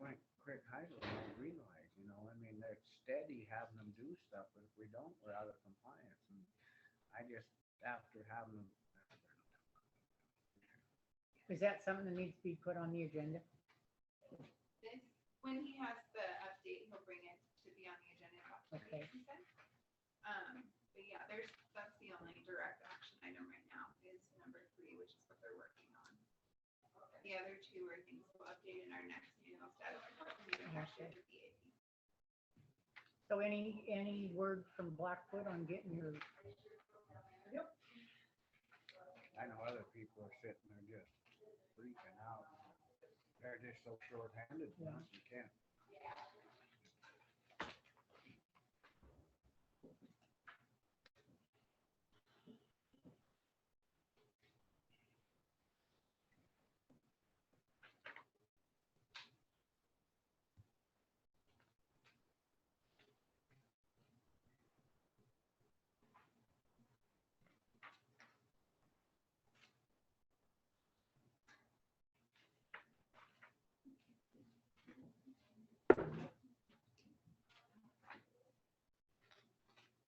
Frank Craig Heidel don't realize, you know, I mean, they're steady having them do stuff, but if we don't, we're out of compliance. And I just, after having them, Is that something that needs to be put on the agenda? This, when he has the update, he'll bring it to be on the agenda in about 2 Okay. weeks, he said. But yeah, that's the only direct action item right now is number 3, which is what they're working on. The other 2 are things we'll update in our next annual status report when we get Okay. to the EAP. So any word from Blackfoot on getting your, I know other people are sitting there just freaking out. They're just so short-handed, Yeah. you can't.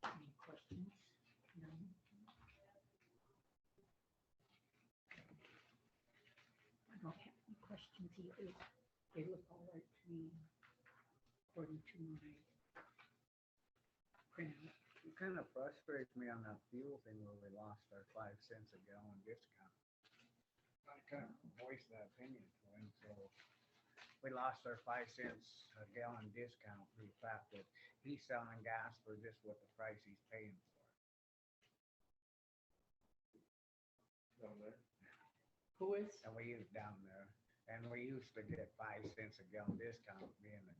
any questions? No? I don't have any questions either. They look all right to me, according to my printout. It kind of frustrates me on that fuel thing where we lost our 5 cents a gallon discount. I kind of voiced that opinion to him, so we lost our 5 cents a gallon discount for the fact that he's selling gas for just what the price he's paying for. Down there. Who is? And we used down there, and we used to get 5 cents a gallon discount being the,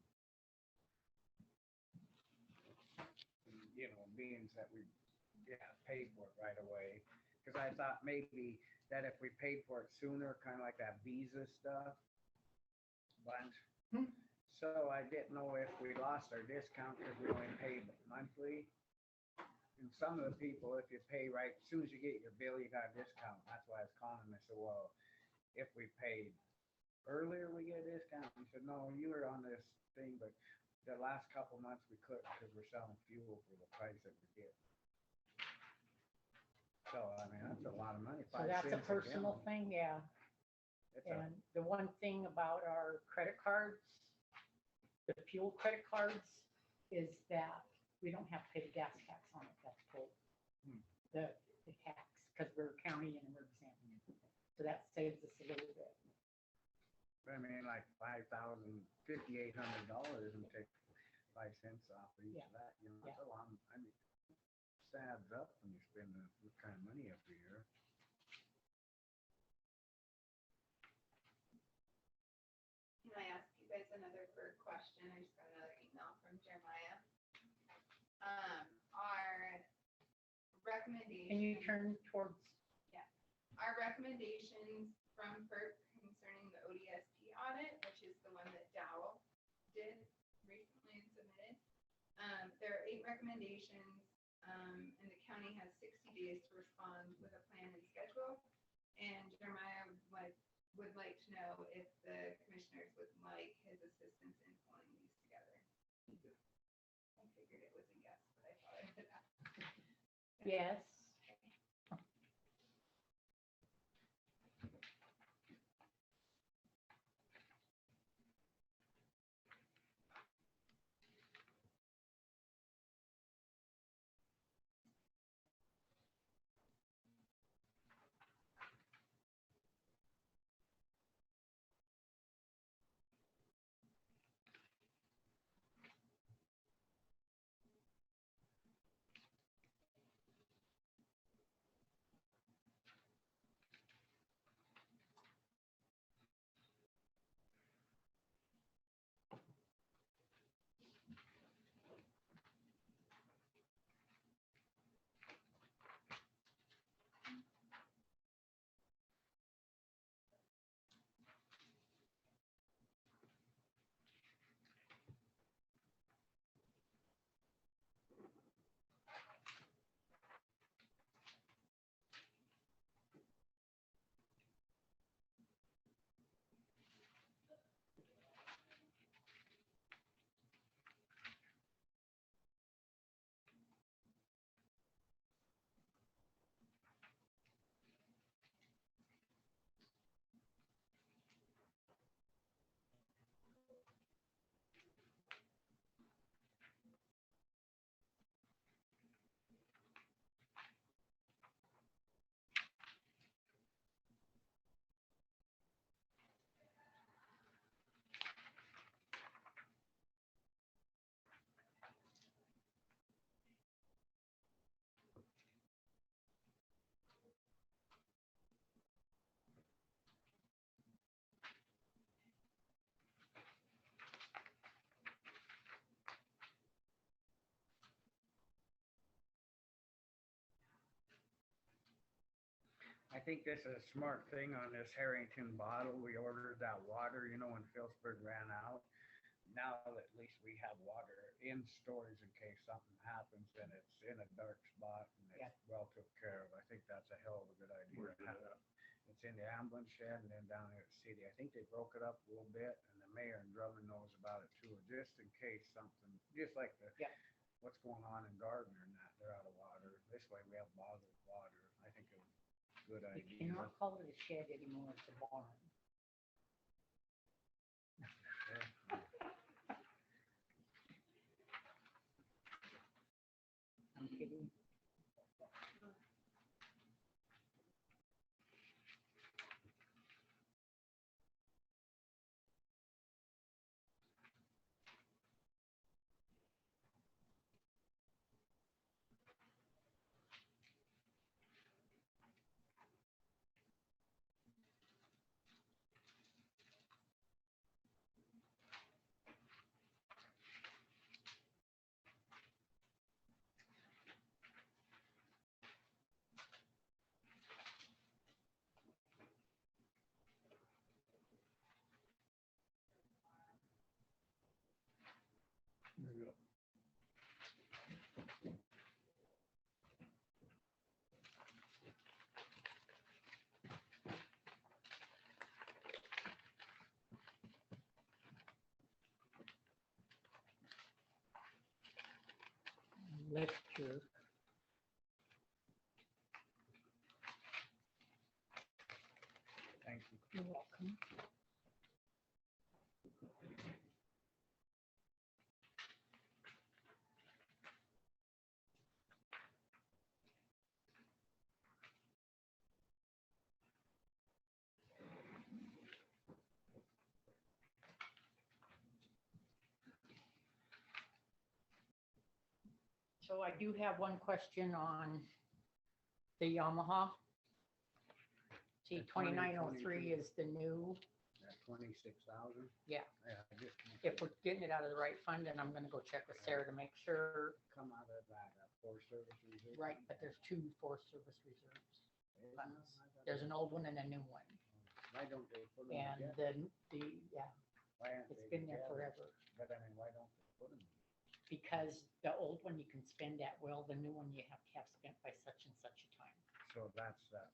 you know, beans that we, paid for it right away. Cause I thought maybe that if we paid for it sooner, kind of like that Visa stuff. But, so I didn't know if we lost our discount because we only paid monthly. And some of the people, if you pay right, as soon as you get your bill, you got a discount. That's why I was calling them. I said, well, if we paid earlier, we get a discount. He said, no, you were on this thing, but the last couple months we couldn't because we're selling fuel for the price that we get. So, I mean, that's a lot of money. So 5 that's a cents personal gallon. thing, yeah. It's a- And the one thing about our credit cards, the fuel credit cards, is that we don't have to pay the gas tax on it, that's full. The tax, because we're a county and we're exempt. So that saves us a little bit. I mean, like $5,800 and take 5 cents off of each Yeah. of that, you know, Yeah. that's a lot. I mean, it adds up when you spend this kind of money every year. Can I ask you guys another bird question? I just got another email from Jeremiah. Our recommendation. Can you turn towards, Our recommendations from FERC concerning the ODSP audit, which is the one that Dowell did recently and submitted. There are 8 recommendations, and the county has 60 days to respond with a plan and schedule. And Jeremiah would like to know if the commissioners would like his assistance in pulling these together. I figured it was a yes, but I thought I would ask. yes? think this is a smart thing on this Harrington bottle. We ordered that water, when Phillipsburg ran out. Now at least we have water in storage in case something happens and it's in a dark spot and Yeah. it's well took care of. I think that's a hell of a good idea. It's in the ambulance shed and then down there at the city. I think they broke it up a little bit and the mayor and Drummond knows about it too, just in case something, just like what's going on in Gardner and that, they're out of water. This way we have bottled water. I think it's a good You idea. cannot call it a shed anymore, it's a barn. I'm kidding. Lecture. Thank you. You're welcome. So I do have one question on the Yamaha. See, The 20, 2903 is the new, That 26,000. yeah. Yeah, I just If we're getting it out of the right fund, then I'm gonna go check with Sarah to make sure, come out of that Forest Service reserve. right, but there's two Forest Service reserves funds. There's an old one and a new one. Why don't they put them And together? yeah, Why aren't it's they been there together? forever. But I mean, why don't they put them? Because the old one you can spend at will, the new one you have to have spent by such and such a time. So that's that.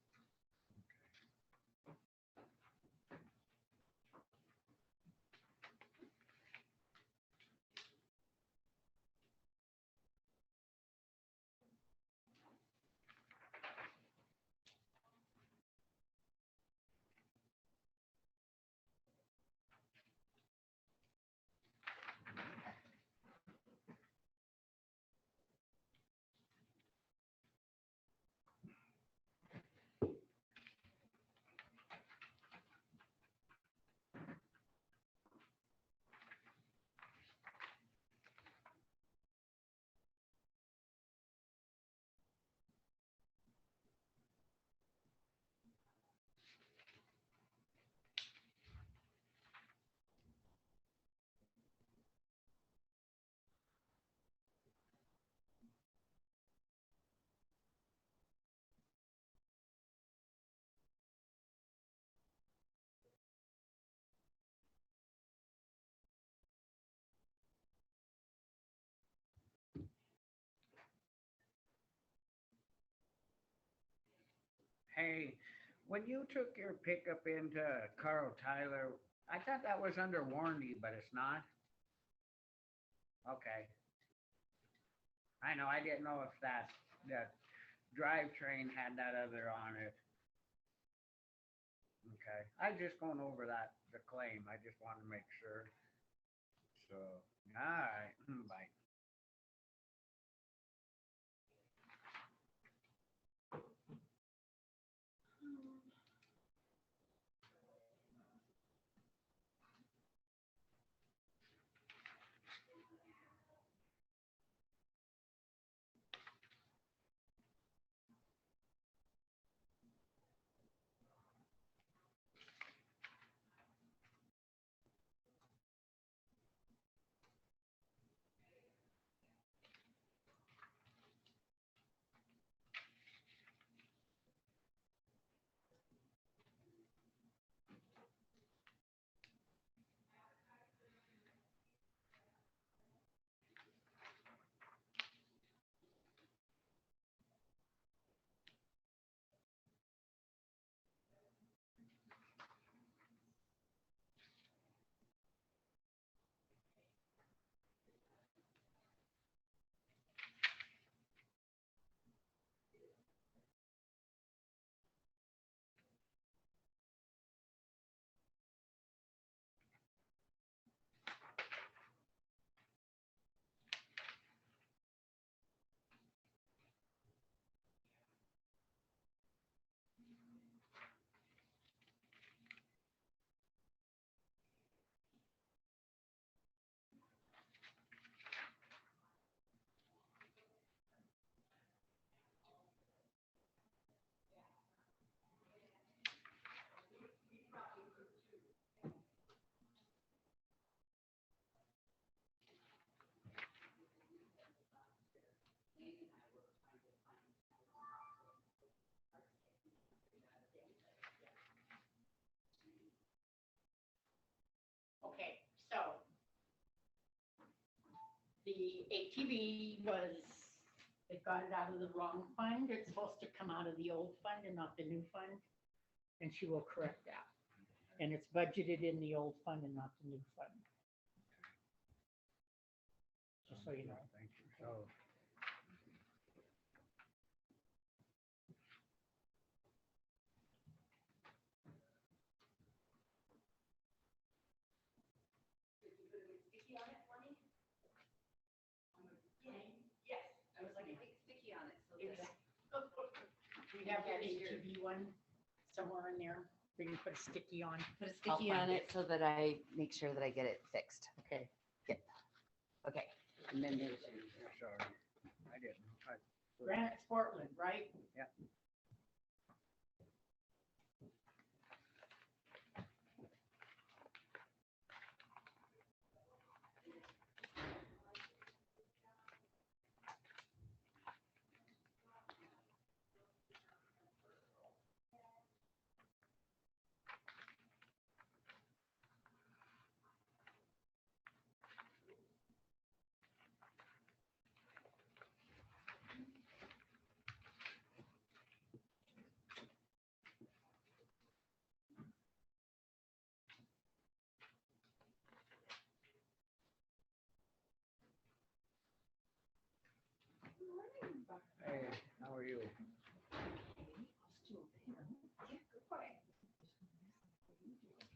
Hey, when you took your pickup into Carl Tyler, I thought that was under warranty, but it's not. Okay. I know, I didn't know if that drivetrain had that other on it. Okay, I just going over the claim. I just wanted to make sure. So, all right, bye. the ATV was, they got it out of the wrong fund. It's supposed to come out of the old fund and not the new fund. And she will correct that. And it's budgeted in the old fund and not the new fund. Just so you know. Thank you. So, Sticky on it, Lonnie? Yes, I was like, I think sticky on it, so that. We have that ATV one somewhere in there. We can put a sticky on. Put a I'll sticky find on it so that I make sure that I get it fixed. Okay. Okay. And then there's. sorry, I didn't. Granite Portland, right? Yep. Hey, how are you? Yeah, go for it.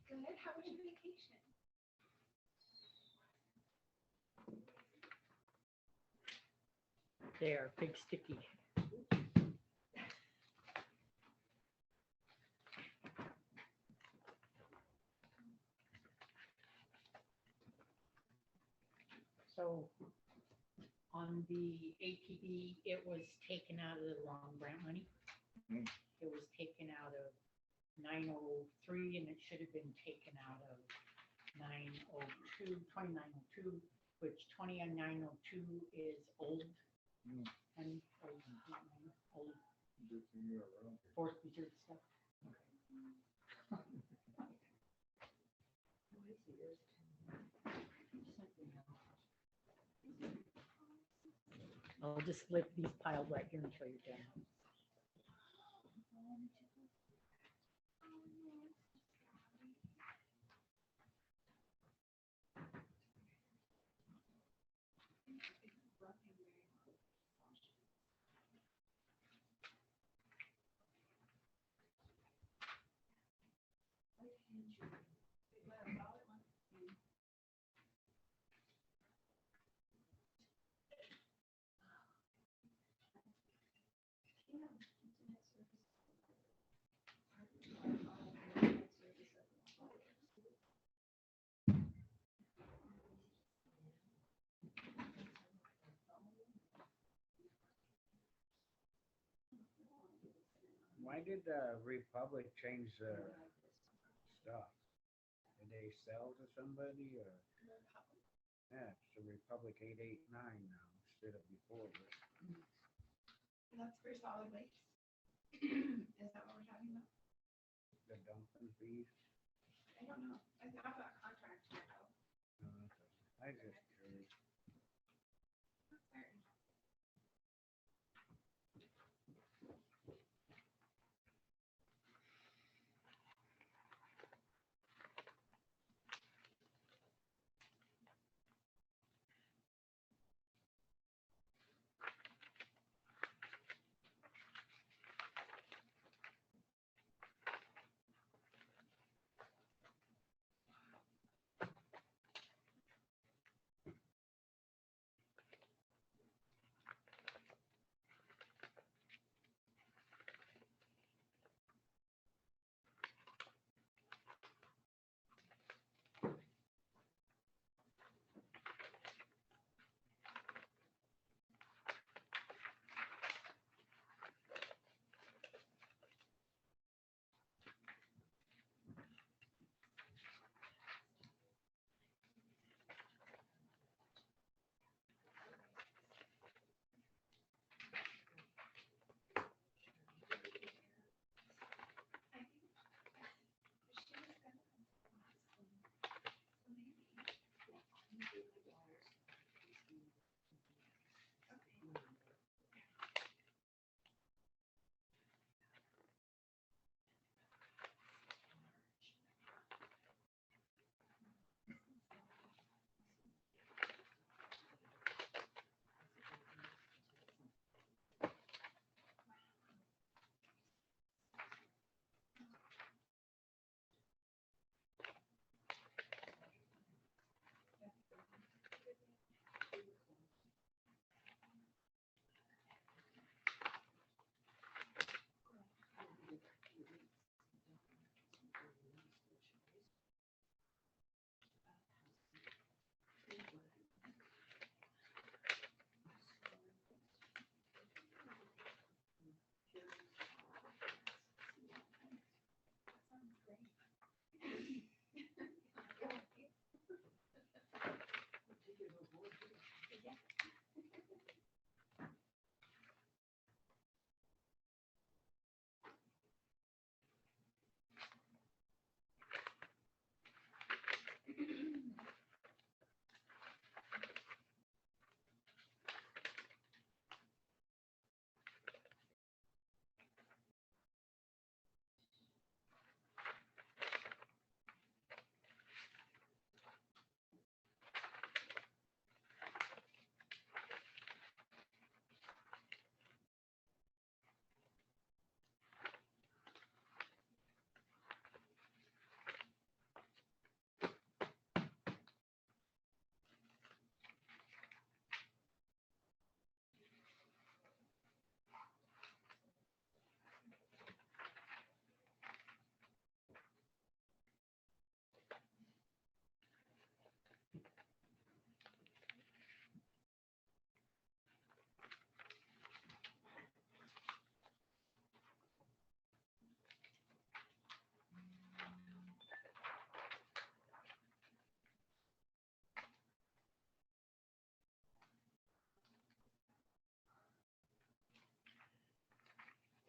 Good, how was your vacation? There, big sticky. So on the ATV, it was taken out of the wrong grant money. Hmm. It was taken out of 903 and it should have been taken out of 2902, which 20 and 902 is old. Hmm. And old fourth reserve stuff. I'll just leave these piled right here until you're done. Why did the Republic change their stuff? Did they sell to somebody or? Yeah, it's the Republic 889 now instead of before. That's for solid waste. Is that what we're talking about? The dumping fees. I don't know. I have that contract here though. I just curious. Not certain.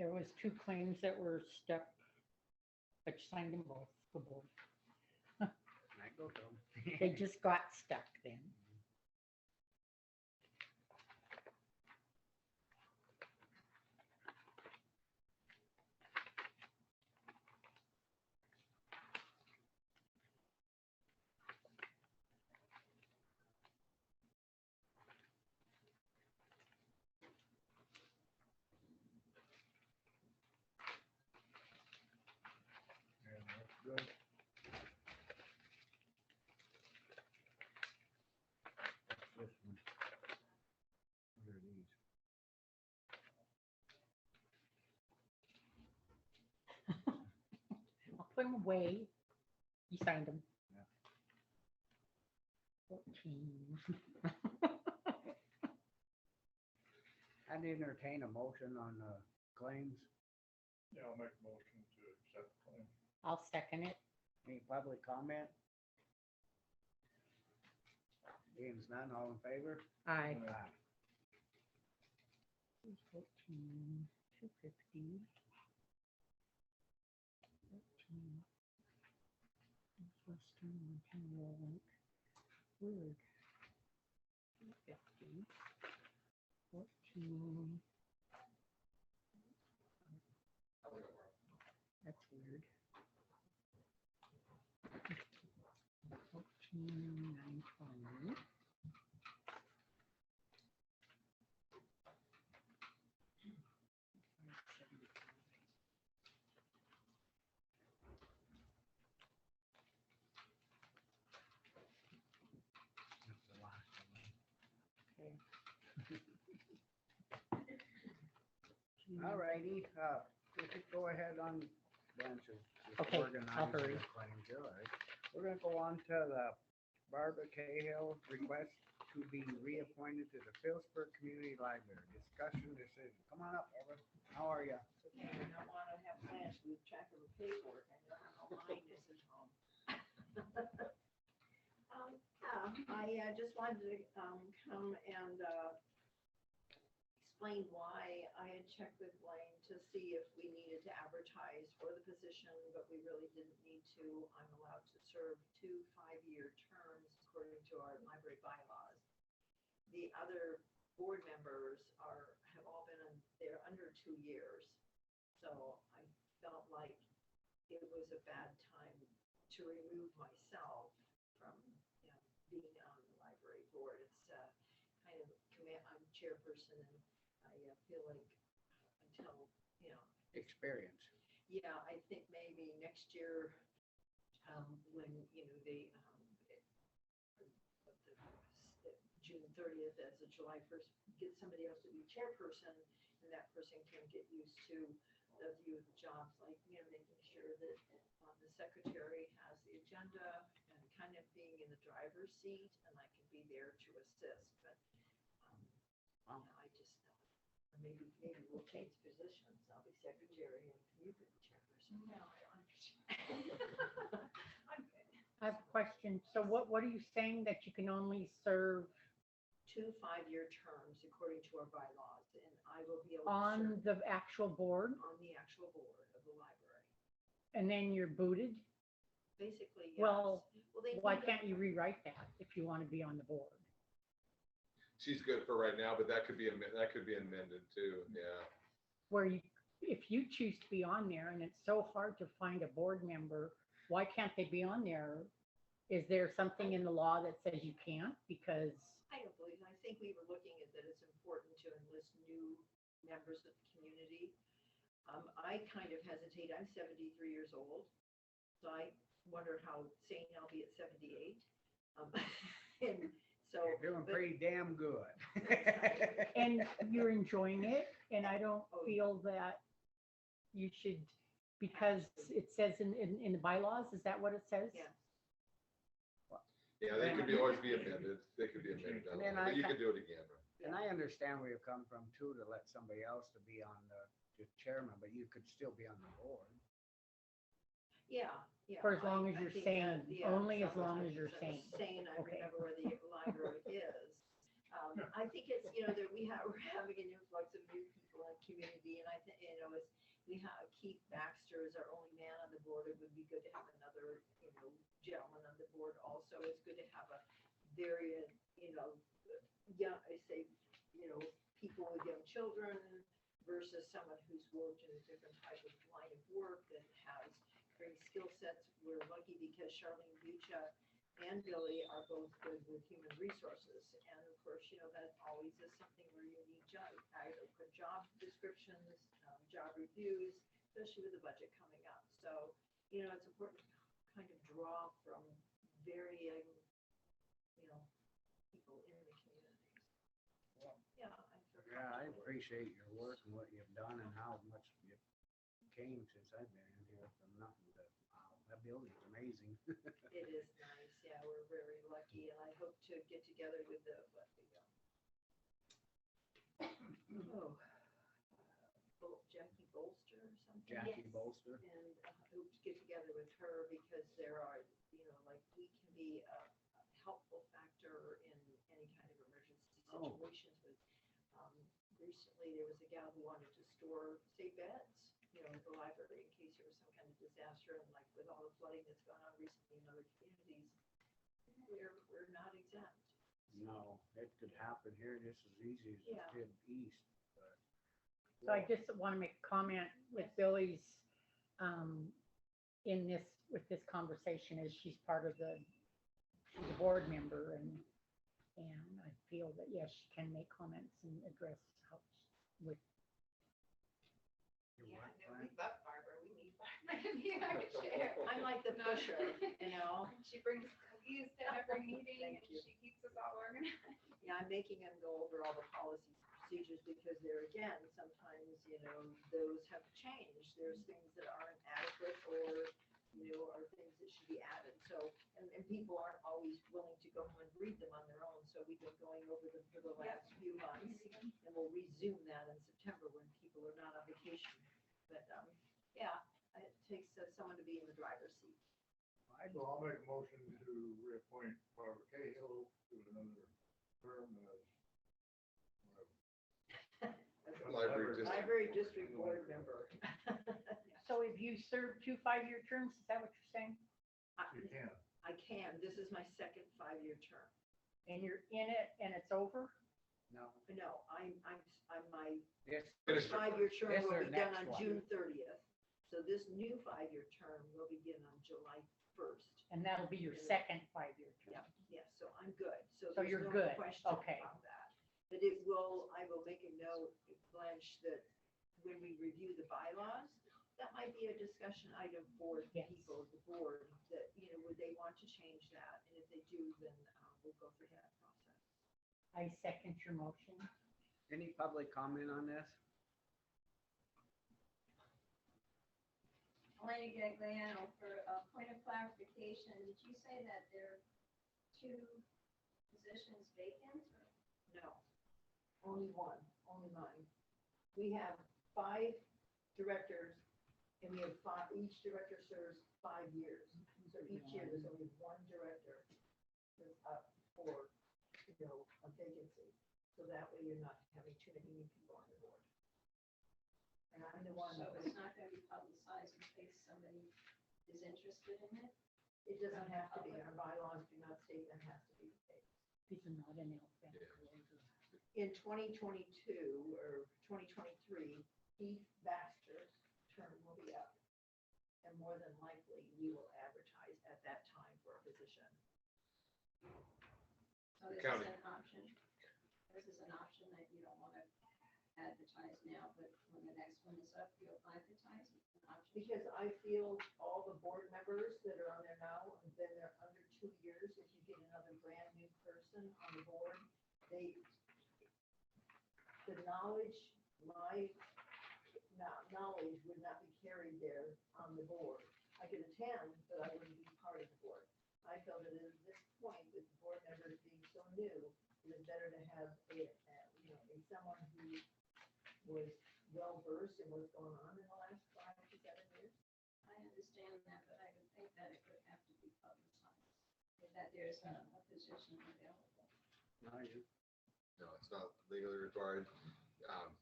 There was 2 claims that were stuck, but you signed them both, the board. I go to 'em. They just got stuck then. Yeah, that's good. This one. What are these? I'll put them away. You signed them. Yeah. 14. I'd entertain a motion on the claims. Yeah, I'll make a motion to accept the claim. I'll second it. Any public comment? Being none, all in favor? Aye. Aye. 14, 250. 14. Western Montana Rail Link. Word. 250. 14. That's weird. 14, 920. That's the last one. Okay. All righty, we could go ahead on Blanche's. Okay, I'll organizing hurry. the claims, all right. We're gonna go on to the Barbara Cahill request to be reappointed to the Phillipsburg Community Library. Discussion decision. Come on up, Barbara. How are you? Okay, I don't want to have plans to lose track of the paperwork. I know how mine is at home. I just wanted to come and explain why I had checked with Blaine to see if we needed to advertise for the position, but we really didn't need to. I'm allowed to serve 2 5-year terms according to our library bylaws. The other board members have all been they're under 2 years. So I felt like it was a bad time to remove myself from, being on the library board. It's kind of, I'm chairperson, and I feel like until, Experience. yeah, I think maybe next year, when, June 30th as of July 1st, get somebody else to be chairperson, and that person can get used to the view of the jobs, like, making sure that the secretary has the agenda and kind of being in the driver's seat, and I can be there to assist, but I just, maybe we'll change positions. I'll be secretary and you can be chairperson. No, I don't understand. I'm good. I have a question. So what are you saying, that you can only serve 2 5-year terms according to our bylaws, and I will be able to on serve the actual board on the actual board of the library. and then you're booted? Basically, yes. Well, they why need can't you rewrite that if you want to be on the board? She's good for right now, but that could be amended too, yeah. Where if you choose to be on there and it's so hard to find a board member, why can't they be on there? Is there something in the law that says you can't? Because I don't believe, I think we were looking at that it's important to enlist new members of the community. I kind of hesitate, I'm 73 years old, so I wonder how sane I'll be at 78. And so. You're doing pretty damn good. and you're enjoying it, and I don't feel that you should, because it says in the bylaws, is that what it says? Yeah. Yeah, they could always be amended. They could be amended, down the And then line, but you I could do it again. Right? And I understand where you come from too, to let somebody else to be on the chairman, but you could still be on the board. Yeah, yeah. For as long as I you're think sane, that, yeah, only as so long long as you're sane. Sane, I Okay. remember where the library is. I think it's, that we're having an influx of new people. I community, and I think, you know, it's, we have Keith Baxter is our only man on the board. It would be good to have another, you know, gentleman on the board also. It's good to have a very, you know, young, I say, you know, people with young children versus someone who's worked in a different type of line of work that has great skill sets. We're lucky because Charlene Bucha and Billy are both good with human resources. And of course, you know, that always is something where you need job descriptions, job reviews, especially with the budget coming up. So, you know, it's important to kind of draw from varying, you know, people in the communities. Yeah, Yeah, I appreciate your work and what you've done and how much you came since I've been in here from nothing to, wow, that building's amazing. it is nice. Yeah, we're very lucky, and I hope to get together with the, Jackie Bolster or something. Jackie Bolster. And I hope to get together with her because there are, you know, like we can be a helpful factor in any kind of emergency Oh. situations. With recently, there was a gal who wanted to store, say, beds, you know, at the library in case there was some kind of disaster. And like with all the flooding that's gone on recently in other communities, we're not exempt. No, it could happen here just as easy as Yeah. it did east. But So I just want to make a comment with Billy's, in this, with this conversation is she's part of she's a board member and I feel that, yes, she can make comments and address how, with, Yeah, what, No, Fran? we love Barbara, we need Barbara to be our chair. I'm like the pusher, you know. She brings cookies to every meeting and Thank you. she keeps us all organized. Yeah, I'm making them go over all the policies, procedures, because there again, sometimes, you know, those have changed. There's things that aren't adequate or, you know, are things that should be added. So, and people aren't always willing to go and read them on their own. So we've been going over them for the last few months. And we'll resume that in September when people are not on vacation. But, yeah, it takes someone to be in the driver's seat. So I'll make a motion to reappoint Barbara Cahill to another term as Library District Board member. so if you served 2 5-year terms, is that what you're saying? you can. I can. This is my second 5-year term. And you're in it and it's over? No, No, I'm my this, 5-year term This will or be done next on one? June 30th. So this new 5-year term will begin on July 1st. And that'll be your second 5-year term? Yeah, so I'm good. So there's you're no good. question Okay. about that. But I will make a note, Blanche, that when we review the bylaws, that might be a discussion item for the Yes. people of the board, that, you know, would they want to change that? And if they do, then we'll go through that process. I second your motion. any public comment on this? Elena Gagliano, for a point of clarification, did you say that there are 2 positions vacant? No, only one, only mine. We have 5 directors, and we have 5, each director serves 5 years. So each year, there's only one director that's up for, you know, a vacancy. So that way you're not having too many new people on the board. And I'm the one. So it's not gonna be publicized in case somebody is interested in it? It doesn't have to be. Our bylaws do not state that has to be the case. These are not in alphabetical order. In 2022 or 2023, Keith Baxter's term will be up. And more than likely, we will advertise at that time for a position. So this County. is an option. This is an option that you don't wanna advertise now, but when the next one is up, you'll advertise. It's an option. Because I feel all the board members that are on there now have been there under 2 years. If you get another brand new person on the board, the knowledge, my knowledge would not be carried there on the board. I could attend, but I wouldn't be part of the board. I felt that at this point, with the board members being so new, it is better to have someone who was well versed in what's going on in the last 5 to 7 years. I understand that, but I would think that it would have to be publicized, that there's a position available. No, you, No, it's not legally required.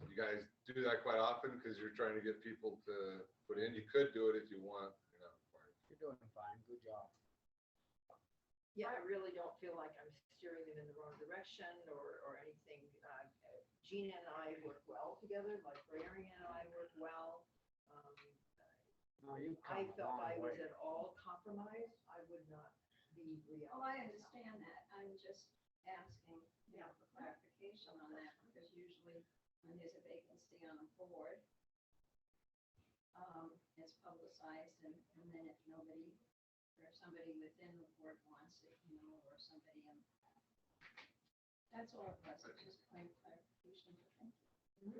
You guys do that quite often because you're trying to get people to put in. You could do it if you want, you're not required. You're doing fine, good job. Yeah, I really don't feel like I'm steering them in the wrong direction or anything. Gina and I work well together, like Larry and I work well. No, you've I come a felt long I was way. at all compromised, I would not be real. Well, I understand that. I'm just asking, you know, for clarification on that, because usually when there's a vacancy on a board, it's publicized and then if nobody, or if somebody within the board wants it, you know, or somebody in. That's all it was, it's just plain clarification, but thank you.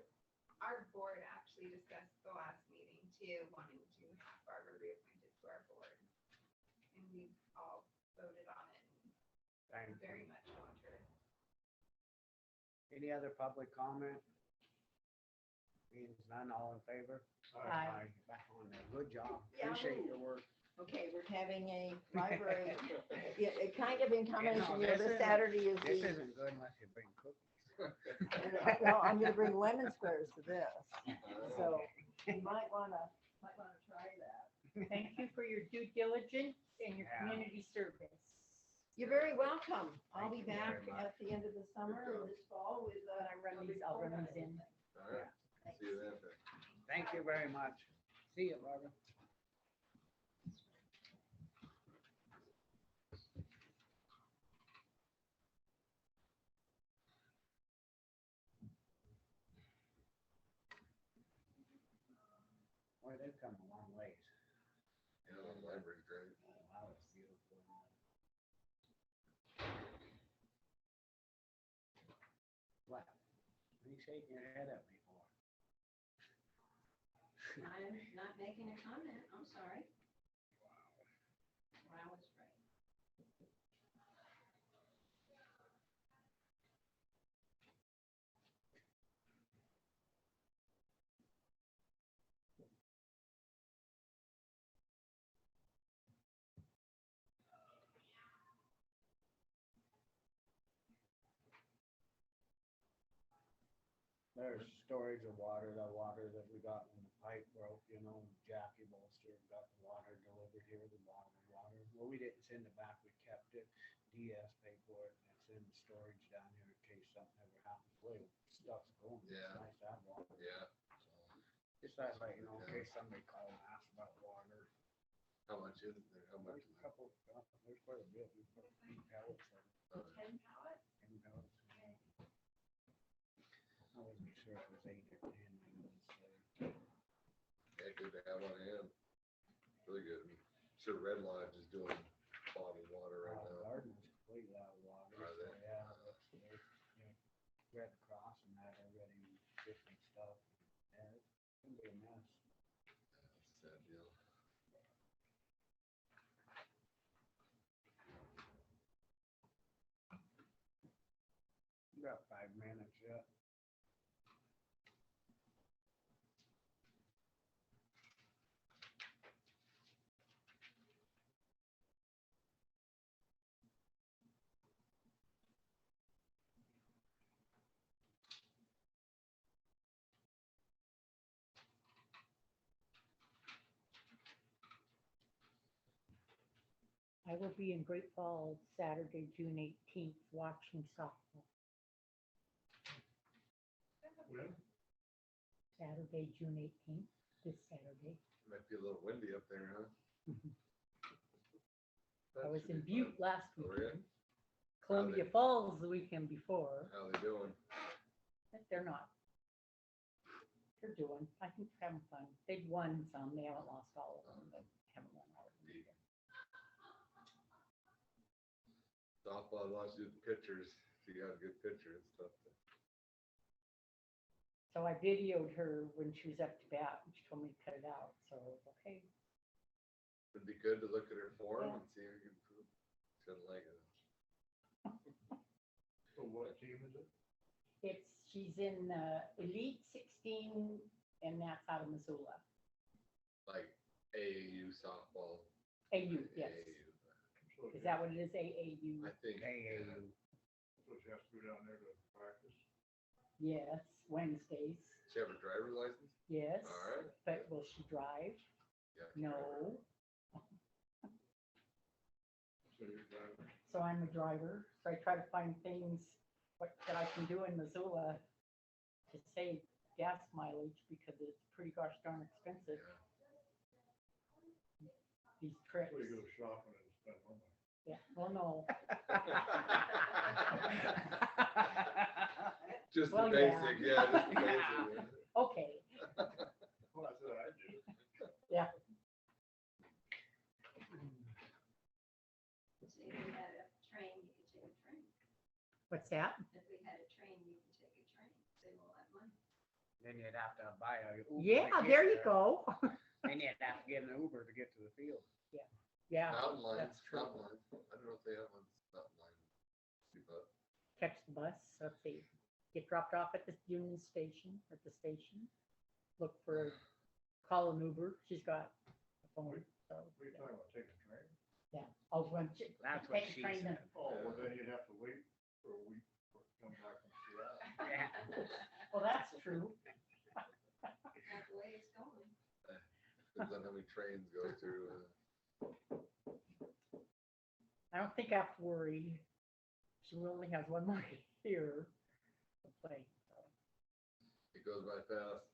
Our board actually discussed the last meeting too, wanting to have Barbara reappointed to our board. And we all voted on it Thank and you. very much want her. Any other public comment? Means none, all in favor? Aye. Back on there, good job, Yeah. appreciate your work. Okay, we're having a library, it kind of in combination, this this isn't- Saturday is This the. isn't good unless you bring cookies. No, I'm gonna bring lemon squares to this, so you might wanna try that. Thank you for your due diligence and your Yeah. community service. You're very welcome. I'll be Thank you very back much. at the end of the summer or this fall with, I run these, I'll run these in. All right, see you then. Thank you very much. See you, Barbara. Boy, they've come a long ways. Yeah, the library's great. Oh, wow, it's beautiful. What? What are you shaking your head at me for? I'm not making a comment, I'm sorry. Wow, it's right. There's storage of water, the water that we got when the pipe broke, you know, Jackie Bolster got the water delivered here, the bottled water. Well, we didn't send it back, we kept it. DS paid for it, and it's in storage down here in case something ever happens. Well, stuff's going, it's Yeah. nice to have water. Yeah. Just that, like, you know, in case somebody called and asked about water. How much is it there? How much There's is a couple, there's quite a bit, we put a few pallets in. it? 10 pallets? And pallets. I wasn't sure if it was 8 or 10. I didn't say. Yeah, good to have on hand. Really good. I'm sure Red Lodge is doing bottled water right now. Garden's completely out of water. Are so, they? Yeah, but they're, Red Cross and that are getting different stuff. Yeah, it's gonna be a mess. That's a sad deal. We got 5 minutes yet. I will be in Great Falls Saturday, June 18th, watching softball. When? Saturday, June 18th, this Saturday. Might be a little windy up there, huh? I That was should in be Butte fun. last Oh, yeah? weekend. Columbia Falls the weekend before, How they doing? but they're not. They're doing, I think they're having fun. They've won some, they haven't lost all of them, but haven't won all of them either. Softball wants to do the pictures. If you got a good picture and stuff. So I videoed her when she was up to bat, and she told me to cut it out, so I was okay. It'd be good to look at her form and see if you can improve. Shouldn't like it. So what team is it? She's in Elite 16, and that's out of Missoula. Like AAU softball. AU, yes. AAU. So Is that what it is, AAU? I think. AAU. So she has to go down there to practice? Yes, Wednesdays, She have a driver's license? yes. All right. But will she drive? Yeah. No. So you're driving. So I'm a driver, so I try to find things that I can do in Missoula to save gas mileage because it's pretty gosh darn expensive. These trips. So you go shopping and spend more money. Yeah, well, no. Just the Well, basic, yeah, just the basic. Okay, Well, that's what I do. yeah. So if we had a train, you could take a train. What's that? If we had a train, you could take a train, save all that money. Then you'd have to buy a. Uber to Yeah, get there you go. Then you'd have to get an Uber to get to the field. Yeah, Mountain lines, that's true. mountain lines. I don't know if they have ones, mountain line. But Catch the bus, let's see, get dropped off at the Union Station, look for, call an Uber, she's got a phone, so. What are you talking about, taking a train? Yeah, I'll run. That's what take a she train said. then. Oh, well, then you'd have to wait for a week for it to come back from Seattle. Yeah. Well, that's true. That's the way it's going. depends on how many trains go through. I don't think I have to worry. She only has one more year to play. So. It goes by fast.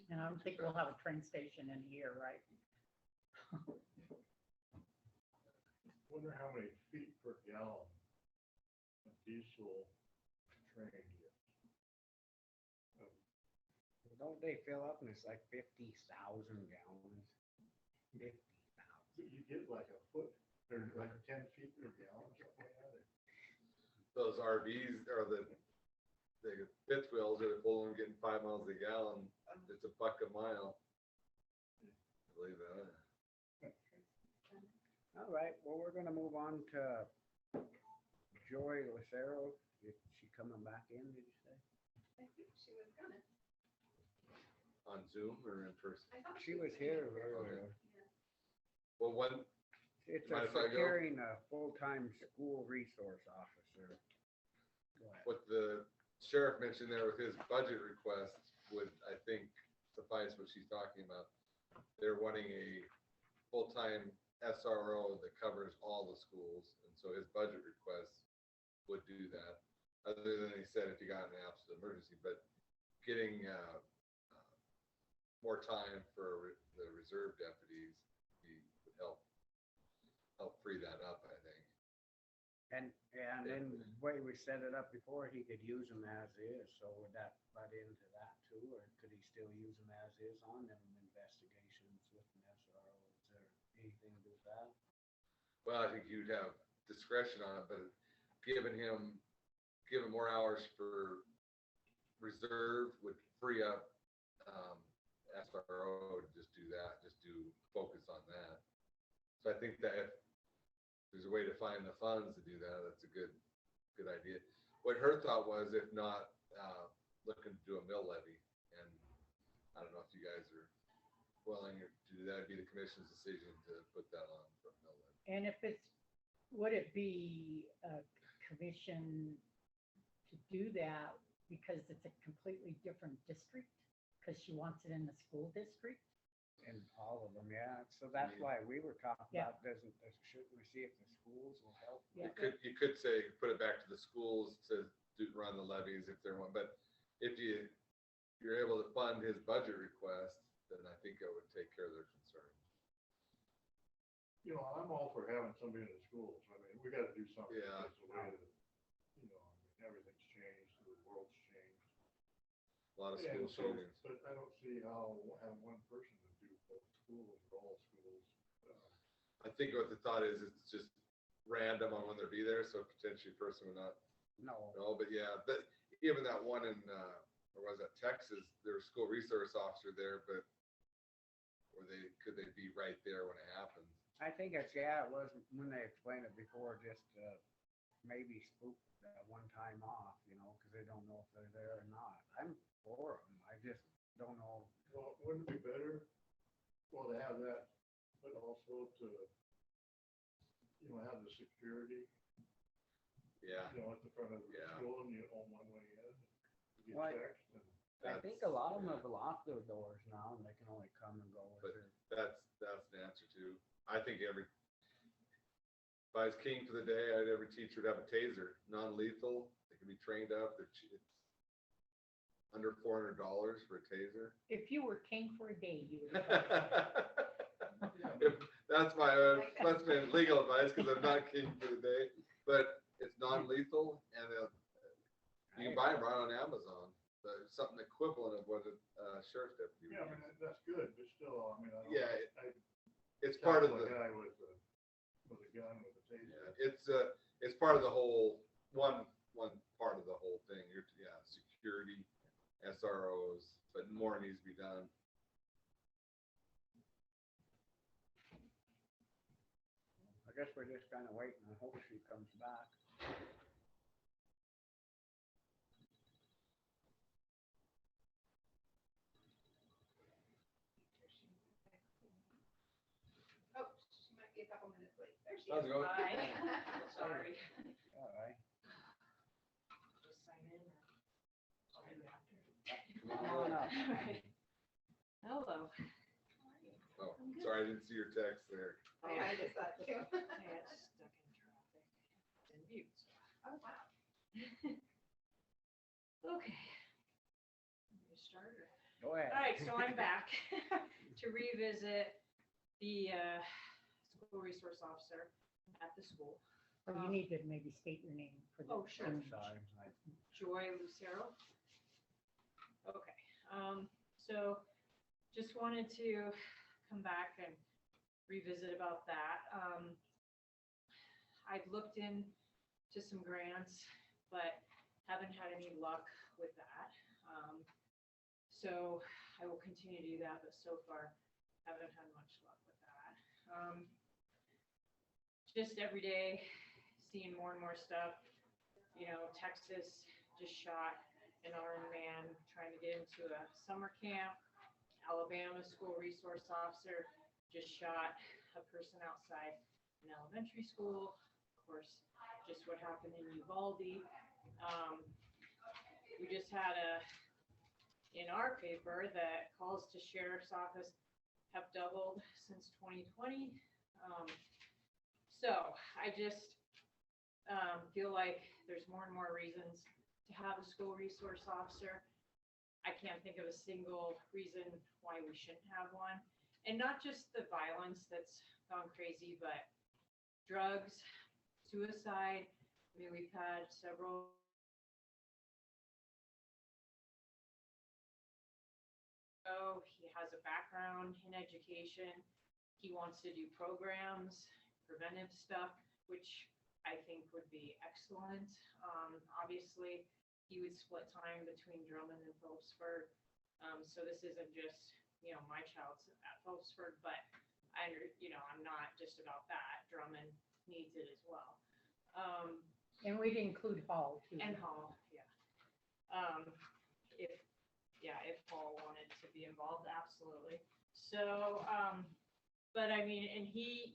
And I don't think we'll have a train station in a year, right? Wonder how many feet per gallon a diesel train gets. Don't they fill up and it's like 50,000 gallons? 50,000. You get like a foot, or like 10 feet per gallon, something like that. Those RVs or the fifth wheels that are full and getting 5 miles a gallon, it's $1 a mile. Believe that. All right, well, we're gonna move on to Joy Lucero. Is she coming back in, did you say? I think she was gonna. On Zoom or in person? I thought She was here Okay. earlier. Well, one, It's Mind a if I go? securing a full-time school resource officer. Go ahead. what the sheriff mentioned there with his budget request would, I think, suffice what she's talking about. They're wanting a full-time SRO that covers all the schools, and so his budget request would do that. Other than he said if you got an absolute emergency, but getting more time for the reserve deputies would help free that up, I think. And then the way we set it up before, he could use them as is, so would that butt into that too, or could he still use them as is on them investigations with an SRO? Is there anything to do with that? Well, I think you'd have discretion on it, but giving him more hours for reserve would free up SRO to just do that, just focus on that. So I think that if there's a way to find the funds to do that, that's a good idea. What her thought was, if not, looking to do a mill levy, and I don't know if you guys are willing to do that. It'd be the commission's decision to put that on for a mill levy. And if would it be a commission to do that because it's a completely different district? Because she wants it in the school district? In all of them, yeah, so that's why we were talking Yeah. about, shouldn't we see if the schools will help? Yeah. You could say, put it back to the schools to run the levies if they're one, but if you're able to fund his budget request, then I think it would take care of their concerns. You know, I'm all for having somebody in the schools. I mean, we gotta do something. Yeah. It's the way that, you know, I mean, everything's changed, the world's changed. A lot of And school so, shootings. but I don't see how having one person to do both schools or all schools. I think what the thought is, it's just random on when they'll be there, so potentially a person would not No, know, but yeah, but even that one in, or was that Texas, there was a school resource officer there, but could they be right there when it happens? I think it was when they explained it before, just maybe spook one time off, because they don't know if they're there or not. I'm for them, I just don't know. Well, wouldn't it be better, well, to have that, but also to, have the security, Yeah, at the front of the Yeah. school and you own one way in. get What? checks and. I think a lot of them have locked their doors now and they can only come and go But with it. that's the answer too. I think if I was king for the day, every teacher would have a taser, non-lethal. They can be trained up. It's under $400 for a taser. If you were king for a day, you would. If that's my legal advice because I'm not king for the day, but it's non-lethal and you can buy them right on Amazon. So something equivalent of what a sheriff's deputy. Yeah, I would mean, use. that's good, but still, I mean, I don't. Yeah, I It's part of tackle a the. guy with a gun, with a taser. Yeah, it's part of the whole one part of the whole thing. Security, SROs, but more needs to be done. I guess we're just kind of waiting and hope she comes back. Oh, she might be a couple minutes late. There she How's is. it going? Hi. Sorry. All right. Just sign in. Come on up. Hello. Oh, sorry, I didn't see your text there. Oh, I just thought too. I got stuck in traffic. In Butte. Oh, wow. Okay. Let me start. Go ahead. All right, so I'm back to revisit the school resource officer at the school. Or you need to maybe state your name for the. Oh, sure. I'm sorry. Joy Lucero. Okay, so just wanted to come back and revisit about that. I've looked into some grants, but haven't had any luck with that. So I will continue to do that, but so far haven't had much luck with that. Just every day, seeing more and more stuff. You know, Texas just shot an armed man trying to get into a summer camp. Alabama school resource officer just shot a person outside an elementary school. Of course, just what happened in Uvalde. We just had in our paper that calls to sheriff's office have doubled since 2020. So I just feel like there's more and more reasons to have a school resource officer. I can't think of a single reason why we shouldn't have one. And not just the violence that's gone crazy, but drugs, suicide. I mean, we've had several. Oh, he has a background in education. He wants to do programs, preventive stuff, which I think would be excellent. Obviously, he would split time between Drummond and Phillipsburg. So this isn't just, you know, my child's at Phillipsburg, but I'm not just about that. Drummond needs it as well. And we'd include Hall too. And Hall, yeah. If Paul wanted to be involved, absolutely. So, but I mean, and he,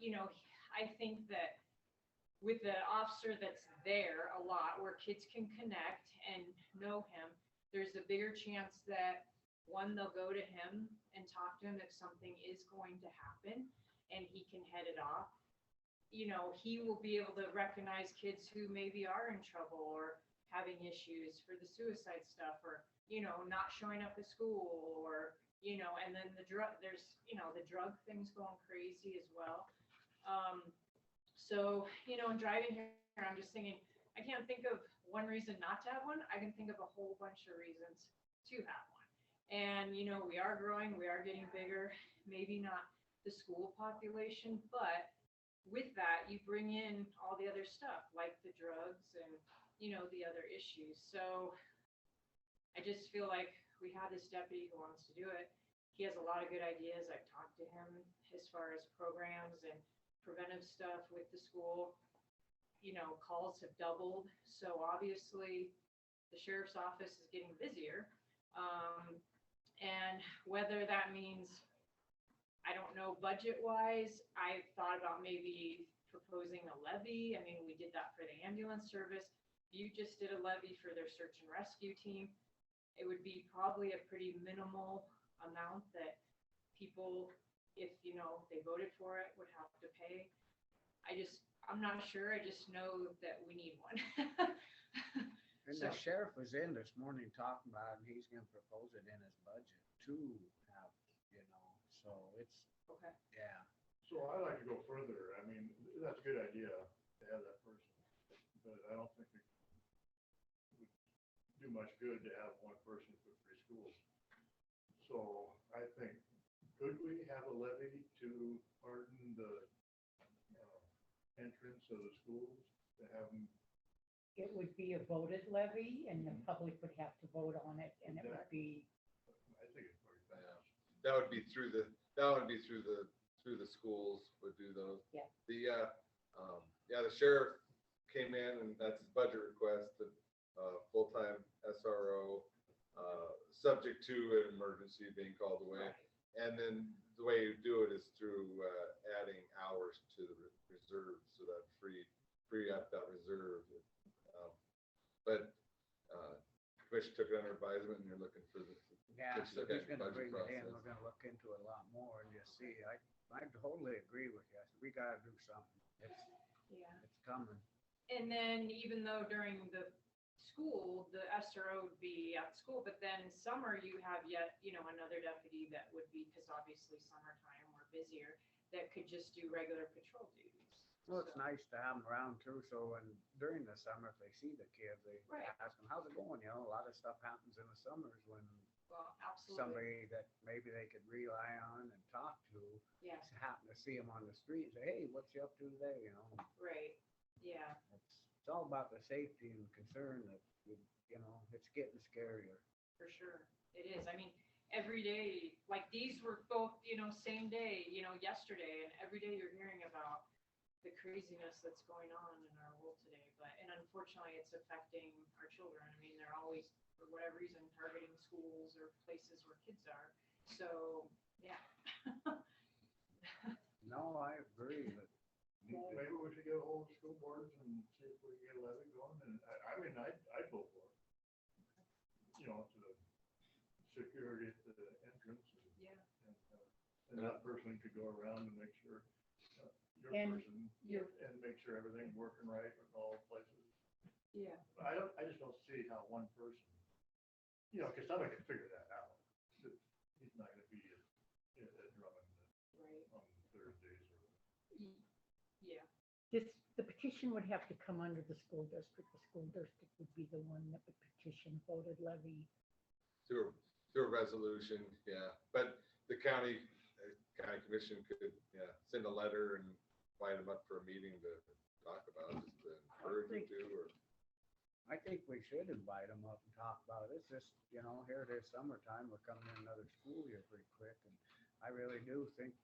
I think that with the officer that's there a lot where kids can connect and know him, there's a bigger chance that one, they'll go to him and talk to him if something is going to happen and he can head it off. He will be able to recognize kids who maybe are in trouble or having issues for the suicide stuff or, not showing up at school or, and then the drug thing's going crazy as well. So, in driving here, I'm just thinking, I can't think of one reason not to have one. I can think of a whole bunch of reasons to have one. And, we are growing, we are getting bigger, maybe not the school population, but with that, you bring in all the other stuff like the drugs and, the other issues. So I just feel like we have this deputy who wants to do it. He has a lot of good ideas. I've talked to him as far as programs and preventive stuff with the school. Calls have doubled. So obviously the sheriff's office is getting busier. And whether that means, I don't know, budget wise, I've thought about maybe proposing a levy. I mean, we did that for the ambulance service. You just did a levy for their search and rescue team. it would be probably a pretty minimal amount that people, if, you know, they voted for it, would have to pay. I'm not sure, I just know that we need one. And So- the sheriff was in this morning talking about, it, and he's gonna propose it in his budget to have, you know, so it's, Okay. yeah. So I like to go further. I mean, that's a good idea to have that person, but I don't think it would do much good to have one person for 3 schools. So I think, could we have a levy to harden the entrance of the schools to have them? It would be a voted levy and the public would have to vote on it and it would be, I think it's pretty fast. That would be through the schools would do those. Yeah. The sheriff came in and that's his budget request, the full-time SRO, subject to an emergency being called away. And then the way you do it is through adding hours to the reserve, so that free up that reserve. But Commission took it under advisement and you're looking for the. Yeah, Let's so look he's at gonna budget bring it in, process. we're gonna look into it a lot more and just see, I totally agree with you, we gotta do something, Yeah. it's coming. And then even though during the school, the SRO would be at school, but then summer you have yet, you know, another deputy that would be, because obviously summertime, we're busier, that could just do regular patrol duties. Well, it's So- nice to have them around too, so when, during the summer, if they see the kids, they Right. ask them, how's it going, you know, a lot of stuff happens in the summers when Well, absolutely. somebody that maybe they could rely on and talk to, Yeah, happen to see them on the street, say, hey, what's you up to today, you know? right. Yeah, It's all about the safety and concern that, you know, it's getting scarier. for sure. It is. I mean, every day, like these were both, you know, same day, you know, yesterday, and every day you're hearing about the craziness that's going on in our world today. And unfortunately, it's affecting our children. I mean, they're always, for whatever reason, targeting schools or places where kids are. So, yeah. No, I agree, but Maybe we should get a hold of school boards and see if we can get a levy going, and I mean, I'd go for it. You know, to the security at the entrance Yeah. and that person could go around and make sure, your And person, and make sure everything's working right in all places. Yeah. I just don't see how one person, you know, cause somebody can figure that out. That he's not gonna be at Drummond Right. on Thursdays or. Yeah. the petition would have to come under the school district. The school district would be the one that would petition voted levy. Through a resolution, yeah, but the county commission could, send a letter and invite them up for a meeting to talk about it, just to encourage them to, or. I think we should invite them up and talk about it. It's just, you know, here it is summertime, we're coming in another school year pretty quick, and I really do think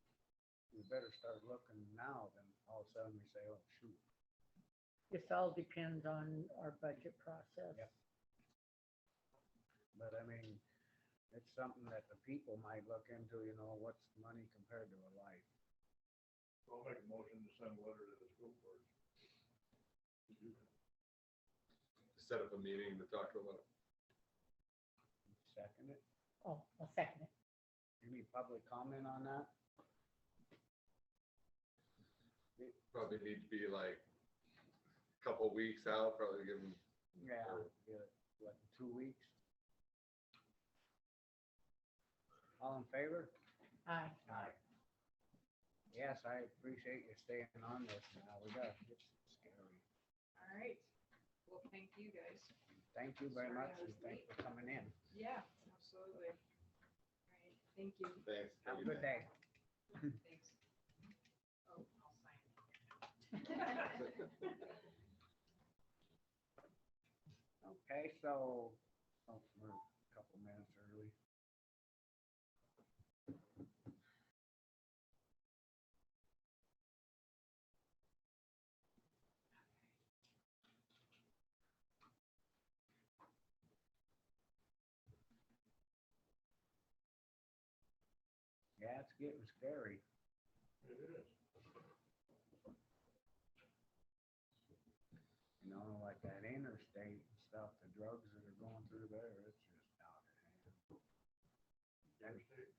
we better start looking now than all of a sudden we say, oh, shoot. This all depends on our budget process. Yep. But I mean, it's something that the people might look into, you know, what's money compared to a life. So I'll make a motion to send a letter to the school board. Set up a meeting to talk about it. Second it. Oh, I'll second it. Any public comment on that? It probably need to be like a couple weeks out, probably give them. Yeah, get it, what, 2 weeks? All in favor? Aye. Aye. Yes, I appreciate you staying on this now. We got, it's scary. All right. Well, thank you guys. Thank you very Sorry much I and was thanks late. for coming in. Yeah, absolutely. All right. Thank you. Thanks. Have a good day. Thanks. Oh, I'll sign. Okay, so, we're a couple minutes early. Yeah, it's getting scary. It is. You know, like that interstate and stuff, the drugs that are going through there, it's just out of Interstate.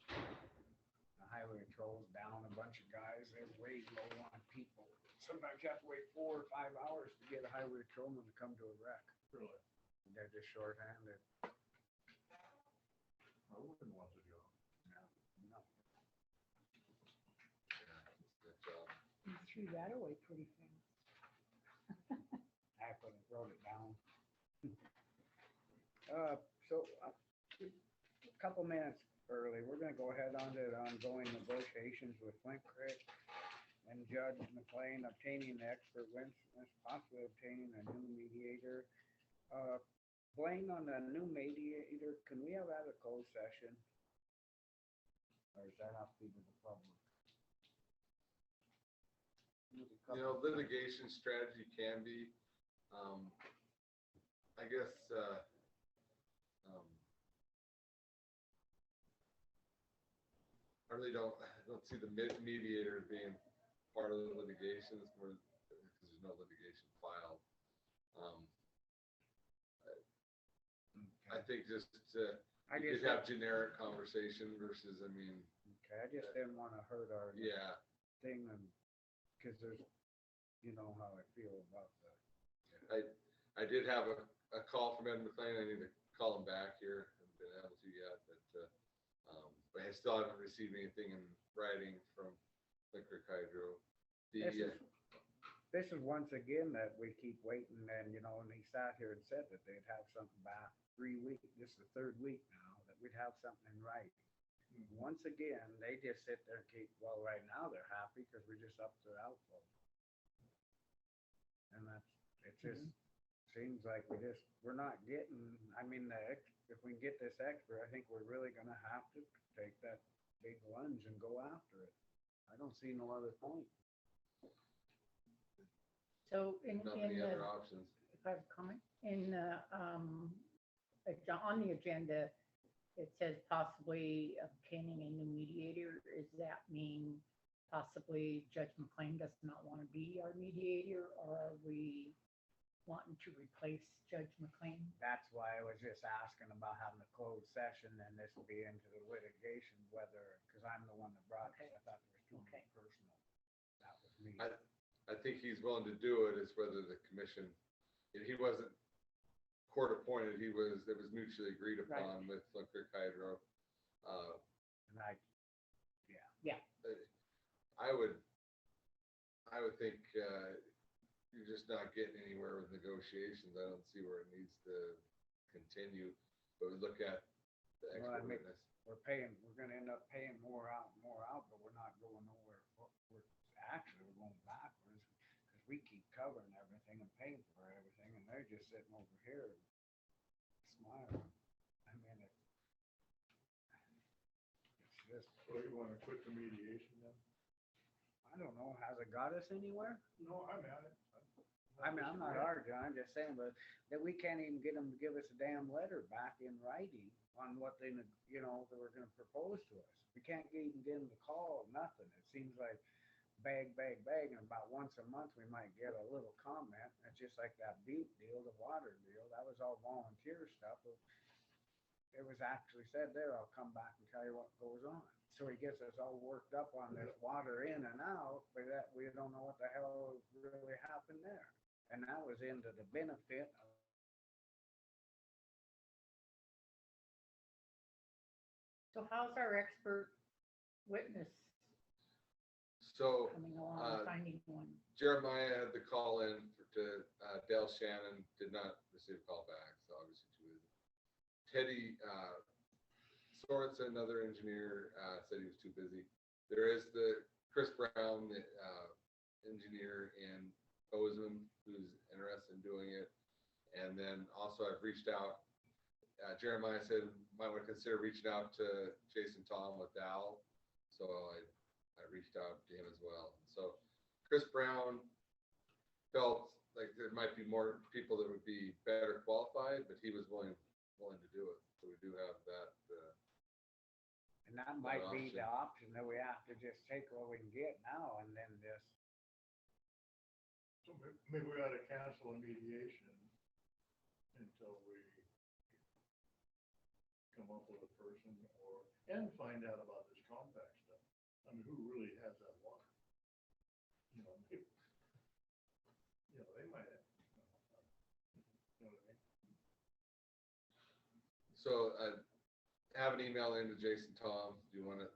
The highway patrol's down a bunch of guys, they're way low on people. Sometimes you have to wait 4 or 5 hours to get a highway patrolman to come to a wreck. Really? They're just shorthanded. I wouldn't want the job. No. Good job. You threw that away pretty fast. I couldn't wrote it down. A couple minutes early, we're gonna go ahead on to the ongoing negotiations with Flint Creek and Judge McLean obtaining the expert witness, possibly obtaining a new mediator. Blaine, on the new mediator, can we have that a closed session? Or is that have to be to the public? You know, litigation strategy can be, I guess, I really don't see the mediator being part of the litigation, it's more, because there's no litigation filed. I think just, I you just could have generic conversation versus, I mean, Okay, I just didn't wanna hurt our yeah. thing and, cause there's, you know how I feel about that. I did have a call from Ed McLean. I need to call him back here. Haven't been able to yet, but I still haven't received anything in writing from Flint Creek Hydro. This is once again that we keep waiting and, you know, and he sat here and said that they'd have something back 3 weeks, this is the 3rd week now, that we'd have something in writing. Once again, they just sit there and keep, well, right now they're happy because we just upped their outflow. And it just seems like we're not getting, I mean, if we can get this extra, I think we're really gonna have to take that big lunge and go after it. I don't see no other point. So Not many other options. if I have a comment, on the agenda, it says possibly obtaining a new mediator. Does that mean possibly Judge McLean does not want to be our mediator, or are we wanting to replace Judge McLean? That's why I was just asking about having a closed session and this will be into the litigation, whether, because I'm the one that brought it, I thought there was too many personal. That was me. I think he's willing to do it. It's whether the commission, he wasn't court appointed, it was mutually agreed upon with Flint Creek Hydro. And I would think, you're just not getting anywhere with negotiations. I don't see where it needs to continue, but we look at the Well, I expert mean, witness. we're gonna end up paying more out, but we're not going nowhere. We're going backwards because we keep covering everything and paying for everything and they're just sitting over here smiling. I mean, it's just, So you wanna quit the mediation then? I don't know, has it got us anywhere? No, I'm at it. I mean, I'm not arguing, I'm just saying, but that we can't even get them to give us a damn letter back in writing on what they, you know, they were gonna propose to us. We can't even get them to call, nothing. It seems like bag, and about once a month, we might get a little comment. It's just like that Butte deal, the water deal, that was all volunteer stuff. It was actually said there, I'll come back and tell you what goes on. So he gets us all worked up on this water in and out, but that we don't know what the hell really happened there. And that was into the benefit of So how's our expert witness So coming along, finding one? Jeremiah had the call in to Dale Shannon, did not receive a call back, so obviously too busy. Teddy Sorensen, another engineer, said he was too busy. There is the Chris Brown, the engineer in Bozeman, who's interested in doing it. And then also I've reached out, Jeremiah said might want to consider reaching out to Jason Tom with Dow. So I reached out to him as well. So Chris Brown felt like there might be more people that would be better qualified, but he was willing to do it. So we do have that. and that might be the option that we have to just take what we can get now and then just. So maybe we ought to cancel a mediation until we come up with a person and find out about this compact stuff. I mean, who really has that water? You know, they might have. You know what I mean? So have an email into Jason Tom. Do you want to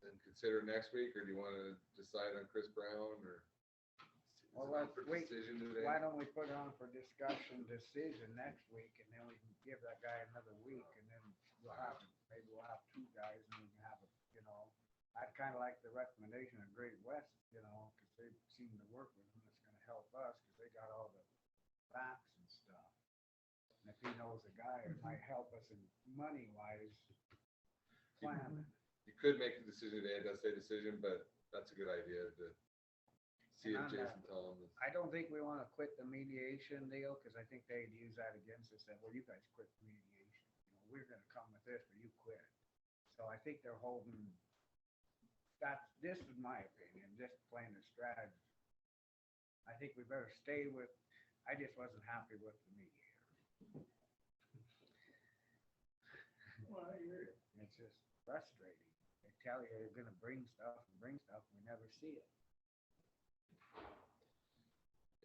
then consider next week, or do you want to decide on Chris Brown, or? Well, is it on let's for wait. decision today? Why don't we put it on for discussion, decision next week, and then we can give that guy another week, and then we'll have, maybe we'll have two guys, and we can have a, I'd kind of like the recommendation of Great West, because they seem to work with them. It's gonna help us, because they got all the facts and stuff. And if he knows a guy, it might help us in money-wise planning. You could make the decision today. It does say decision, but that's a good idea to see if And on Jason Tom is. I don't think we want to quit the mediation deal, because I think they'd use that against us, that, well, you guys quit the mediation. We're gonna come with this, but you quit. So I think they're holding, this is my opinion, just playing the strategy. I think we better stay with, I just wasn't happy with the mediator. Well, I hear you. It's just frustrating. They tell you they're gonna bring stuff, and we never see it.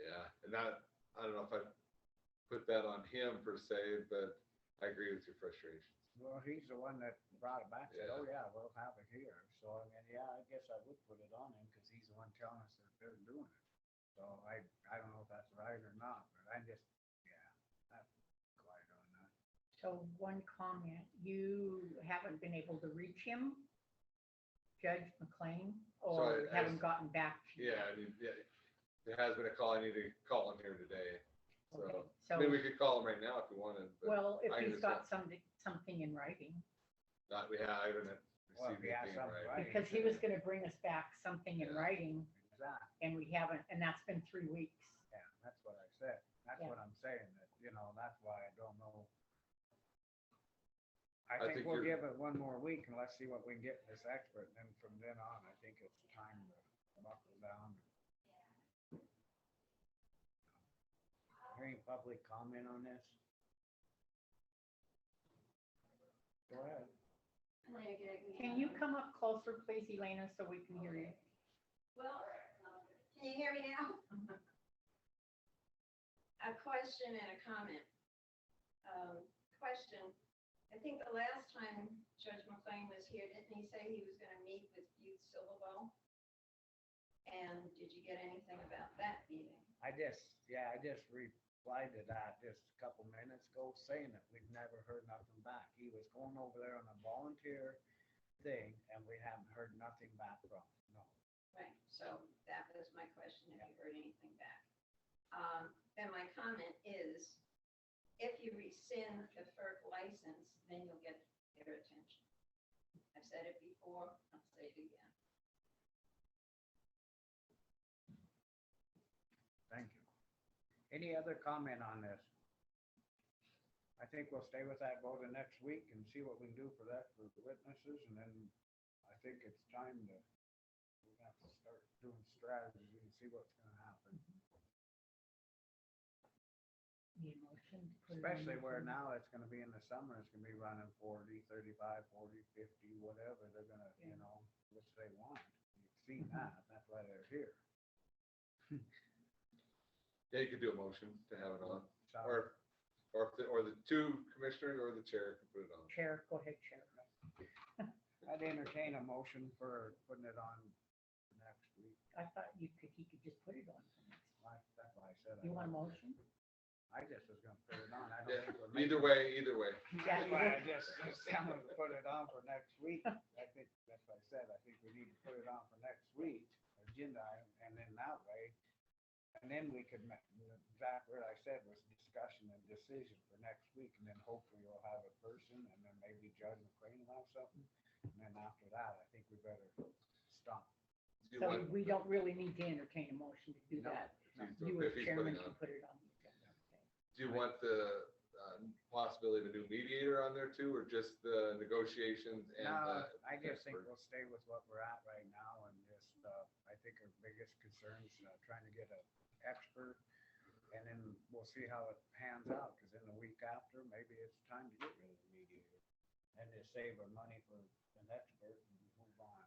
Yeah, and that, I don't know if I put that on him per se, but I agree with your frustrations. Well, he's the one that brought it back, said, Yeah. oh yeah, we'll have it here. So, I mean, yeah, I guess I would put it on him, because he's the one telling us that they're doing it. So I don't know if that's right or not, but I'm quiet on that. So one comment, you haven't been able to reach him, Judge McLean, or I- haven't gotten back to you? Yeah, I mean, yeah, there has been a call. I need to call him here today. Okay, So, so, I mean, we could call him right now if we wanted, but well, if I he's understand. got something in writing, I haven't Well, if received he has anything something right. right. because he was gonna bring us back something in Yeah. writing, Exactly. and we haven't, and that's been 3 weeks. Yeah, that's what I said. That's Yeah. what I'm saying, that, that's why I don't know. I I think think we'll you're- give it one more week, and let's see what we can get from this expert, and then from then on, I think it's time to buckle down. Hearing public comment on this? Go ahead. Can you come up closer, please, Elena, so we can hear you? Well, can you hear me now? A question and a comment. Question, I think the last time Judge McLean was here, didn't he say he was gonna meet with Youth Silver Bowl? And did you get anything about that meeting? I just replied to that just a couple minutes ago, saying that we've never heard nothing back. He was going over there on a volunteer thing, and we haven't heard nothing back from him, no. Right, so that was my question, if you heard anything back. Then my comment is, if you rescind the FERC license, then you'll get their attention. I've said it before, I'll say it again. Thank you. Any other comment on this? I think we'll stay with that vote next week and see what we can do for that, for the witnesses, and then I think it's time to, we have to start doing strategy and see what's gonna happen. Need a motion to put it on Especially the where agenda? now it's gonna be in the summer, it's gonna be running 40, 35, 40, 50, whatever, they're gonna, which they want. You've seen that, that's why they're here. Yeah, you could do a motion to have it on, So, or the two commissioners or the chair can put it on. Chair, go ahead, Chair. I'd entertain a motion for putting it on next week. I thought he could just put it on for next. That's why I said. You want a motion? I just was gonna put it on. I don't Yeah, think we're either making- way. Yeah, That's why I just I'm gonna put it on for next week. I think, that's what I said. I think we need to put it on for next week, agenda item, and then that way. And then we could, exactly what I said was discussion and decision for next week, and then hopefully we'll have a person, and then maybe Judge McLean will have something. And then after that, I think we better stop. Do you So want- we don't really need to entertain a motion to do No, that. no. You If as he's chairman putting can on. put it on the agenda. Okay. Do you want the possibility of a new mediator on there too, or just the negotiations and No, the I just think expert? we'll stay with what we're at right now, and just, I think our biggest concern is trying to get an expert. And then we'll see how it pans out, because in the week after, maybe it's time to get rid of the mediator. save our money for an expert and move on.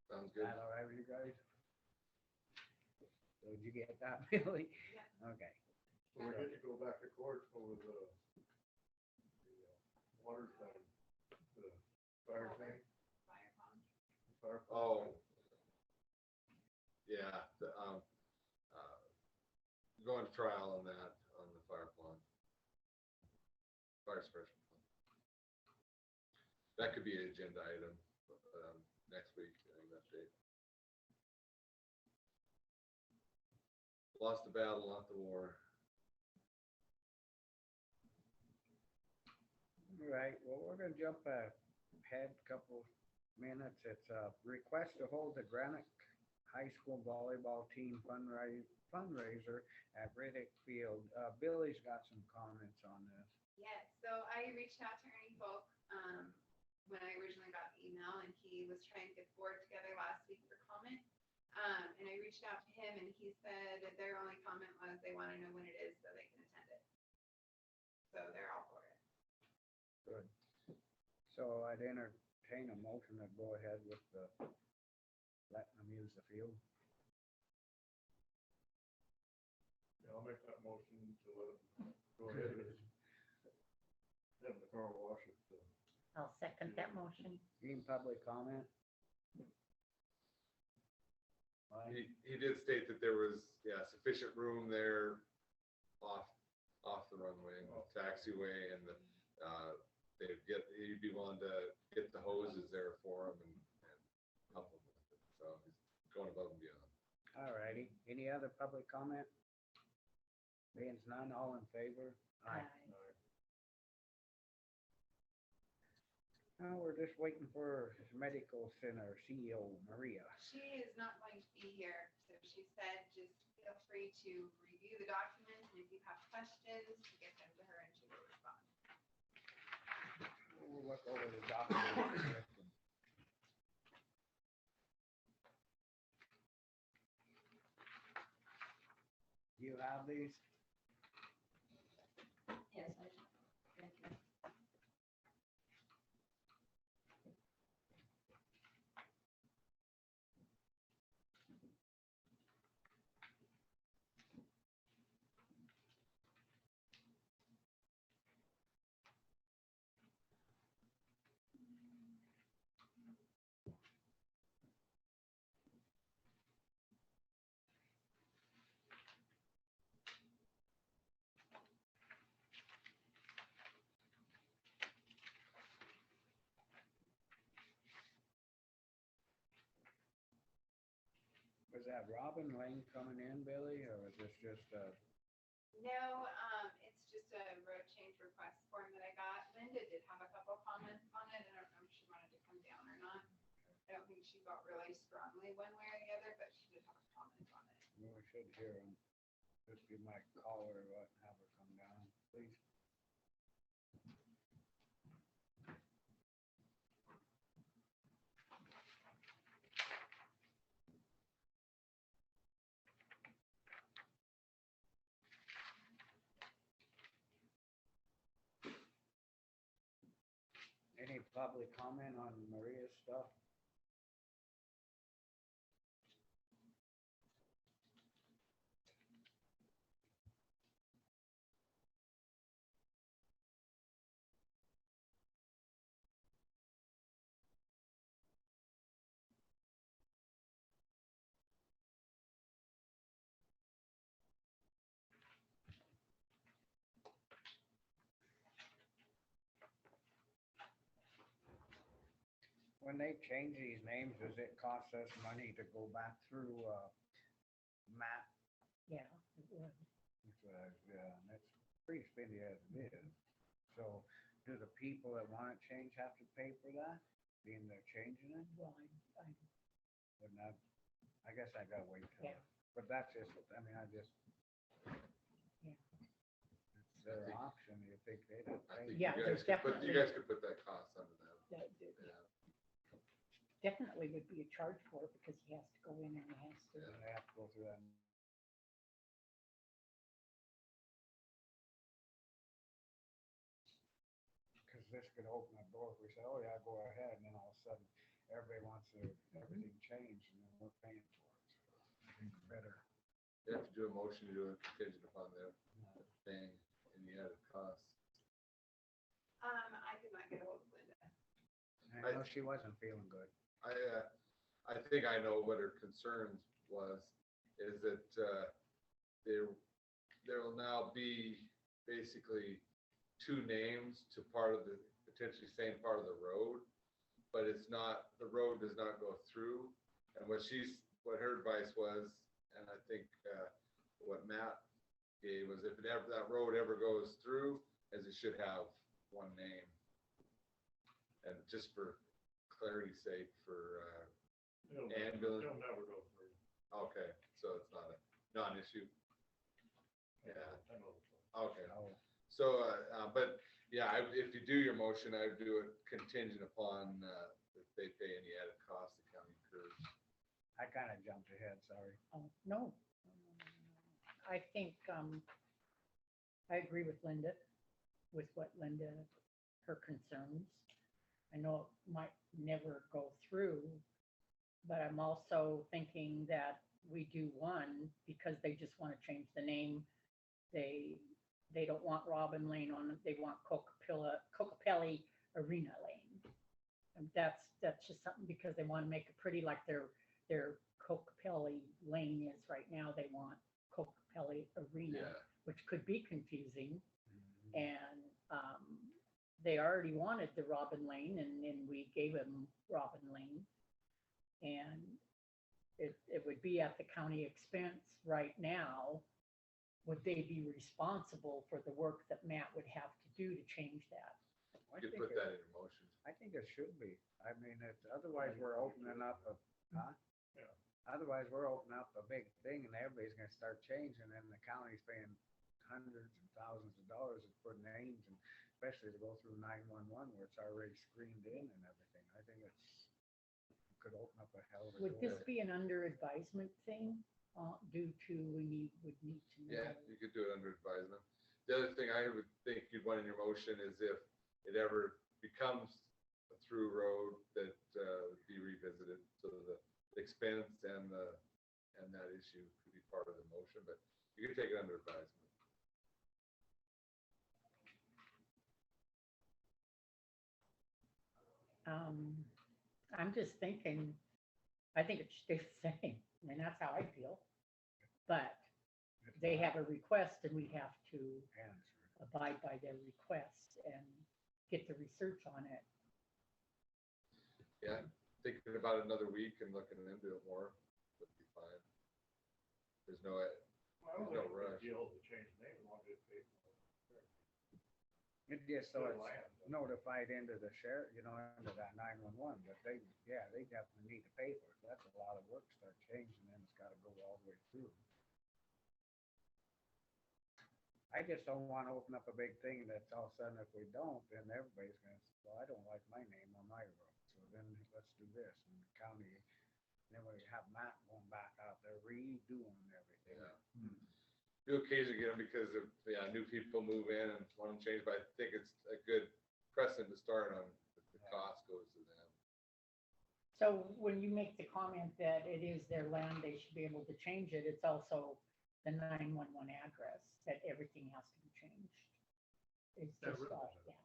Sounds Is good. that all right with you guys? So did you get that, Billy? Okay. So we get to go back to court over the water thing, the fire thing, Fire pond. fire. Oh. Yeah, going to trial on that, on the fire pond. Fire suppression pond. That could be an agenda item, next week, an update. Lost the battle, not the war. All right, well, we're gonna jump ahead a couple minutes. It's a request to hold the Granite High School volleyball team fundraiser at Riddick Field. Billy's got some comments on this. Yes, so I reached out to Ernie Folk, when I originally got the email, and he was trying to get the board together last week for comment. And I reached out to him, and he said that their only comment was they want to know when it is so they can attend it. So they're all for it. Good. So I'd entertain a motion to go ahead with the, letting them use the field. Yeah, I'll make that motion to let them go ahead and have the car wash it. I'll second that motion. Any public comment? He did state that there was, sufficient room there off the runway, taxiway, and he'd be willing to get the hoses there for him and help him with it. So he's going above and beyond. All righty. Any other public comment? Being none, all in favor? Aye. Now, we're just waiting for Medical Center CEO Maria. She is not going to be here, so she said just feel free to review the documents, and if you have questions, get them to her and she will respond. We'll look over the documents. You have these? Yes, I do. Thank you. Was that Robin Lane coming in, Billy, or was this just No, it's just a road change request form that I got. Linda did have a couple comments on it. I don't know if she wanted to come down or not. I don't think she felt really strongly one way or the other, but she did have a comment on it. we should hear him? Just you might call her or what, and have her come down, please. Any public comment on Maria's stuff? When they change these names, does it cost us money to go back through, Matt? Yeah, it would. Yeah, that's pretty spendy as it is. So do the people that want it changed have to pay for that, being they're changing it? Well, But not, I guess I gotta wait till, Yeah. but that's just, I mean, I just. Yeah. It's their option, you think they'd have to I pay. think Yeah, you there's guys could put, you definitely- guys could put that cost under them. Yeah. definitely would be a charge for it because he has to go in and he has to. And they have to go through that this could open a door if we say, oh yeah, go ahead, and then all of a sudden, everybody wants everything changed, and then we're paying for it. So I think better. You have to do a motion to do it contingent upon their paying any added costs. I could not get ahold of Linda. I know she wasn't feeling good. I think I know what her concerns was, is that, there will now be basically two names to part of the, potentially same part of the road, but it's not, the road does not go through. And what her advice was, and I think, what Matt gave was if that road ever goes through, as it should have one name. And just for clarity's sake, for, ambulance. It'll never go through. Okay, so it's not a non-issue. Yeah, I know. okay. Oh, So, but yeah, if you do your motion, I would do it contingent upon, if they pay any added costs the county incurs. I kind of jumped ahead, sorry. Oh, no. I think, I agree with Linda, with what Linda, her concerns. I know it might never go through, but I'm also thinking that we do one because they just want to change the name. They don't want Robin Lane on it, they want Cocopelli Arena Lane. And that's just something because they want to make it pretty like their Cocopelli Lane is right now. They want Cocopelli Arena, Yeah, which could be confusing. And they already wanted the Robin Lane, and then we gave them Robin Lane. And it would be at the county expense right now. Would they be responsible for the work that Matt would have to do to change that? I you think could put it- that in your motion. I think it should be. I mean, otherwise we're opening up huh? Yeah. Otherwise, we're opening up a big thing and everybody's gonna start changing and the county's paying hundreds and thousands of dollars for names and especially to go through 911 where it's already screened in and everything. I think it could open up a hell of a door. Would this be an under advisement thing, due to would need to know? Yeah, you could do it under advisement. The other thing I would think you'd want in your motion is if it ever becomes a through road that, be revisited. So the expense and that issue could be part of the motion, but you could take it under advisement. I'm just thinking, I think it should stay the same, and that's how I feel. But they have a request and we have to Answer. abide by their request and get the research on it. Yeah, thinking about it another week and looking into it more would be fine. There's no, I don't No think it's a rush. big deal to change the name, as long as it's paid for. It just so Good it's land. notified into the sheriff, into that 911, but they definitely need to pay for it. That's a lot of work to start changing and it's gotta go all the way through. I just don't wanna open up a big thing that's all of a sudden if we don't, then everybody's gonna say, well, I don't like my name on my road. So then let's do this and the county, then we have Matt going back out there redoing everything. yeah. You occasionally get them because of, new people move in and want them changed, but I think it's a good precedent to start on. The cost goes to them. So when you make the comment that it is their land, they should be able to change it, it's also the 911 address, that everything has to be changed. It's That just, really yeah.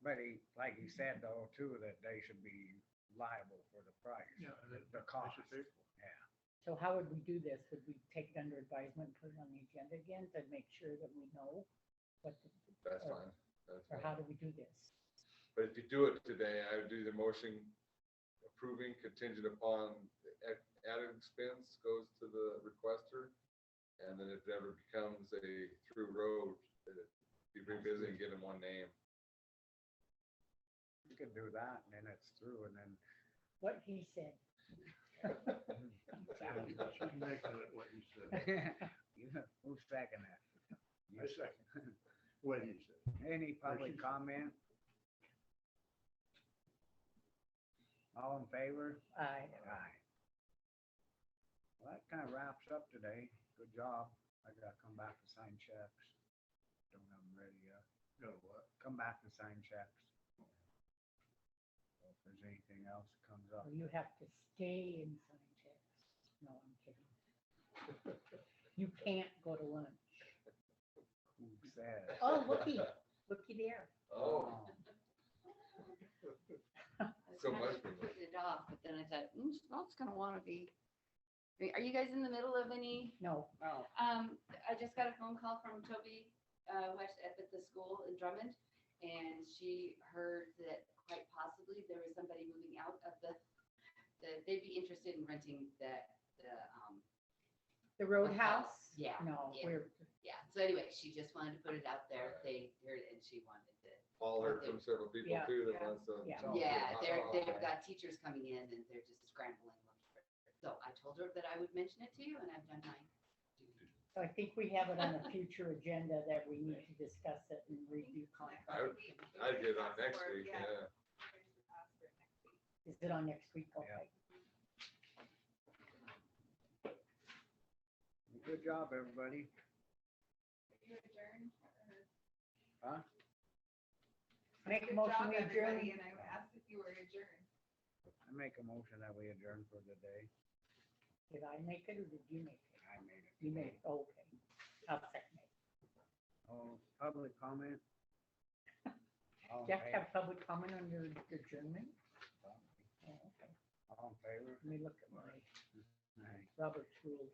But like he said though, too, that they should be liable for the price. Yeah, and The I cost. should pay for it. Yeah. So how would we do this? Would we take it under advisement and put it on the agenda again to make sure that we know what, That's or- fine. That's or fine. how do we do this? But if you do it today, I would do the motion approving contingent upon the added expense goes to the requester. And then if it ever becomes a through road, that it be revisited and give them one name. You could do that and then it's through and then. What he said. She's making it what you said. Who's second that? I second what you said. Any public comment? All in favor? Aye. Aye. Well, that kind of wraps up today. Good job. I gotta come back and sign checks. Don't have them ready yet. You know what? Come back and sign checks. there's anything else that comes up. Or you have to stay in Suntex. No, I'm kidding. You can't go to lunch. Who said? Oh, looky there. Oh, so I much. Put it off, but then I thought, Scott's gonna wanna be. Are you guys in the middle of any? No, Oh, I just got a phone call from Toby, West at the school in Drummond. And she heard that quite possibly there was somebody moving out of they'd be interested in renting the Roadhouse? Yeah, No, yeah. Yeah, so anyway, she just wanted to put it out there. They heard it and she wanted to. All heard from several people Yeah, too that wants to. yeah. Yeah, Oh, they've got teachers coming in and they're just scrambling. So I told her that I would mention it to you and I've done my duty. So I think we have it on a future agenda that we need to discuss it and review contract. I'd get it on next week, yeah. Is it on next week? Okay. good job, everybody. You adjourn? Huh? Make a Good motion, job, we adjourn. everybody, and I asked if you were adjourned. I make a motion that we adjourn for the day. Did I make it or did you make it? I made it. You made it, okay. I'll second it. Oh, public comment? All in Do you have to favor? have public comment on your adjournment? Oh, okay. All in favor? Let me look at my Aye. Robert's rules.